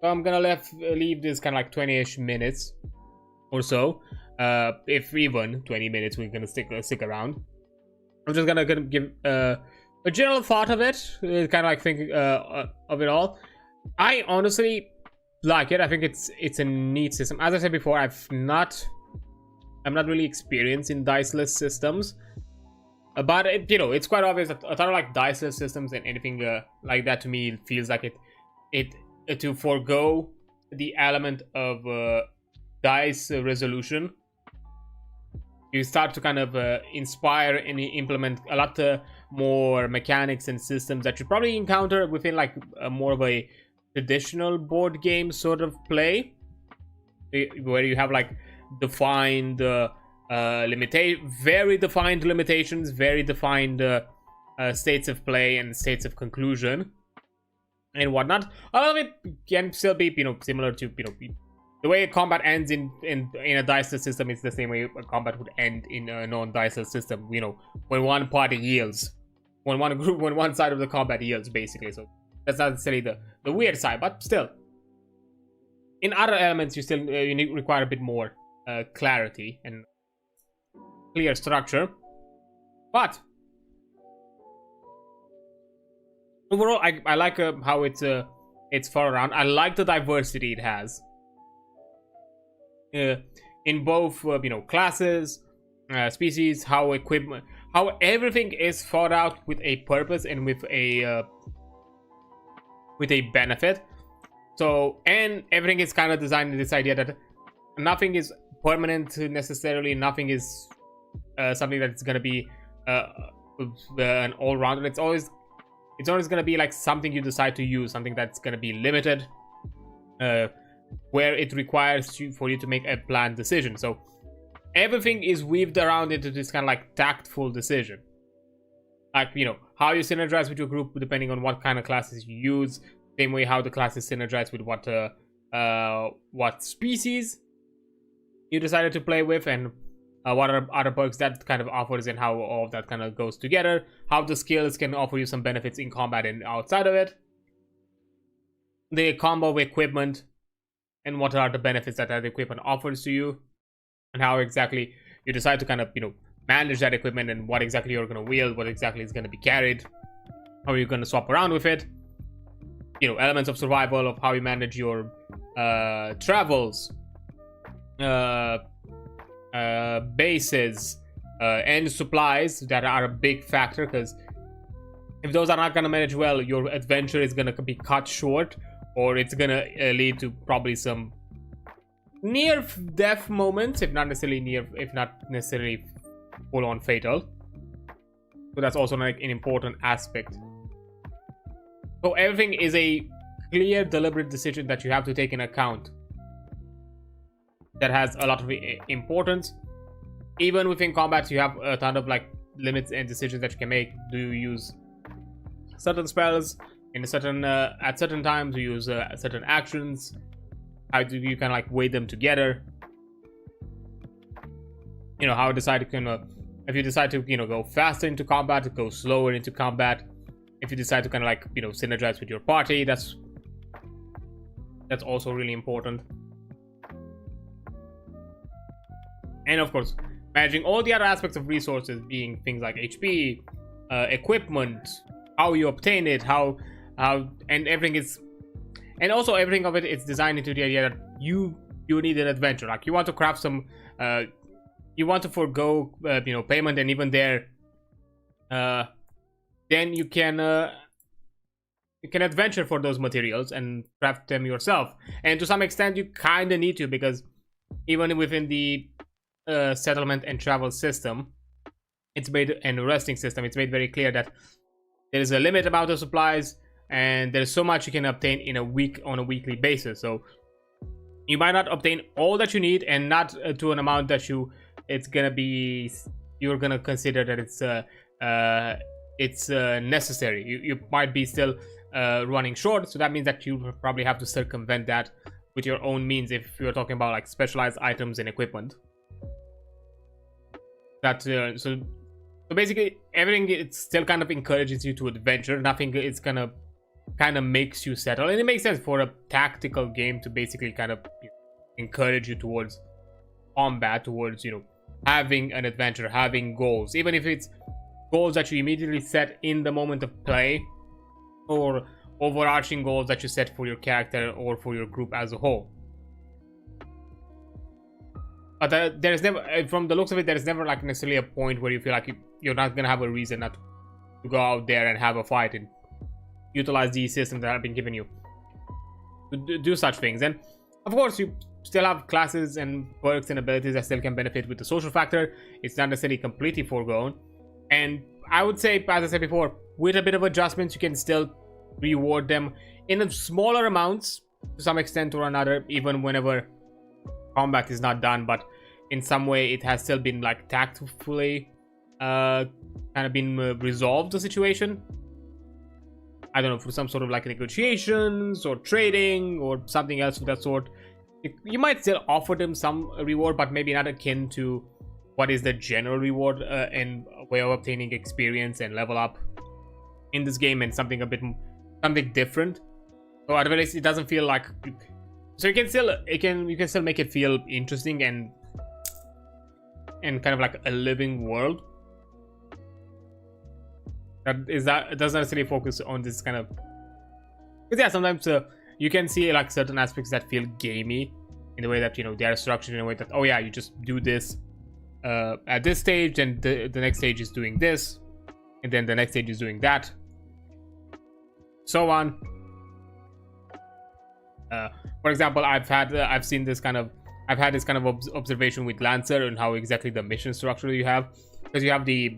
So I'm gonna leave this kind of 20-ish minutes or so. If even 20 minutes, we're gonna stick around. I'm just gonna give a general thought of it, kind of thinking of it all. I honestly like it. I think it's a neat system. As I said before, I'm not really experienced in diceless systems, but it's quite obvious that a ton of diceless systems and anything like that, to me, feels like it to forego the element of dice resolution. You start to kind of inspire and implement a lot more mechanics and systems that you probably encounter within more of a traditional board game sort of play, where you have like defined very defined limitations, very defined states of play and states of conclusion and whatnot. A lot of it can still be, similar to, the way combat ends in a diceless system is the same way a combat would end in a non-diceless system. When one party yields, when one side of the combat yields, basically. So that's not necessarily the weird side, but still, in other elements, you still require a bit more clarity and clear structure. But overall, I like how it's far around. I like the diversity it has in both classes, species, how everything is thought out with a purpose and with a benefit. So, and everything is kind of designed in this idea that nothing is permanent necessarily. Nothing is something that's gonna be an all-rounder. It's always gonna be like something you decide to use, something that's gonna be limited, where it requires for you to make a planned decision. So everything is weaved around into this kind of like tactful decision, like how you synergize with your group depending on what kind of classes you use. Same way how the classes synergize with what species you decided to play with, and what are other perks that kind of offers, and how all of that kind of goes together. How the skills can offer you some benefits in combat and outside of it. The combo equipment, and what are the benefits that equipment offers to you, and how exactly you decide to kind of manage that equipment, and what exactly you're going to wield, what exactly is going to be carried, how are you going to swap around with it. Elements of survival, of how you manage your travels, bases, and supplies that are a big factor, because if those are not going to manage well, your adventure is going to be cut short, or it's going to lead to probably some near-death moments, if not necessarily full-on fatal. So that's also like an important aspect. So everything is a clear, deliberate decision that you have to take in account, that has a lot of importance. Even within combat, you have a ton of like limits and decisions that you can make. Do you use certain spells in certain at certain times? Do you use certain actions? How do you kind of like weigh them together? How decide to if you decide to go faster into combat, go slower into combat. If you decide to kind of like synergize with your party, that's also really important. And of course, managing all the other aspects of resources, being things like HP, equipment, how you obtain it, how and everything is, and also everything of it is designed into the idea that you need an adventure. Like you want to craft some, you want to forego payment, and even there, then you can adventure for those materials and craft them yourself. And to some extent, you kind of need to, because even within the settlement and travel system, and resting system, it's made very clear that there is a limited amount of supplies, and there's so much you can obtain in a weekly basis. So you might not obtain all that you need, and not to an amount that you're gonna consider that it's necessary. You might be still running short, so that means that you probably have to circumvent that with your own means, if you're talking about like specialized items and equipment. That so basically everything, it still kind of encourages you to adventure. Nothing is kind of makes you settle, and it makes sense for a tactical game to basically kind of encourage you towards combat, towards having an adventure, having goals, even if it's goals that you immediately set in the moment of play, or overarching goals that you set for your character or for your group as a whole. But there's never, from the looks of it, there's never like necessarily a point where you feel like you're not gonna have a reason not to go out there and have a fight and utilize these systems that have been given you to do such things. And of course, you still have classes and perks and abilities that still can benefit with the social factor. It's not necessarily completely foregone. And I would say, as I said before, with a bit of adjustments, you can still reward them in smaller amounts to some extent or another, even whenever combat is not done, but in some way it has still been like tactfully kind of been resolved the situation. I don't know, for some sort of like negotiations or trading or something else of that sort. You might still offer them some reward, but maybe not akin to what is the general reward and way of obtaining experience and level up in this game, and something different. So otherwise it doesn't feel like, so you can still make it feel interesting and kind of like a living world. It doesn't necessarily focus on this kind of, because yeah, sometimes you can see like certain aspects that feel gamey in the way that, you know, they are structured in a way that, oh yeah, you just do this at this stage, and the next stage is doing this, and then the next stage is doing that, so on. For example, I've had this kind of observation with Lancer and how exactly the mission structure you have, because you have the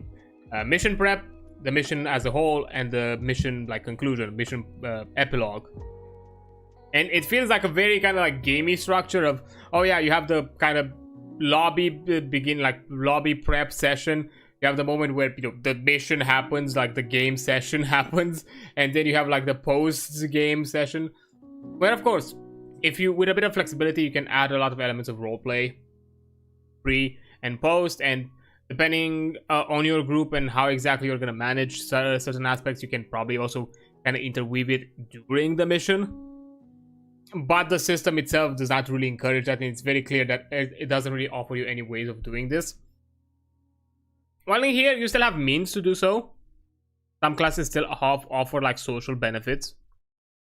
mission prep, the mission as a whole, and the mission like conclusion, mission epilogue. And it feels like a very kind of like gamey structure of, oh yeah, you have the kind of lobby lobby prep session. You have the moment where, you know, the mission happens, like the game session happens, and then you have like the post game session, where of course, if you, with a bit of flexibility, you can add a lot of elements of roleplay, pre and post, and depending on your group and how exactly you're going to manage certain aspects, you can probably also kind of interweave it during the mission. But the system itself does not really encourage that, and it's very clear that it doesn't really offer you any ways of doing this. While in here, you still have means to do so. Some classes still offer like social benefits.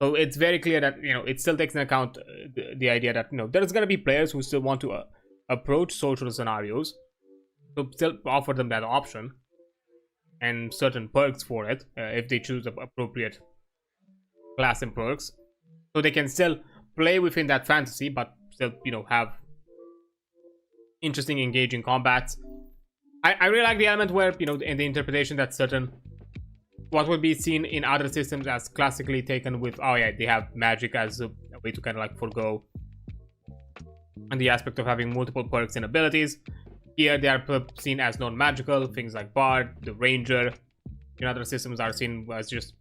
So it's very clear that, you know, it still takes into account the idea that, you know, there's going to be players who still want to approach social scenarios. So still offer them that option and certain perks for it if they choose the appropriate class and perks. So they can still play within that fantasy, but still, you know, have interesting, engaging combats. I really like the element where, you know, in the interpretation that certain, what would be seen in other systems as classically taken with, oh yeah, they have magic as a way to kind of like forego, and the aspect of having multiple perks and abilities. Here they are seen as non-magical, things like Bard, the Ranger. In other systems are seen as just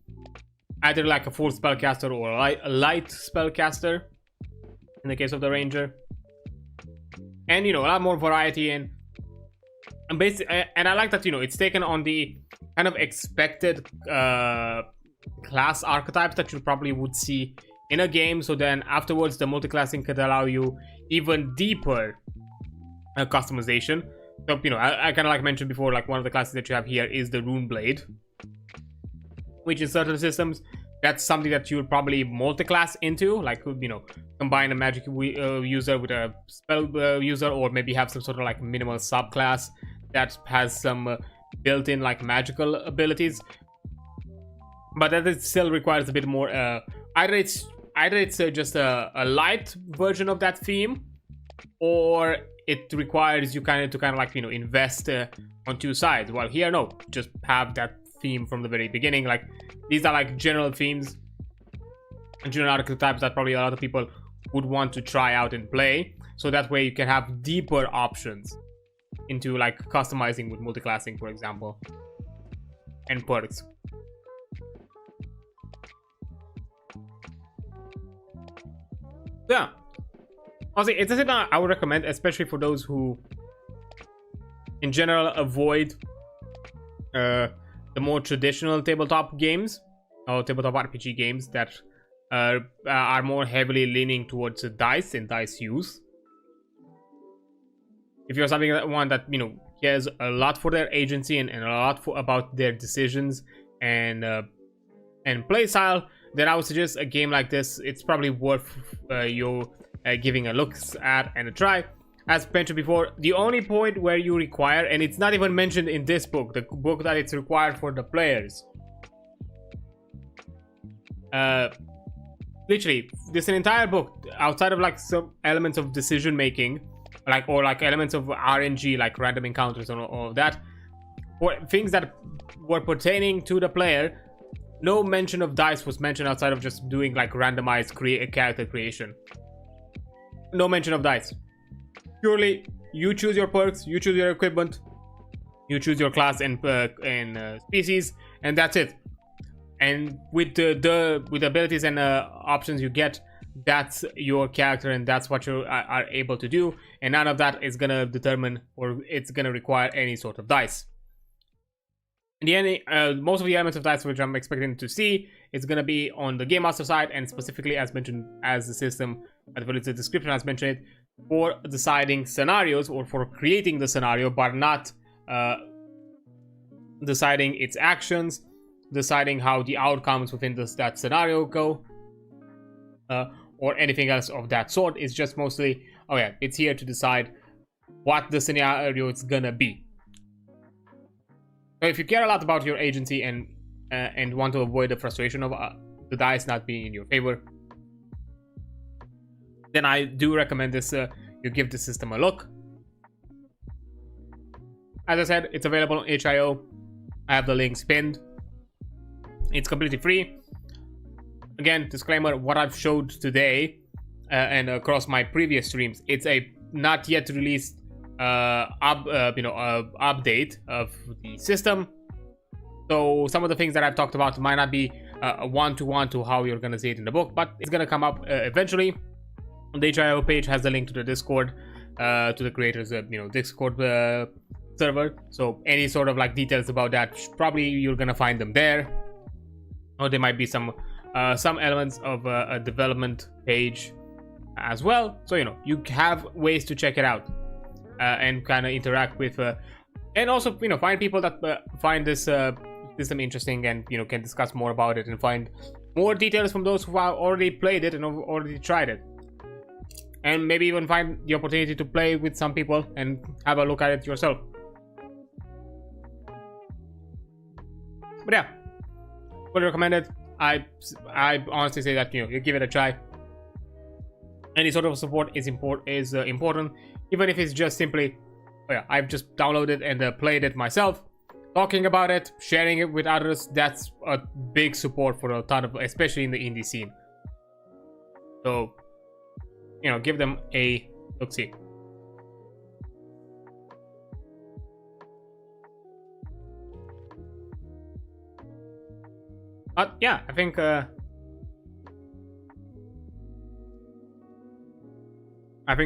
either like a full spellcaster or a light spellcaster, in the case of the Ranger. And, you know, a lot more variety and basically, and I like that, you know, it's taken on the kind of expected class archetypes that you probably would see in a game. So then afterwards, the multiclassing could allow you even deeper customization. So, you know, I kind of like mentioned before, like one of the classes that you have here is the Rune Blade, which in certain systems, that's something that you would probably multi-class into, like, you know, combine a magic user with a spell user, or maybe have some sort of like minimal subclass that has some built-in like magical abilities. But that it still requires a bit more, either it's just a light version of that theme, or it requires you kind of like, you know, invest on two sides. While here, no, just have that theme from the very beginning. Like, these are like general themes and general archetypes that probably a lot of people would want to try out and play, so that way you can have deeper options into like customizing with multiclassing, for example, and perks. Yeah, honestly, it's a system I would recommend, especially for those who in general avoid the more traditional tabletop games or tabletop RPG games that are more heavily leaning towards dice and dice use. If you're someone that, you know, cares a lot for their agency and a lot about their decisions and play style, then I would suggest a game like this. It's probably worth you giving a look at and a try. As mentioned before, the only point where you require, and it's not even mentioned in this book, the book that it's required for the players. Literally, this entire book, outside of like some elements of decision making, or elements of RNG, like random encounters and all of that, or things that were pertaining to the player, no mention of dice was mentioned outside of just doing like randomized character creation. No mention of dice. Purely, you choose your perks, you choose your equipment, you choose your class and species, and that's it. And with the abilities and options you get, that's your character, and that's what you are able to do. And none of that is gonna determine, or it's gonna require any sort of dice. In the end, most of the elements of dice which I'm expecting to see is gonna be on the game master side, and specifically as mentioned, as the system, at the description has mentioned it, for deciding scenarios or for creating the scenario, but not deciding its actions, deciding how the outcomes within that scenario go, or anything else of that sort. It's just mostly, oh yeah, it's here to decide what the scenario is gonna be. So if you care a lot about your agency and want to avoid the frustration of the dice not being in your favor, then I do recommend this. You give the system a look. As I said, it's available on itch.io. I have the links pinned. It's completely free. Again, disclaimer: what I've showed today and across my previous streams, it's a not yet released update of the system. So some of the things that I've talked about might not be one-to-one to how you're gonna see it in the book, but it's gonna come up eventually. The itch.io page has the link to the Discord, to the creators' Discord server. So any sort of like details about that, probably you're gonna find them there. Or there might be some elements of a development page as well. So you have ways to check it out and kind of interact with, and also find people that find this system interesting and can discuss more about it and find more details from those who have already played it and already tried it. And maybe even find the opportunity to play with some people and have a look at it yourself. But yeah, fully recommended. I honestly say that you give it a try. Any sort of support is important, even if it's just simply, oh yeah, I've just downloaded and played it myself. Talking about it, sharing it with others, that's a big support for a ton of, especially in the indie scene. So give them a look-see. But yeah, I think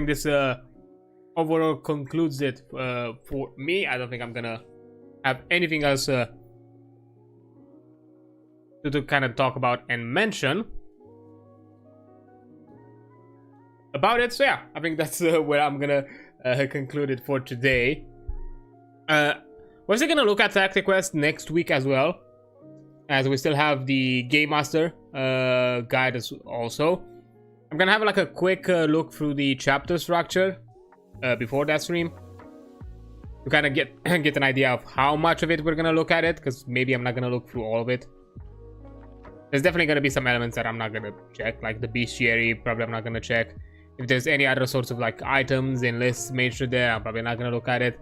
this overall concludes it for me. I don't think I'm gonna have anything else to kind of talk about and mention about it. So yeah, I think that's where I'm gonna conclude it for today. We're still gonna look at Tactiquest next week as well, as we still have the Game Master guide also. I'm gonna have like a quick look through the chapter structure before that stream to kind of get an idea of how much of it we're gonna look at it, because maybe I'm not gonna look through all of it. There's definitely gonna be some elements that I'm not gonna check, like the bestiary, probably I'm not gonna check. If there's any other sorts of like items and lists made sure there, I'm probably not gonna look at it.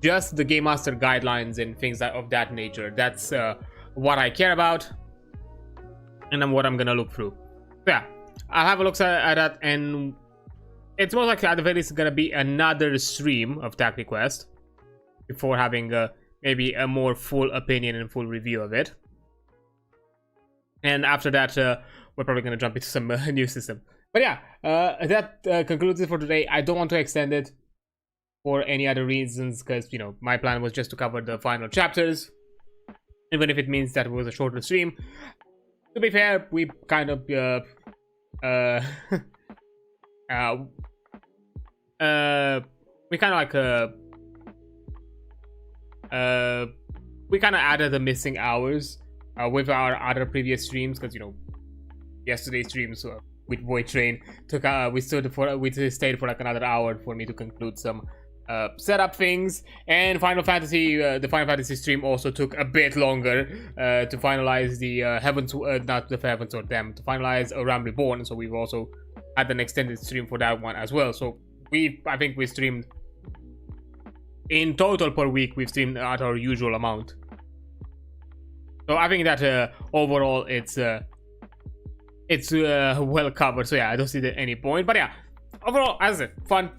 Just the Game Master guidelines and things of that nature. That's what I care about, and then what I'm gonna look through. So yeah, I'll have a look at that, and it's most likely at the very least gonna be another stream of Tactiquest before having maybe a more full opinion and full review of it. And after that, we're probably gonna jump into some new system. But yeah, that concludes it for today. I don't want to extend it for any other reasons, because my plan was just to cover the final chapters, even if it means that it was a shorter stream. To be fair, we kind of we kind of added the missing hours with our other previous streams, because yesterday's streams with Void Train took we stayed for like another hour for me to conclude some setup things, and Final Fantasy, the Final Fantasy stream also took a bit longer to finalize the not the Heavens or them, to finalize A Realm Reborn. So we've also had an extended stream for that one as well. So I think we streamed in total per week, we've streamed at our usual amount. So I think that overall it's well covered. So yeah, I don't see any point. But yeah, overall, as I said, fun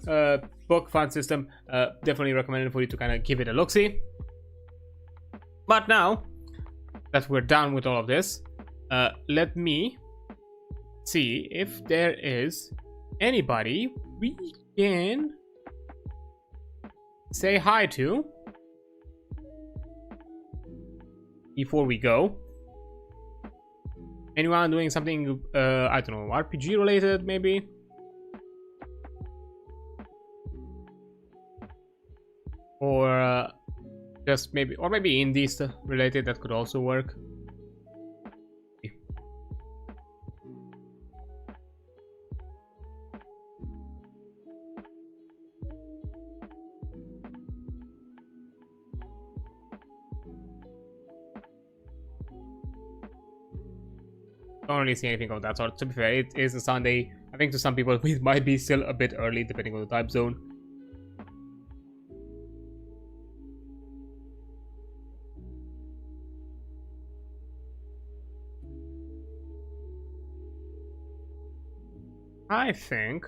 book, fun system. Definitely recommended for you to kind of give it a look-see. But now that we're done with all of this, let me see if there is anybody we can say hi to before we go. Anyone doing something, I don't know, RPG related maybe? Or just maybe, or maybe indie stuff related, that could also work. Don't really see anything of that sort. To be fair, it is a Sunday. I think to some people it might be still a bit early depending on the time zone. I think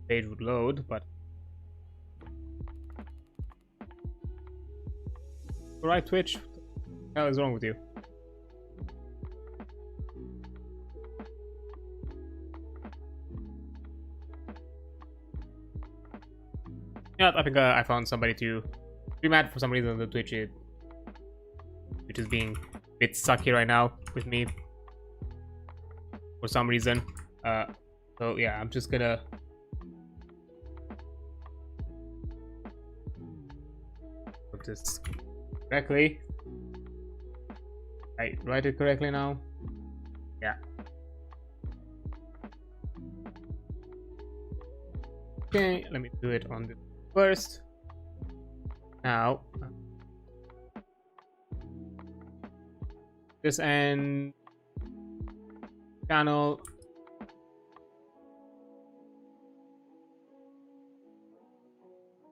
page would load, but alright, Twitch, what the hell is wrong with you? Yeah, I think I found somebody to be mad for some reason on the Twitch, which is being a bit sucky right now with me for some reason. So yeah, I'm just gonna put this correctly. I write it correctly now. Yeah. Okay, let me do it on the first. Now, this end channel.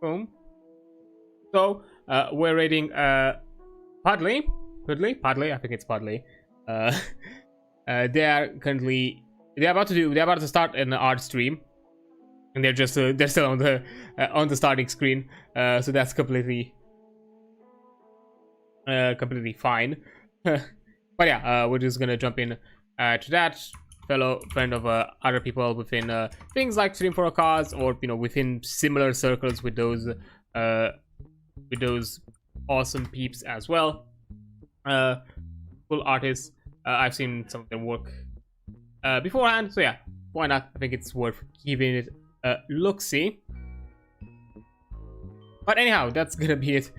Boom. So we're rating Pudley, I think it's Pudley. They are currently they're about to start an art stream, and they're just they're still on the starting screen. So that's completely fine. But yeah, we're just gonna jump in to that. Fellow friend of other people within things like Stream for a Cause, or within similar circles with those awesome peeps as well. Cool artists. I've seen some of their work beforehand, so yeah, why not? I think it's worth giving it a look-see. But anyhow, that's gonna be it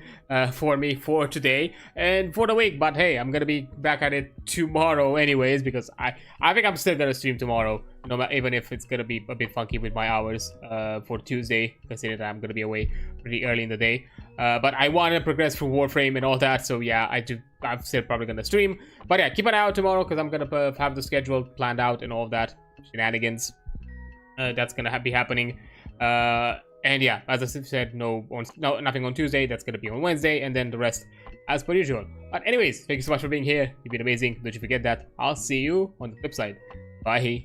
for me for today and for the week. But hey, I'm gonna be back at it tomorrow anyways, because I think I'm still gonna stream tomorrow, even if it's gonna be a bit funky with my hours for Tuesday, considering that I'm gonna be away pretty early in the day. But I want to progress through Warframe and all that, so yeah, I'm still probably gonna stream. But yeah, keep an eye out tomorrow, because I'm gonna have the schedule planned out and all of that shenanigans. That's gonna be happening. And yeah, as I said, nothing on Tuesday. That's gonna be on Wednesday, and then the rest as per usual. But anyways, thank you so much for being here. You've been amazing. Don't you forget that. I'll see you on the flip side. Bye.